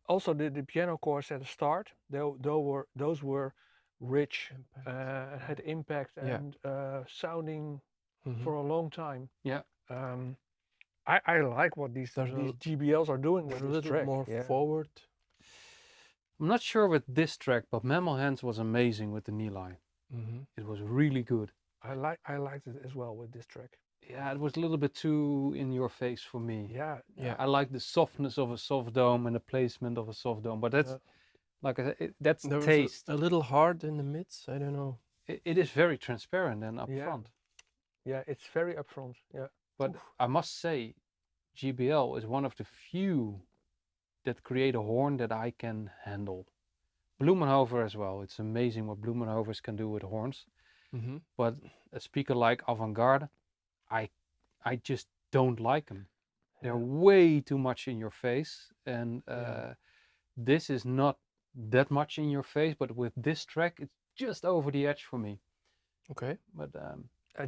also the piano chords at the start. Those were rich, had impact Yeah. and sounding Mm-hmm. for a long time. Yeah. I like what these There's a- GBLs are doing They're with a this little track. more yeah. forward. I'm not sure with this track, but Mammal Hands was amazing with the Nili. Mm-hmm. It was really good. I liked it as well with this track. Yeah, it was a little bit too in your face for me. Yeah. Yeah. I like the softness of a soft dome and the placement of a soft dome, but that's Yeah. like I said, that's There was taste. a little hard in the mids. I don't know. It is very transparent and Yeah. upfront. Yeah, it's very upfront. Yeah. But I must say, GBL is one of the few that create a horn that I can handle. Blumenhofer as well. It's amazing what Blumenhofers can do with horns. Mm-hmm. But a speaker like Avantgarde, I just don't like them. They're way too much in your face, and this is not that much in your face. But with this track, it's just over the edge for me. Okay. But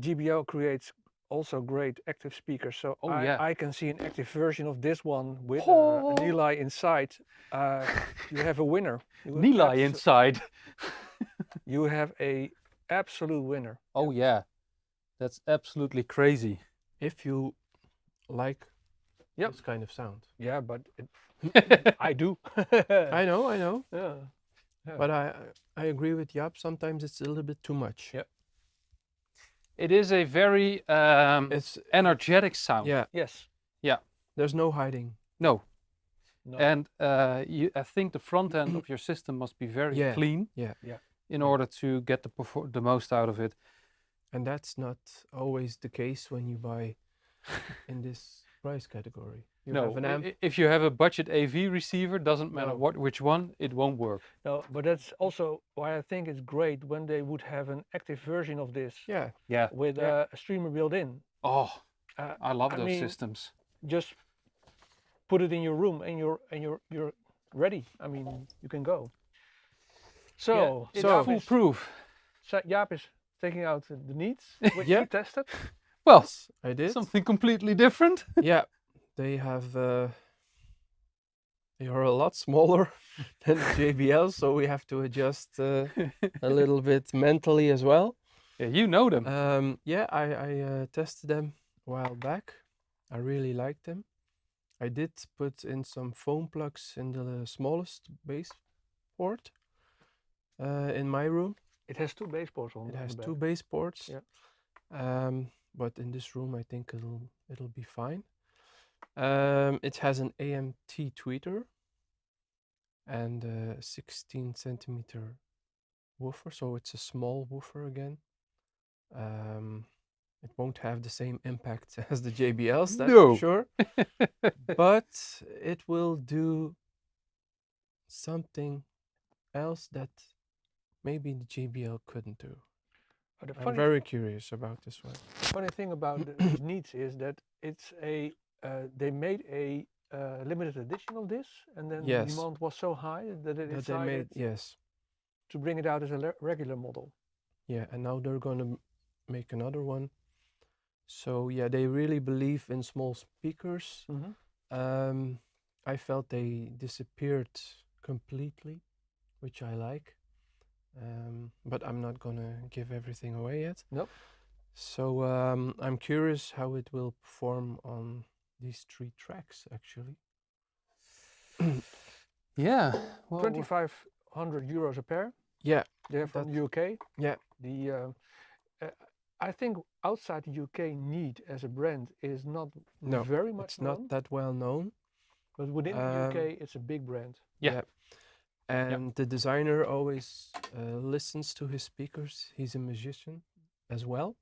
GBL creates also great active speakers. So Oh, yeah. I can see an active version of this one with Oh. a Nili inside. You have a winner. You have Nili abso- inside. You have a absolute winner. Oh yeah, that's absolutely crazy. If you like Yep. this kind of sound. Yeah, but I do. I know. Yeah. Yeah. But I agree with Jaap. Sometimes it's a little bit too much. Yeah. It is a very It's energetic sound. yeah. Yes. There's no hiding. No. No. And I think the front end of your system must be very Yeah. clean. Yeah. Yeah. In order to get the most out of it. And that's not always the case when you buy in this price category. You No, have an amp. if you have a budget AV receiver, doesn't matter No. which one, it won't work. No, but that's also why I think it's great when they would have an active version of this Yeah. Yeah. with Yeah. a streamer built in. Oh, Uh, I love I those mean, systems. Just put it in your room and you're ready. I mean, you can go. So, it's so- foolproof. Jaap is taking out the needs, which Yeah. he tested. Well, I did. something completely different. Yeah. They have. They are a lot smaller than the JBL, so we have to adjust a little bit mentally as well. Yeah, you know them. Yeah, I tested them a while back. I really liked them. I did put in some foam plugs in the smallest bass port in my room. It has two bass ports on. It on has the two back. bass ports. Yeah. But in this room, I think it'll be fine. It has an AMT tweeter and a 16 centimeter woofer, so it's a small woofer again. It won't have the same impact as the JBLs, that's No. for sure. But it will do something else that maybe the JBL couldn't do. But the I'm funny, very curious about this one. funny thing about these needs is that it's a they made a limited edition of this, and then Yes. the demand was so high that they That they decided made, yes. to bring it out as a regular model. Yeah, and now they're gonna make another one. So yeah, they really believe in small speakers. I felt they disappeared completely, which I like. but I'm not gonna give everything away yet. Nope. So I'm curious how it will perform on these 3 tracks actually. Yeah. Well, 2,500 euros a pair. Yeah, They're from UK. yeah. The I think outside the UK, Need as a brand is not No, very much it's known, not that well known. but within the UK, it's a big brand. Yeah. And the designer always listens to his speakers. He's a musician as well.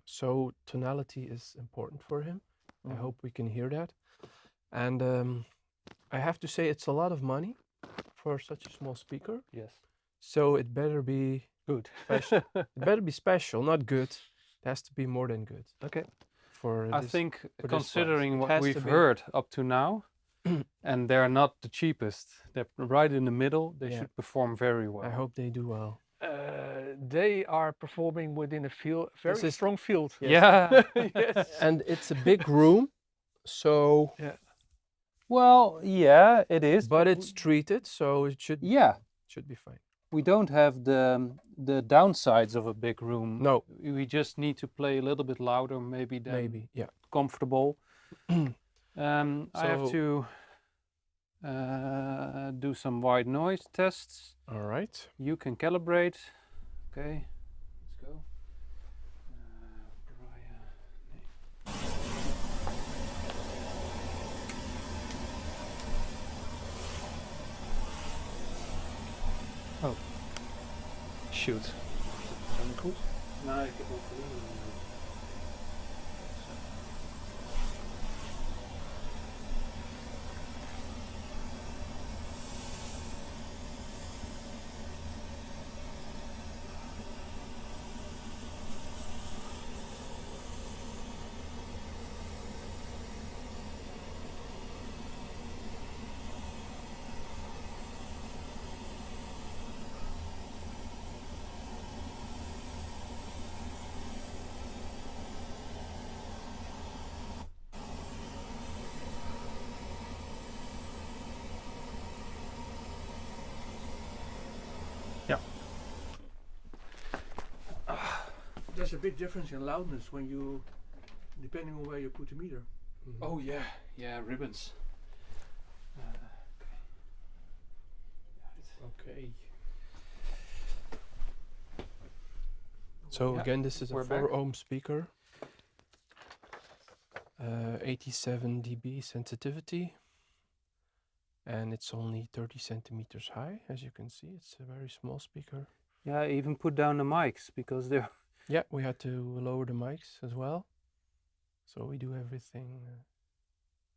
So tonality is important for him. I Mhm. hope we can hear that. And I have to say it's a lot of money for such a small speaker. Yes. So it better be Good. special. It better be special, not good. It has to be more than good. Okay. For I this. think for this price. considering It what has to we've be. heard up to now, and they're not the cheapest, they're right in the middle, they Yeah. should perform very well. I hope they do well. They are performing within a field, very is- strong field. Yeah. Yes. And it's a big room, so Well, yeah, it is. but it's treated, so it should be fine. We don't have the downsides of a big room. No, We just need to play a little bit louder, maybe than maybe, yeah. comfortable. I have So- to do some white noise tests. All right. You can calibrate. Okay, let's go. Oh, shoot. Goed. Nee, ik heb ook volume. There's a big difference in loudness when you, depending on where you put the meter. Oh yeah, yeah, ribbons. Okay. So Yeah, again, this is a we're 4 back. ohm speaker. 87 dB sensitivity. And it's only 30 centimeters high, as you can see. It's a very small speaker. Yeah, I even put down the mics because they're Yeah, we had to lower the mics as well. So we do everything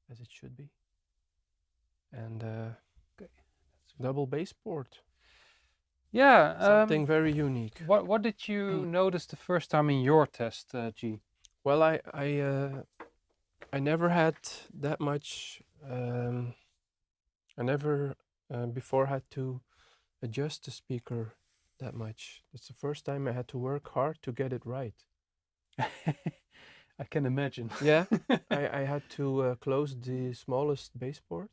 as it should be. And double baseboard. yeah. Something very unique. What did you notice the first time in your test, G? Well, I never had that much. I never before had to adjust the speaker that much. It's the first time I had to work hard to get it right. I can imagine. Yeah, I had to close the smallest baseboard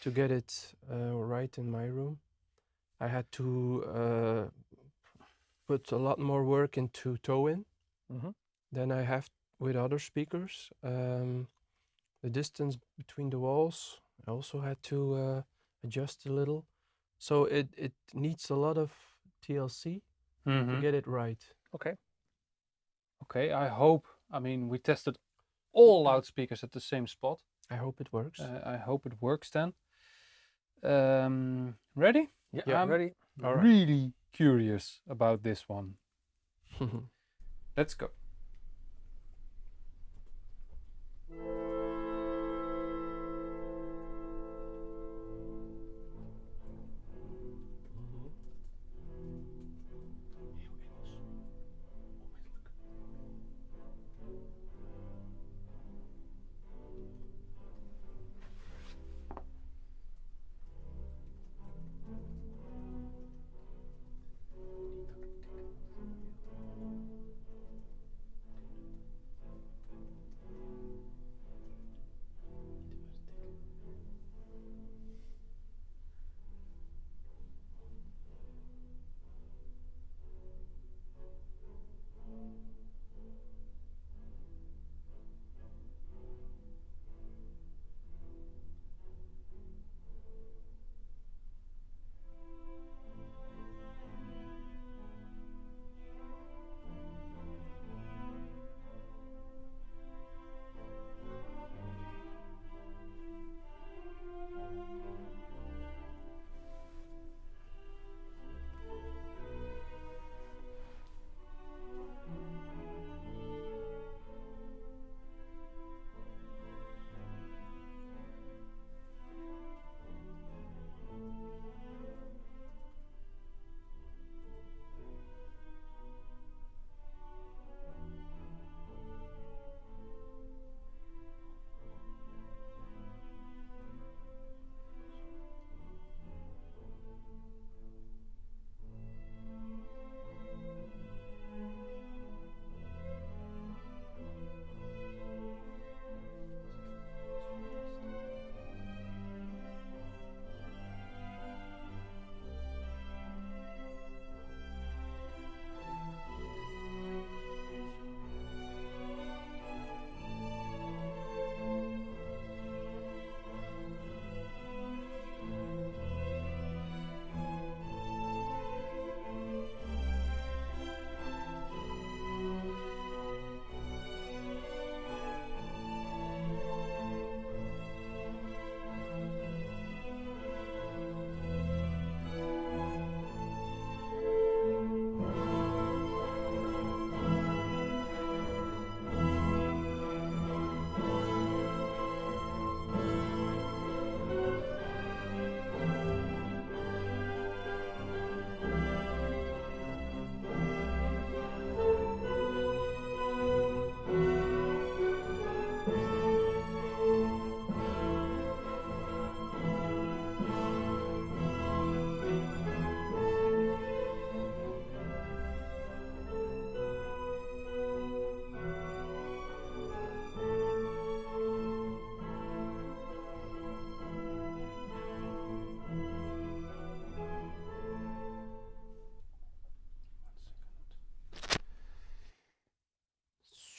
to get it right in my room. I had to put a lot more work into toe-in than I have with other speakers. The distance between the walls, I also had to adjust a little. So it needs a lot of TLC to get it right. Okay. Okay, I hope. I mean, we tested all loudspeakers at the same spot. I hope it works. I hope it works then. Ready? Yeah, I'm ready. All right. really curious about this one. Let's go.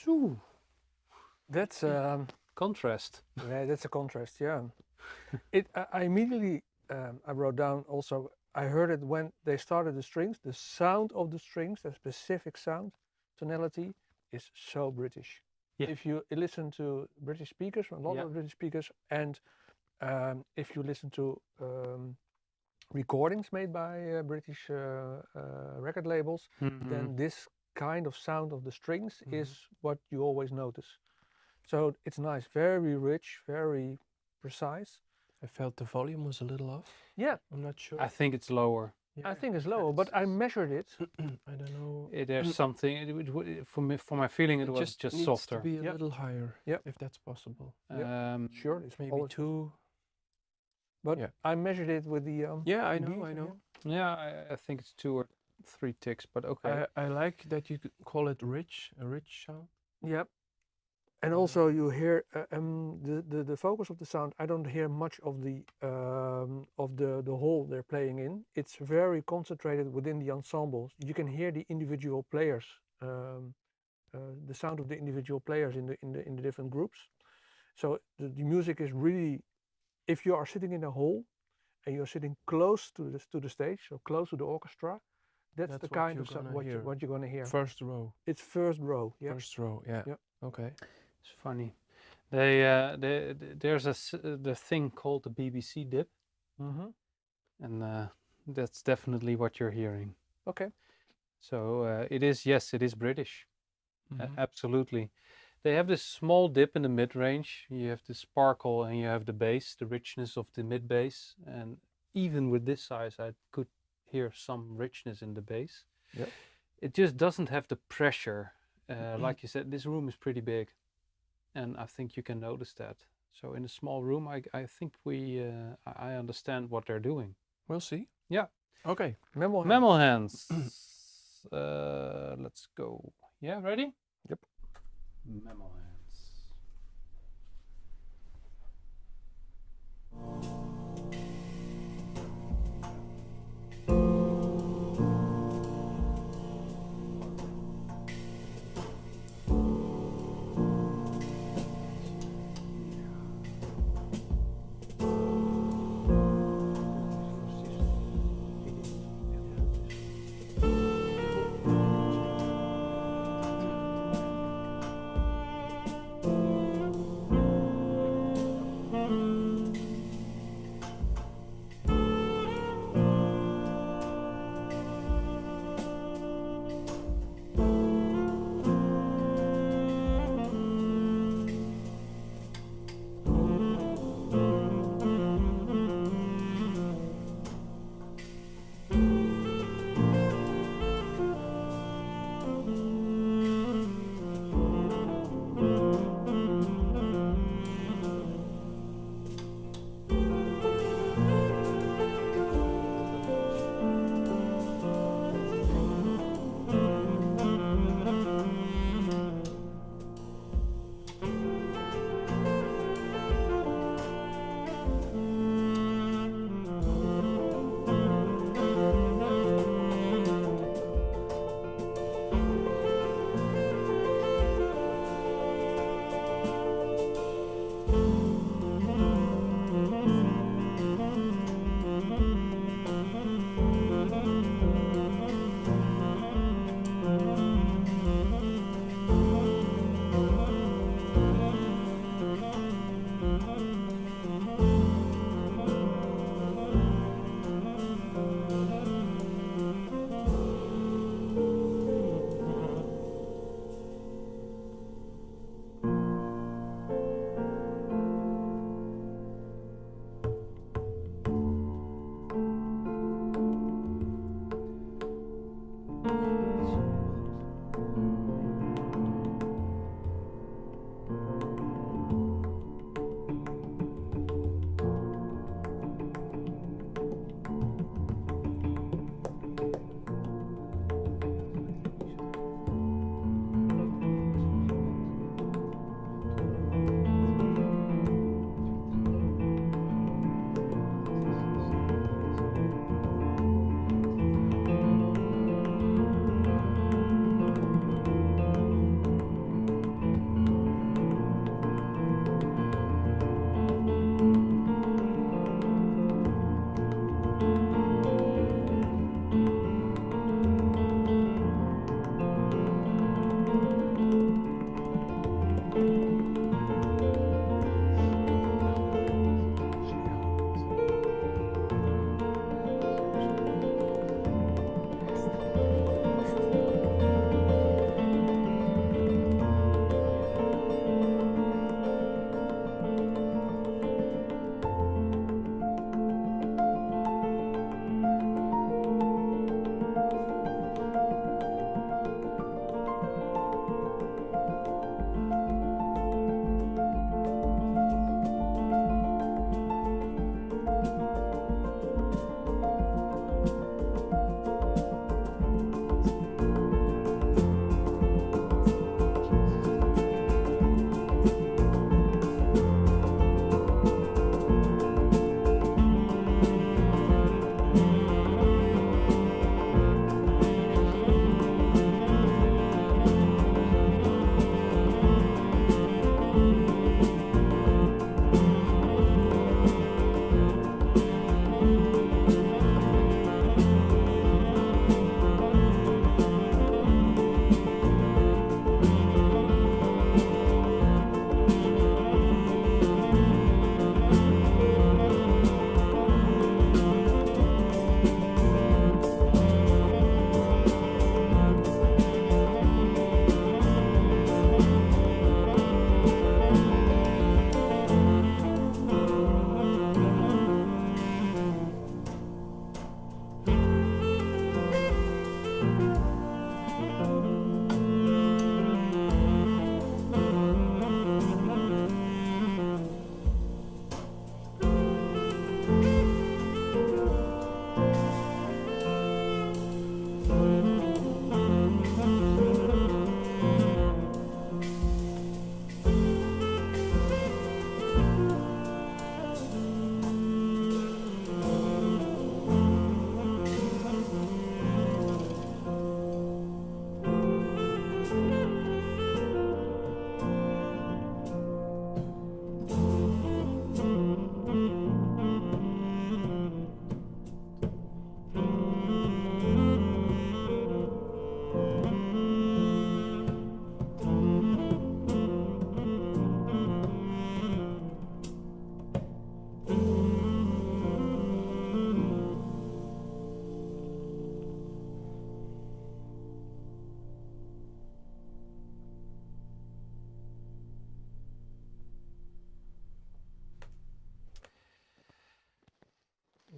Phew. That's Contrast. yeah, that's a contrast. Yeah, I immediately I wrote down also. I heard it when they started the strings. The sound of the strings, the specific sound, tonality, is so British. Yeah. If you listen to British speakers, a lot Yeah. of British speakers, and if you listen to recordings made by British record labels, then this kind of sound of the strings is what you always notice. So it's nice, very rich, very precise. I felt the volume was a little off. Yeah, I'm not sure. I think it's lower. Yeah, I think it's lower, but I measured it. I don't know. There's something. For my feeling, it was just needs softer. to be a Yep. little higher. Yep. If that's possible. Sure, it's Maybe always two. But Yeah. I measured it with the. Yeah, I gauge know. I again. know. Yeah, I think it's 2 or 3 ticks, but okay. I like that you could call it rich, a rich sound. Yep. And also you hear the focus of the sound. I don't hear much of the hole they're playing in. It's very concentrated within the ensembles. You can hear the individual players, the sound of the individual players in the different groups. So the music is really, if you are sitting in a hall and you're sitting close to the stage, so close to the orchestra, that's the That's what kind you're of sound gonna what you're gonna hear. First row. It's first row. Yeah. First row. Yeah. Yep. Okay. It's funny. There's the thing called the BBC dip, Mm-hmm. and that's definitely what you're hearing. Okay. So it is British. Mhm. Absolutely. They have this small dip in the mid range. You have the sparkle and you have the bass, the richness of the mid bass. And even with this size, I could hear some richness in the bass. Yep. It just doesn't have the pressure. Like you said, this room is pretty big. And I think you can notice that. So in a small room, I think I understand what they're doing. We'll see. Yeah. Okay. Mammal hands. Let's go. Yeah, ready? Yep. Mammal hands.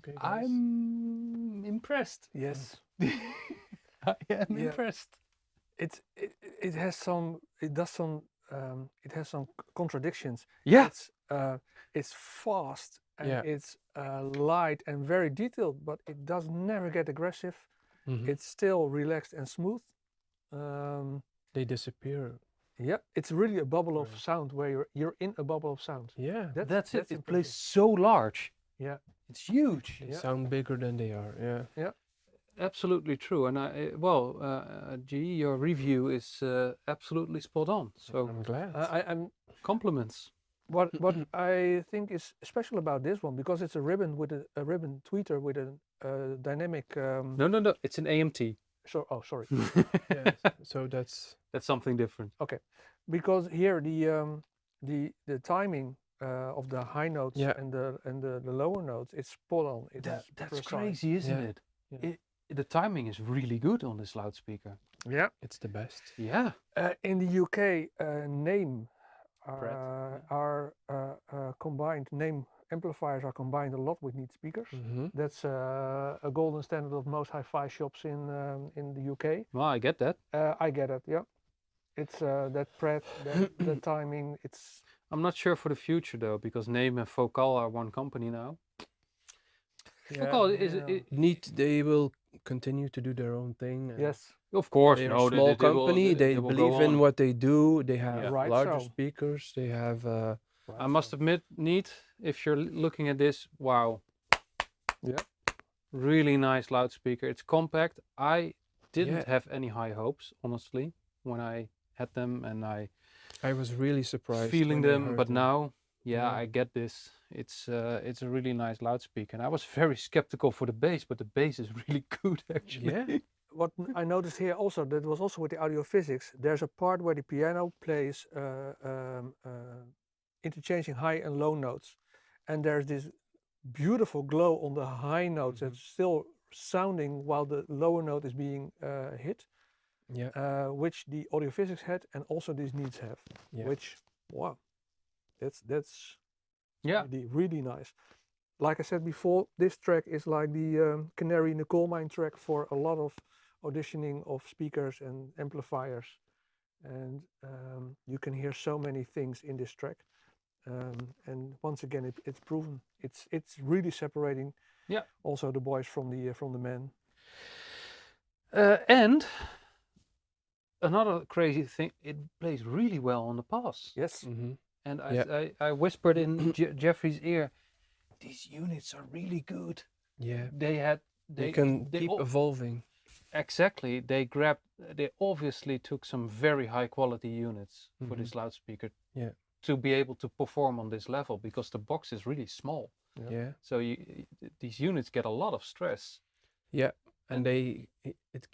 Okay, guys. I'm impressed. Yes. I am Yeah. impressed. It has some it has some contradictions. Yeah. It's fast and Yeah. it's light and very detailed, but it does never get aggressive. Mhm. It's still relaxed and smooth. They disappear. Yeah, it's really a bubble of Right. sound where you're in a bubble of sound. Yeah. That's it. It plays impressive. so large. Yeah, It's huge. They Yeah. sound bigger than they are. Yeah. Absolutely true. And G, your review is absolutely spot on. So I'm glad. I'm compliments. what I think is special about this one, because it's a ribbon with a ribbon tweeter with a dynamic. No. It's an AMT. Sorry. Yeah. So that's That's something different. Because here the timing of the high notes Yeah. and the lower notes, it's spot on. It's That's precise. crazy, isn't Yeah. it? Yeah. The timing is really good on this loudspeaker. Yeah. it's the best. Yeah. In the UK, name Pratt, are combined. Name amplifiers are combined a lot with neat speakers. Mm-hmm. That's a golden standard of most hi-fi shops in the UK. Well, I get that. I get it. Yeah, it's that Pratt, the timing. It's I'm not sure for the future though, because Name and Focal are one company now. Focal is yeah. They will continue to do their own thing. and Yes. of course, They're no, a small they will- company. They will go believe in on. what they do. They have Yeah. Right, larger so. speakers. They have. I must admit, Neat, if you're looking at this, wow. Yeah. Really nice loudspeaker. It's compact. I didn't Yeah. have any high hopes, honestly, when I had them and I I was really surprised. feeling when I them, heard but now, Yeah. I get this. It's a really nice loudspeaker. And I was very skeptical for the bass, but the bass is really good actually. Yeah. What I noticed here also, that was also with the AudioPhysics, there's a part where the piano plays interchanging high and low notes. And there's this beautiful glow on the high notes that's still sounding while the lower note is being hit, Yeah. which the AudioPhysics had and also these Needs have, Yeah. which, wow, that's Yeah. really nice. Like I said before, this track is like the canary in the coal mine track for a lot of auditioning of speakers and amplifiers, and you can hear so many things in this track. And once again, it's proven. It's really separating. Yeah. Also the boys from the men. And another crazy thing, it plays really well on the pass. Yes. Mm-hmm. And Yeah. I whispered in Jeffrey's ear, these units are really good. Yeah. They can they keep al- evolving. Exactly. They obviously took some very high quality units for this loudspeaker. Yeah. To be able to perform on this level, because the box is really small. Yeah. Yeah. So these units get a lot of stress. Yeah. And And- it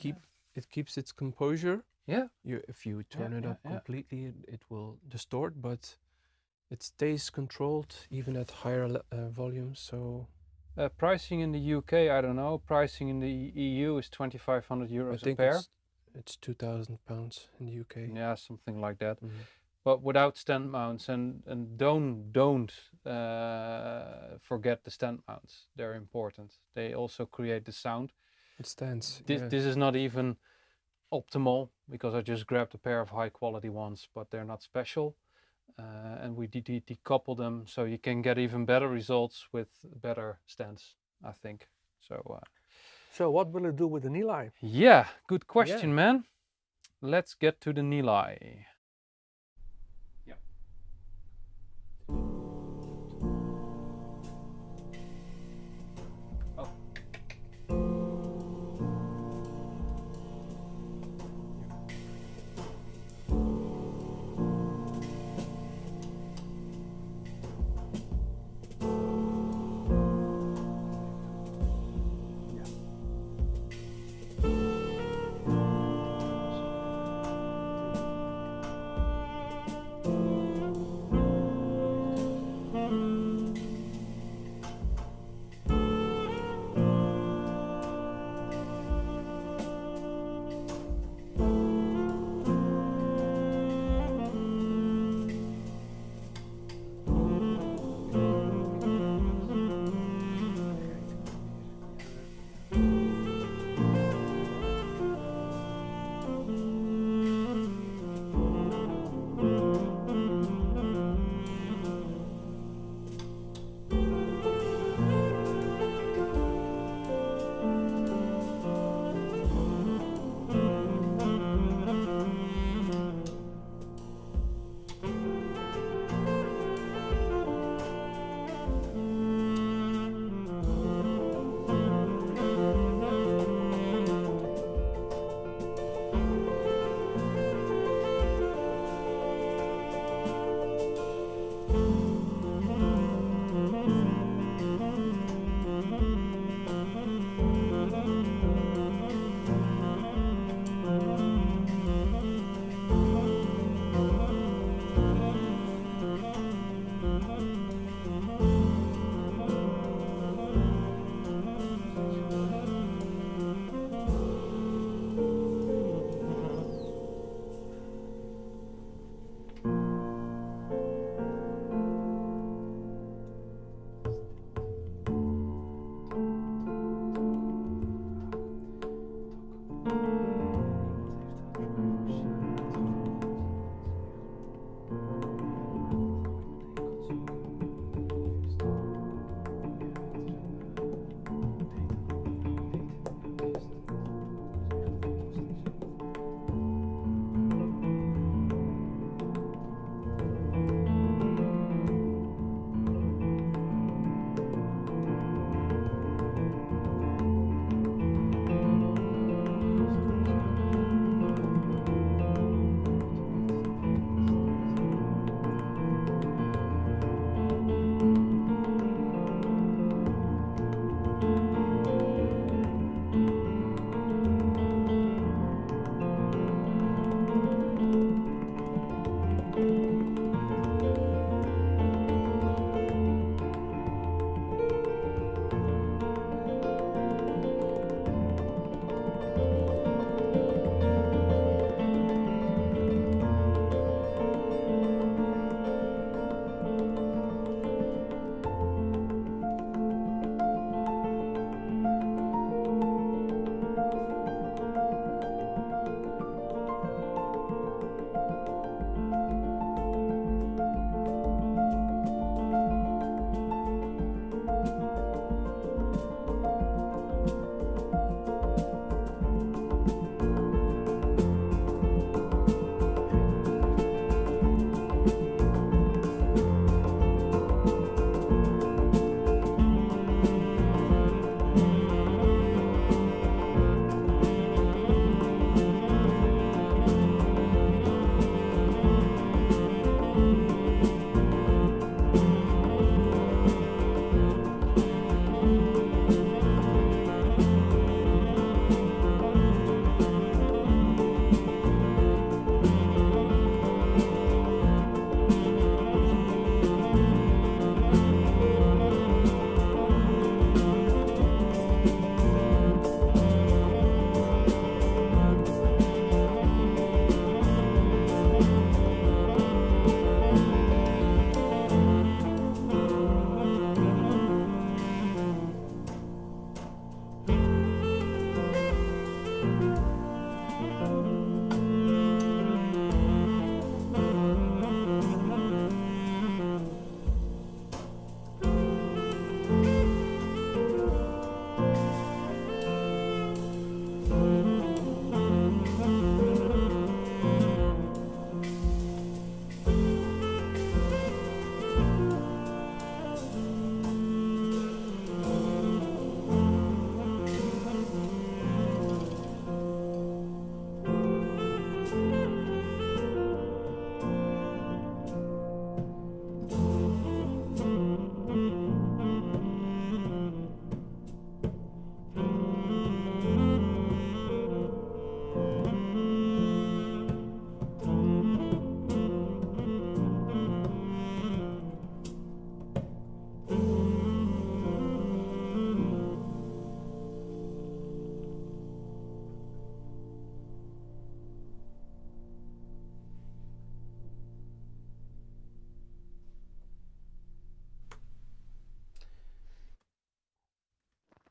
keeps its composure. Yeah. If you turn Yeah, it yeah, up yeah. completely, it will distort, but it stays controlled even at higher volumes. So Pricing in the UK, I don't know. Pricing in the EU is 2,500 I euros a think pair. it's £2,000 in the UK. Yeah, something like that. Mhm. But without stand mounts, and don't forget the stand mounts. They're important. They also create the sound. It stands. This yeah. this is not even optimal, because I just grabbed a pair of high quality ones, but they're not special. And we decouple them, so you can get even better results with better stands, I think. So what will it do with the Nili? Yeah, good question, man. Let's get to the Nili. Yeah. Oh.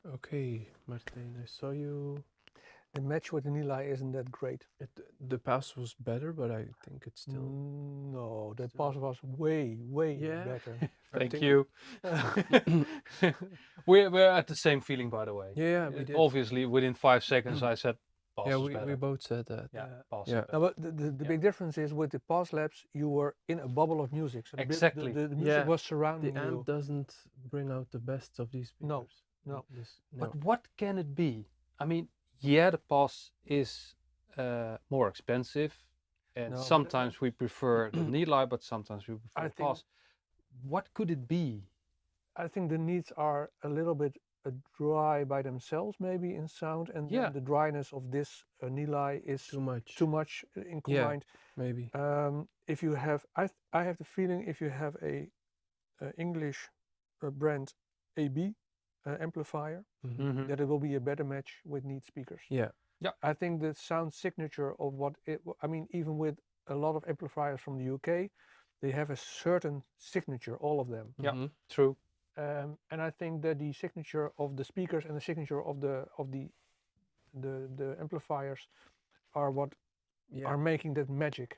Okay, Martijn, I saw you. The match with the Nilai isn't that great. The pass was better, but I think it's still. No, that still- pass was way Yeah. better. Thank think- you. we're at the same feeling, by the way. Yeah, we did. Obviously, within 5 seconds, I said, "Pass Yeah, is we better." both said that. Yeah, Yeah. pass Yeah. is No, better. but the Yeah. big difference is with the pause labs, you were in a bubble of music. So Exactly. The music Yeah. was The surrounding amp you. doesn't bring out the best of these No, speakers. no. But what can it be? I mean, yeah, the pass is more expensive, and No, but- sometimes we prefer the Nilai, but sometimes we prefer I the think- pass. What could it be? I think the needs are a little bit dry by themselves, maybe in sound, and Yeah. then the dryness of this Nilai is Too much. too much in Yeah. combined. Maybe. If you have, I have the feeling if you have a English brand AB amplifier, Mhm. that it will be a better match with Need speakers. Yeah. I think the sound signature of what it, I mean, even with a lot of amplifiers from the UK, they have a certain signature, all of them. Yeah. Mhm. True. And I think that the signature of the speakers and the signature of the amplifiers are what Yeah. are making that magic.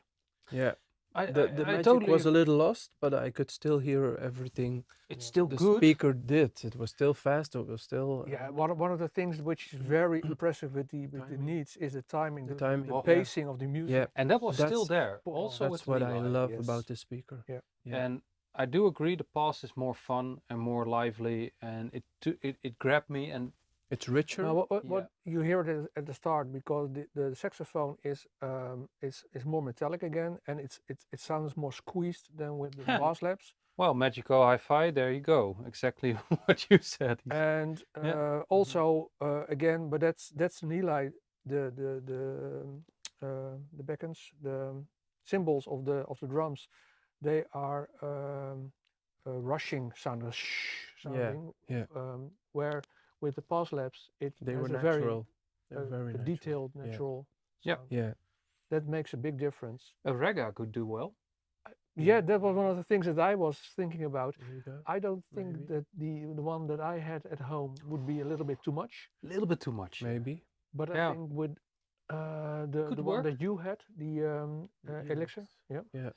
Yeah. I, The I magic totally was a agree. little lost, but I could still hear everything It's still the good. speaker did. It was still fast. It was still. Yeah, one of the things which is very impressive with the Timing. Needs is the timing, The the timing, yeah. pacing of the music. Yeah. And that was still That's- there. Oh, Also with That's what I Nilai. love yes. about the speaker. Yeah. Yeah. And I do agree, the pass is more fun and more lively, and it grabbed me. And It's richer. Now, what Yeah. you hear it at the start because the saxophone is more metallic again, and it sounds more squeezed than with the bass labs. well, Magico Hi-Fi, there you go. Exactly what you said. And Yeah. also again, but that's Nilai, the beckons, the cymbals of the drums, they are rushing sound, sounding. yeah. Where with the pause labs, it They has were a very natural. They're a very natural. detailed, Yeah. natural. Yeah. sound. Yeah. That makes a big difference. A Rega could do well. Yeah, that was one of the things that I was thinking about. Here you go. I don't think Maybe. that the one that I had at home would be a little bit too much, A little bit too much. Maybe. but Yeah. I think with the Could one work. that you had, the The Elixir, yeah, Yeah.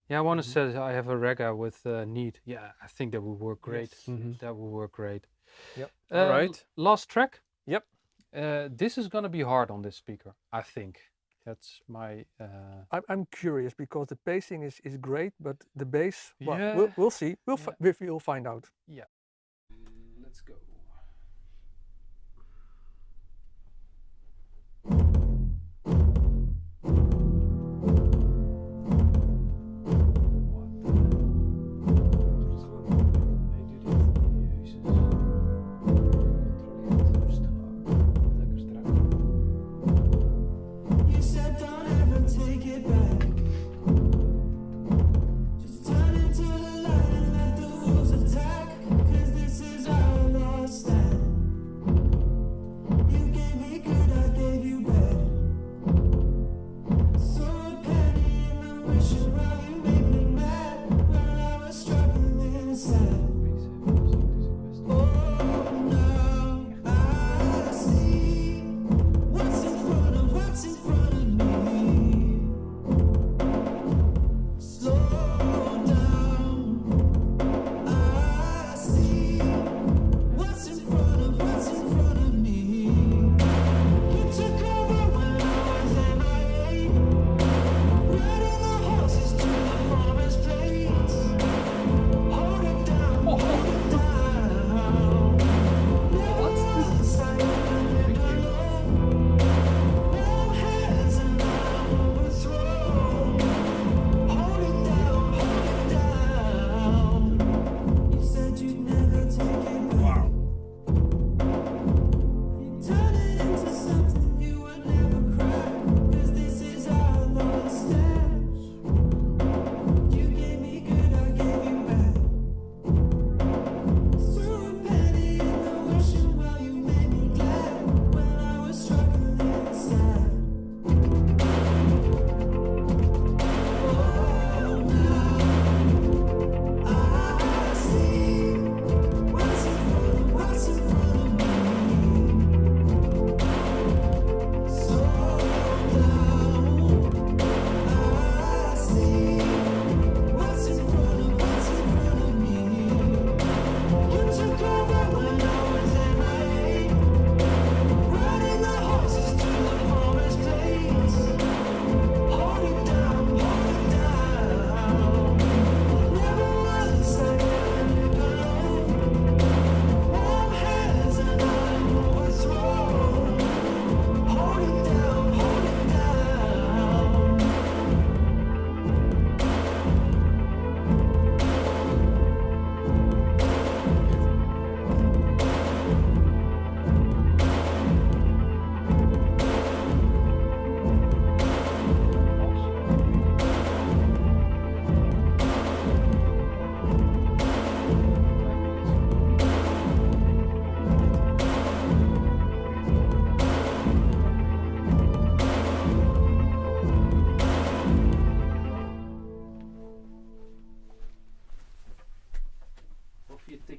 Yeah, I want to Mhm. say I have a Rega with Need. Yeah, I think that would work great. Yes. Mhm. That would work great. Yep. Alright. Last track. Yep. This is gonna be hard on this speaker, I think. That's my. I'm curious because the pacing is great, but the bass, well, Yeah. we'll see. Yeah. We'll find out. Let's go. You said don't ever take it back. Just turn into the light and let the wolves attack.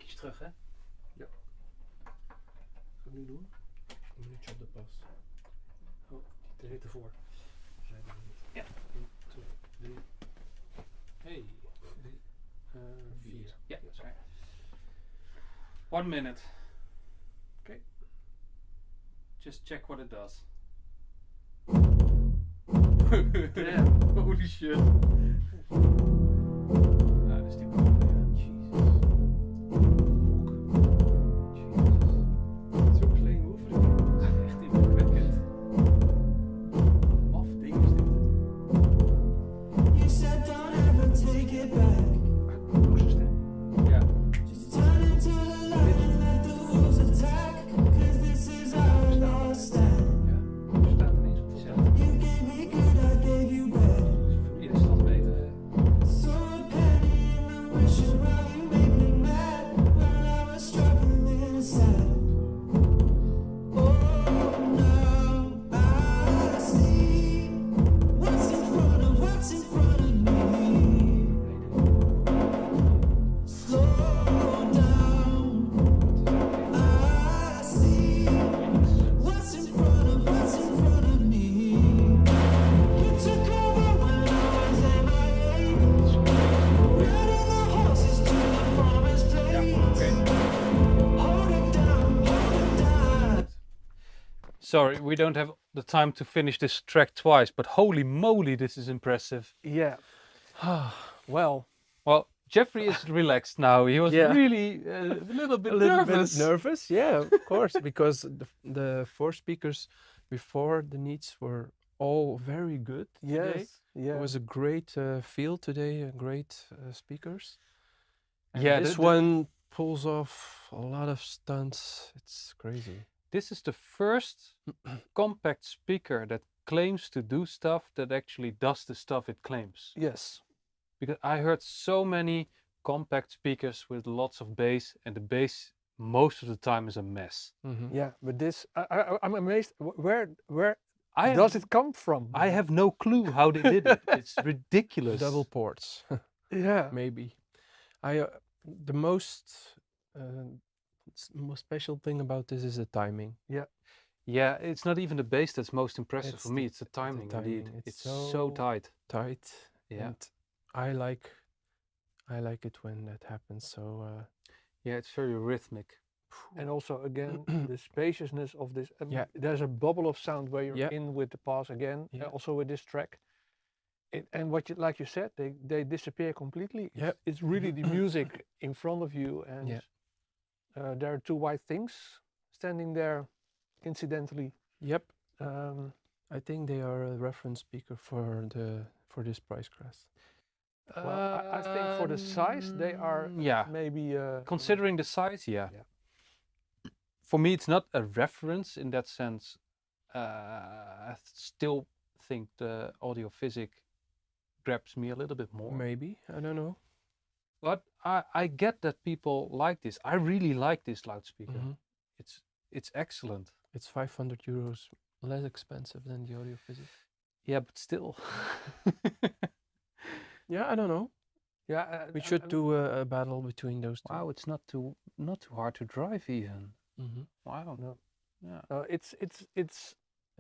Beetje terug, hè? Wat nu doen? Een minuutje op de pas. Oh, die zit ervoor. Ja. 1, 2, 3. Hey. 4. Ja, sorry. 1 minute. Okay. Just check what it does. Damn. Holy shit. Ah, dus die bal weer. Jesus. Jesus. Zo klein hoef ik. Dat is echt indrukwekkend. Maf ding is dit. You said don't ever take it back. Nog zo stem. Ja. Just turn into the light and let the wolves attack. 'Cause this is our last stand. Ja, er staat ineens op de cel. You gave me good, I gave you bad. Hier is dat beter. So a penny in the wishing while you make me mad. While I was struggling inside. Oh, now I see what's in front of me. Slow down. I see what's in front of me. You took over when I was MIA. Riding the horses to the promised place. Hold it down, hold it down. Sorry, we don't have the time to finish this track twice, but holy moly, this is impressive. Yeah. Well, Well, Jeffrey is relaxed now. He was Yeah. really a little bit A little nervous. bit nervous, yeah, of course, because the 4 speakers before the needs were all very good today. yes. Yeah. It was a great field today, great speakers. And Yeah, this the- one pulls off a lot of stunts. It's crazy. This is the first compact speaker that claims to do stuff that actually does the stuff it claims. Yes. Because I heard so many compact speakers with lots of bass, and the bass most of the time is a mess. Mm-hmm. Yeah. But this, I'm amazed. Where I does have, it come from? I have no clue how they did it. It's ridiculous. Double ports, Yeah. maybe. The most most special thing about this is the timing. Yeah, it's not even the bass that's most impressive It's for me. the- It's the timing, indeed. timing. It's It's so tight. Tight. Yeah. And I like it when that happens. So Yeah, it's very rhythmic. And also again the spaciousness of this. Yeah. There's a bubble of sound where you're Yeah. in with the pass again. Yeah. Also with this track. And what you like you said, they disappear completely. Yeah. It's really the music in front of you, and Yeah. there are 2 white things standing there, incidentally. yep, Um, I think they are a reference speaker for this price class. well, I think for the size they are Yeah. maybe. Considering the size, yeah. Yeah. For me, it's not a reference in that sense. I still think the AudioPhysic grabs me a little bit more. Maybe, I don't know. But I get that people like this. I really like this loudspeaker. Mhm. It's excellent. It's 500 euros less expensive than the AudioPhysic. Yeah, but still. Yeah, I don't know. Yeah. We should do a battle between those two. Wow, it's not too hard to drive even. Mm-hmm. Wow. No. Yeah. It's It's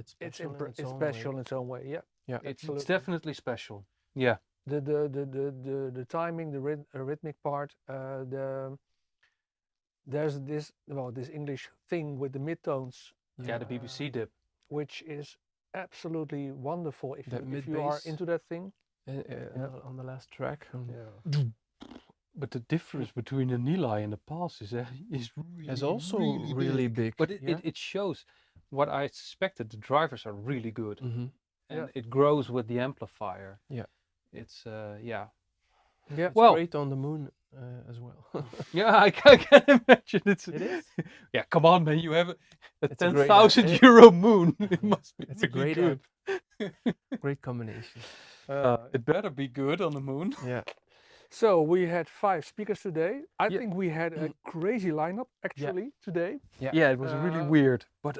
special. in its it's own way. special in its own way. Yeah. Yeah. It's Absolutely. definitely special. Yeah. The timing, the rhythmic part, there's this English thing with the midtones, Yeah, the BBC dip. which is absolutely wonderful if That you are mid-bass. into that thing. On the last track. But the difference between the Nilai and the Pass is really, Is also really big. But it, yeah? it shows what I suspected. The drivers are really good, Mhm. and Yeah. it grows with the amplifier. Yeah. It's yeah. Yeah. It's Well- great on the moon as well. Yeah, I can imagine it's. It is. Yeah, come on, man! You have a It's a great 10,000 idea. euro moon. It must be. It's a really great good. Great combination. It better be good on the moon. Yeah. So we had 5 speakers today. I Yeah. think we had a crazy lineup actually today. Yeah, it was really weird, but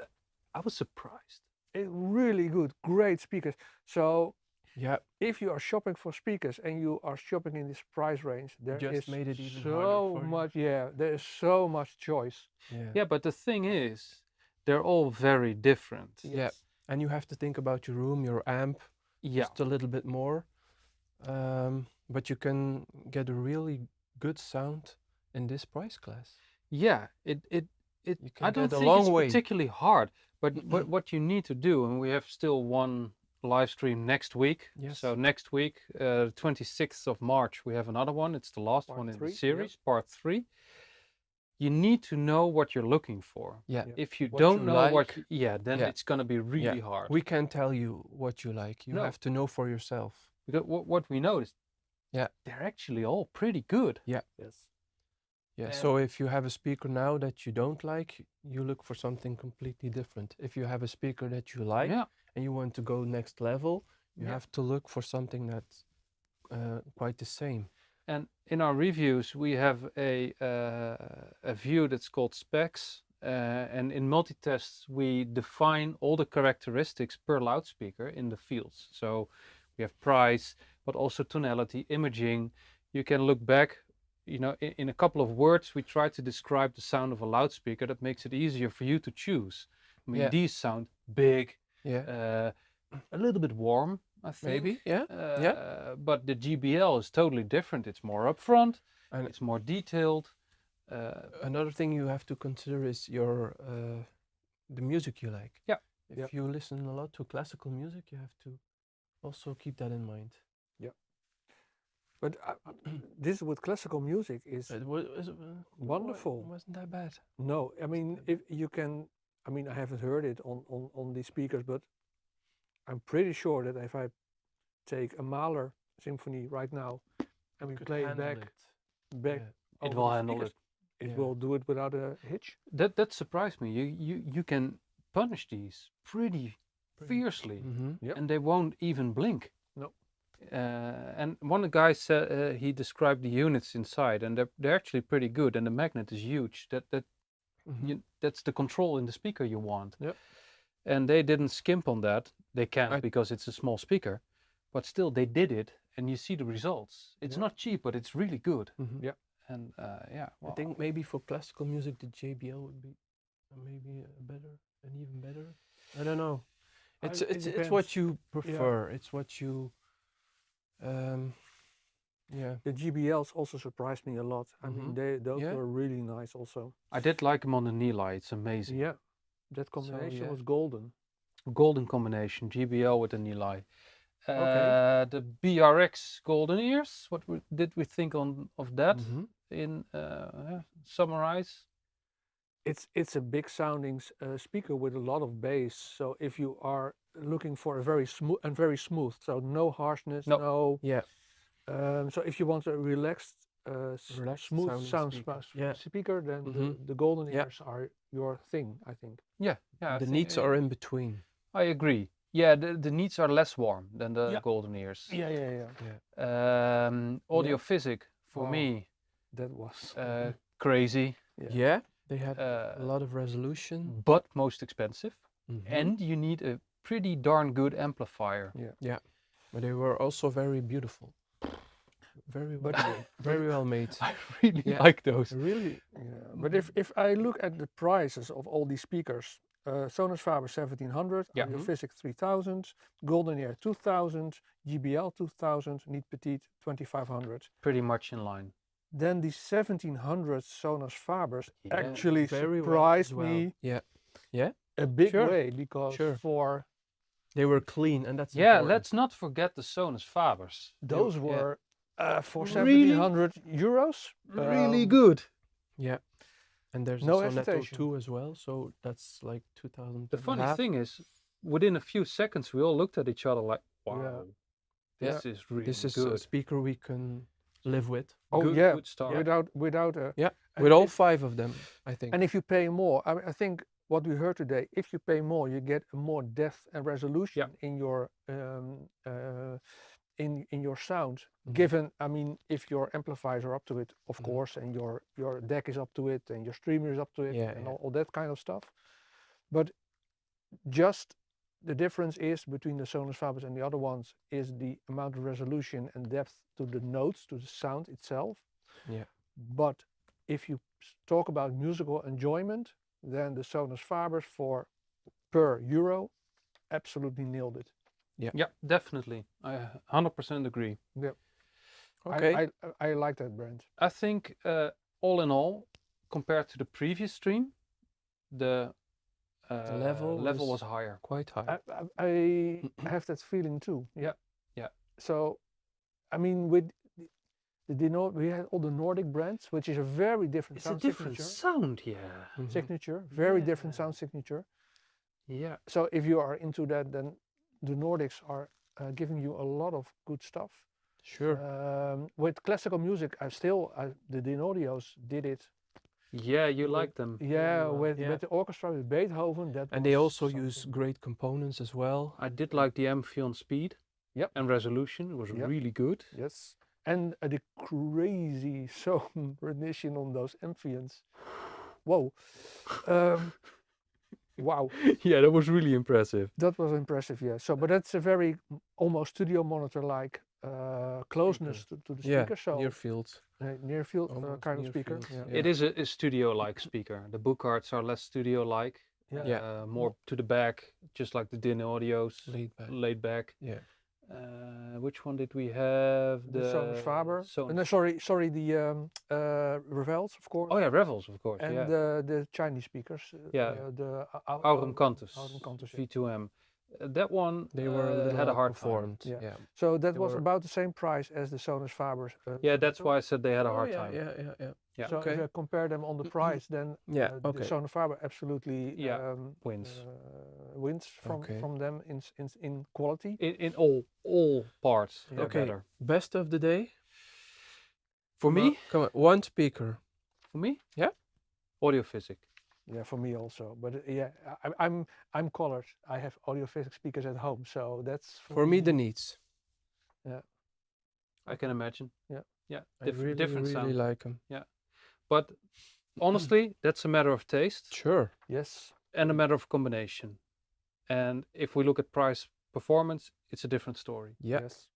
I was surprised. Really good, great speakers. So Yeah, If you are shopping for speakers and you are shopping in this price range, there just is made it even harder so for you. much. Yeah, there is so much choice. Yeah. Yeah, but the thing is, they're all very different. Yeah. And you have to think about your room, your amp, Yeah. just a little bit more. But you can get a really good sound in this price class. Yeah, it You can I don't get a think long it's way. particularly hard, but what you need to do, and we have still one live stream next week. Yes. So next week, 26th of March, we have another one. It's the last Part one in three, the yep. series, part 3. You need to know what you're looking for. Yeah. Yeah. If you What don't you know what, like. yeah, then Yeah. it's gonna be really hard. We can't tell you what you like. You No. have to know for yourself. Because what we noticed, Yeah. they're actually all pretty good. Yes. Yeah. And- So if you have a speaker now that you don't like, you look for something completely different. If you have a speaker that you like Yeah. and you want to go next level, you Yeah. have to look for something that's quite the same. And in our reviews, we have a view that's called specs. And in multitests, we define all the characteristics per loudspeaker in the fields. So we have price, but also tonality, imaging. You can look back, you know, in a couple of words, we try to describe the sound of a loudspeaker that makes it easier for you to choose. I mean, Yeah. these sound big, Yeah. a little bit warm, I think. Maybe. Yeah. But the GBL is totally different. It's more upfront. And It's more detailed. another thing you have to consider is your the music you like. Yeah. If Yep. you listen a lot to classical music, you have to also keep that in mind. But this with classical music is It was Wonderful. Wasn't that bad? no. I mean, if you can, I mean, I haven't heard it on these speakers, but I'm pretty sure that if I take a Mahler symphony right now and we Could play it handle back, it. back, Yeah. It over will the handle speakers, it. it Yeah. will do it without a hitch. That surprised me. You can punish these pretty fiercely, Yep. and they won't even blink. No. And one guy said he described the units inside, and they're actually pretty good. And the magnet is huge. That's the control in the speaker you want. Yep. And they didn't skimp on that. They can't I- because it's a small speaker, but still they did it, and you see the results. It's Yeah. not cheap, but it's really good. Yeah. And yeah, I think maybe for classical music the JBL would be maybe an even better. I don't know. It's it it's depends. what you prefer. It's what you yeah. The GBLs also surprised me a lot. I mean, those Yeah. were really nice also. I did like them on the Nili. It's amazing. Yeah, that combination yeah. was golden. Golden combination, GBL with the Nili. Okay. The BRX GoldenEars. What did we think of that? Mhm. In summarize. It's a big sounding speaker with a lot of bass. So if you are looking for a very smooth, so no harshness, No. no. Yeah. So if you want a relaxed, Relaxed smooth sounding sound speaker. Yeah. speaker, then Mhm. the golden Yeah. ears are your thing, I think. Yeah, I The thi- needs are in between. I agree. Yeah, the needs are less warm than the Yeah. GoldenEars. Yeah. AudioPhysic for Oh. me That was. crazy, Yeah. They had Uh, a lot of resolution. but most expensive, Mhm. and you need a pretty darn good amplifier. But they were also very beautiful. Very well But- made. Very well made. I really Yeah. like those. Really? Yeah. But if I look at the prices of all these speakers, Sonus Faber 1700, Yeah. AudioPhysic 3000, GoldenEar 2000, GBL 2000, Need Petite 2500. Pretty much in line. Then the 1700 Sonus Fabers Yeah, actually very well surprised as well. me Yeah. a big Sure. way because Sure. for They were clean, and that's Yeah, important. let's not forget the Sonus Fabers. those yeah. were for Really? 1700 euros. Good. Yeah. And there's No a Sonetto hesitation. 2 as well, so that's like 2000. The and a funny half. thing is, within a few seconds, we all looked at each other like, "Wow, Yeah. this is really This is good." a speaker we can live with. Oh good, yeah, good start. without a. Yeah. and With all if- 5 of them, I think. And if you pay more, I think what we heard today, if you pay more, you get a more depth and resolution in your in your sound. Mhm. Given, I mean, if your amplifiers are up to it, of Mhm. course, and your deck is up to it, and your streamer is up to it, Yeah, and yeah. all that kind of stuff. But just the difference is between the Sonus Fabers and the other ones is the amount of resolution and depth to the notes, to the sound itself. Yeah. But if you talk about musical enjoyment, then the Sonus Fabers for per euro absolutely nailed it. Yeah, definitely. I 100% agree. Okay. I like that brand. I think all in all, compared to the previous stream, the level was was higher. Quite high. I have that feeling too. Yeah. So, I mean, with we had all the Nordic brands, which is a very different It's a sound different signature. sound, yeah. Mhm. Signature, very different Yeah. sound signature. Yeah. So if you are into that, then the Nordics are giving you a lot of good stuff. Sure. With classical music, the Dinodios did it. Yeah, you with- like them. Yeah, You, with yeah. the orchestra with Beethoven. That And they was also use something. great components as well. I did like the Amphion speed. Yep. And resolution. It was Yep. really good. Yes, and the crazy sound rendition on those amphions. Whoa. Wow, Yeah, that was really impressive. that was impressive. Yeah. So, but that's a very almost studio monitor like closeness to the Yeah, speaker. So near field. near field Almost kind of near speaker. field, Yeah. yeah. It is a studio-like speaker. The Bookharts are less studio-like. Yeah. Yeah. More to the back, just like the Dinaudios. Laid back. Laid back. Yeah. Which one did we have? The Sonus Faber. Sonus- No, sorry, the Revels, of course. Oh yeah, Revels, of course. And yeah. the Chinese speakers. Yeah. The Aurum Cantus. Aurum Cantus, yeah. V2M. That one They were a little had a hard time. performed. Yeah. Yeah. So that They was were- about the same price as the Sonus Fabers. Yeah, that's why I said they had a Oh, hard yeah, time. yeah. Yeah. So Okay. if I compare them on the price, then Yeah, the okay. Sonus Faber absolutely Yeah, wins. wins from Okay. from them in quality. In all parts, they're Okay. better. Best of the day? For me, Come on, one speaker. Yeah. AudioPhysic. Yeah, for me also. But yeah, I'm colored. I have AudioPhysic speakers at home, so that's For me, the Needs. I can imagine. Yeah. Yeah. I Different really sound. like them. But honestly, that's a matter of taste Sure. Yes. and a matter of combination. And if we look at price performance, it's a different story. Yeah. Yes.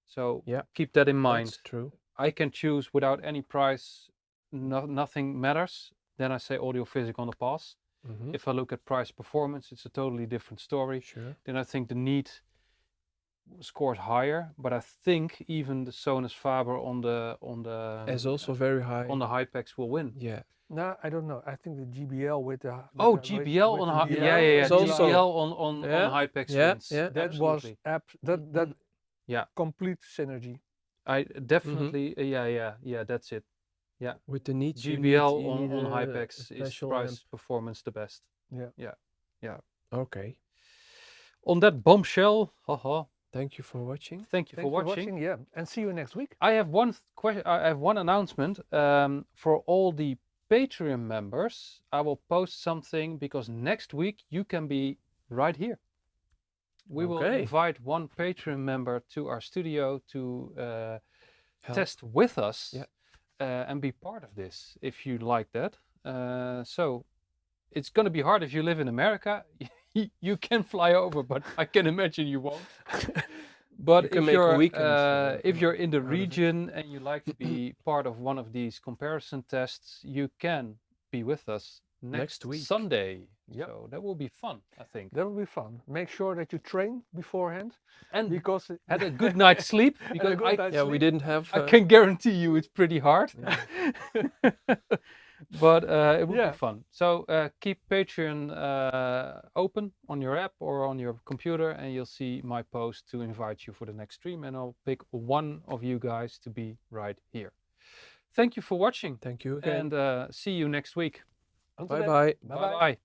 So Yeah. keep that in mind. That's true. I can choose without any price, nothing matters. Then I say AudioPhysic on the pass. Mhm. If I look at price performance, it's a totally different story. Sure. Then I think the Need scores higher, but I think even the Sonus Faber on the Is also very high. on the Hypex will win. Yeah. No, I don't know. I think the GBL with the Oh, with GBL with on the yeah, GBL yeah, yeah. It's also- GBL on Yeah, Hypex yeah, wins. yeah. that Absolutely. was that Yeah. complete synergy. I definitely yeah, that's it. With the Needs. you GBL need- you on need a Hypex is special price performance the best. amp. Okay. On that bombshell, haha. Thank you for watching. Thank you Thanks for watching. Yeah, and see you next week. I have one question. I have one announcement for all the Patreon members. I will post something because next week you can be right here. We will Okay. invite one Patreon member to our studio to Help. test with us Yeah. and be part of this if you like that. So it's going to be hard if you live in America. You can fly over, but I can imagine you won't. But You can if make a you're weekend, if you're in the out of it. region and you like to be part of one of these comparison tests, you can be with us next week. Sunday. Yep. So that will be fun, I think. That will be fun. Make sure that you train beforehand And because had a good night's sleep because good night's Yeah, we sleep. didn't have. I can guarantee you it's pretty hard. Yeah. But it will Yeah. be fun. So keep Patreon open on your app or on your computer, and you'll see my post to invite you for the next stream. And I'll pick one of you guys to be right here. Thank you for watching, Thank you again. and see you next week. Until Bye then, bye. bye-bye. Bye bye.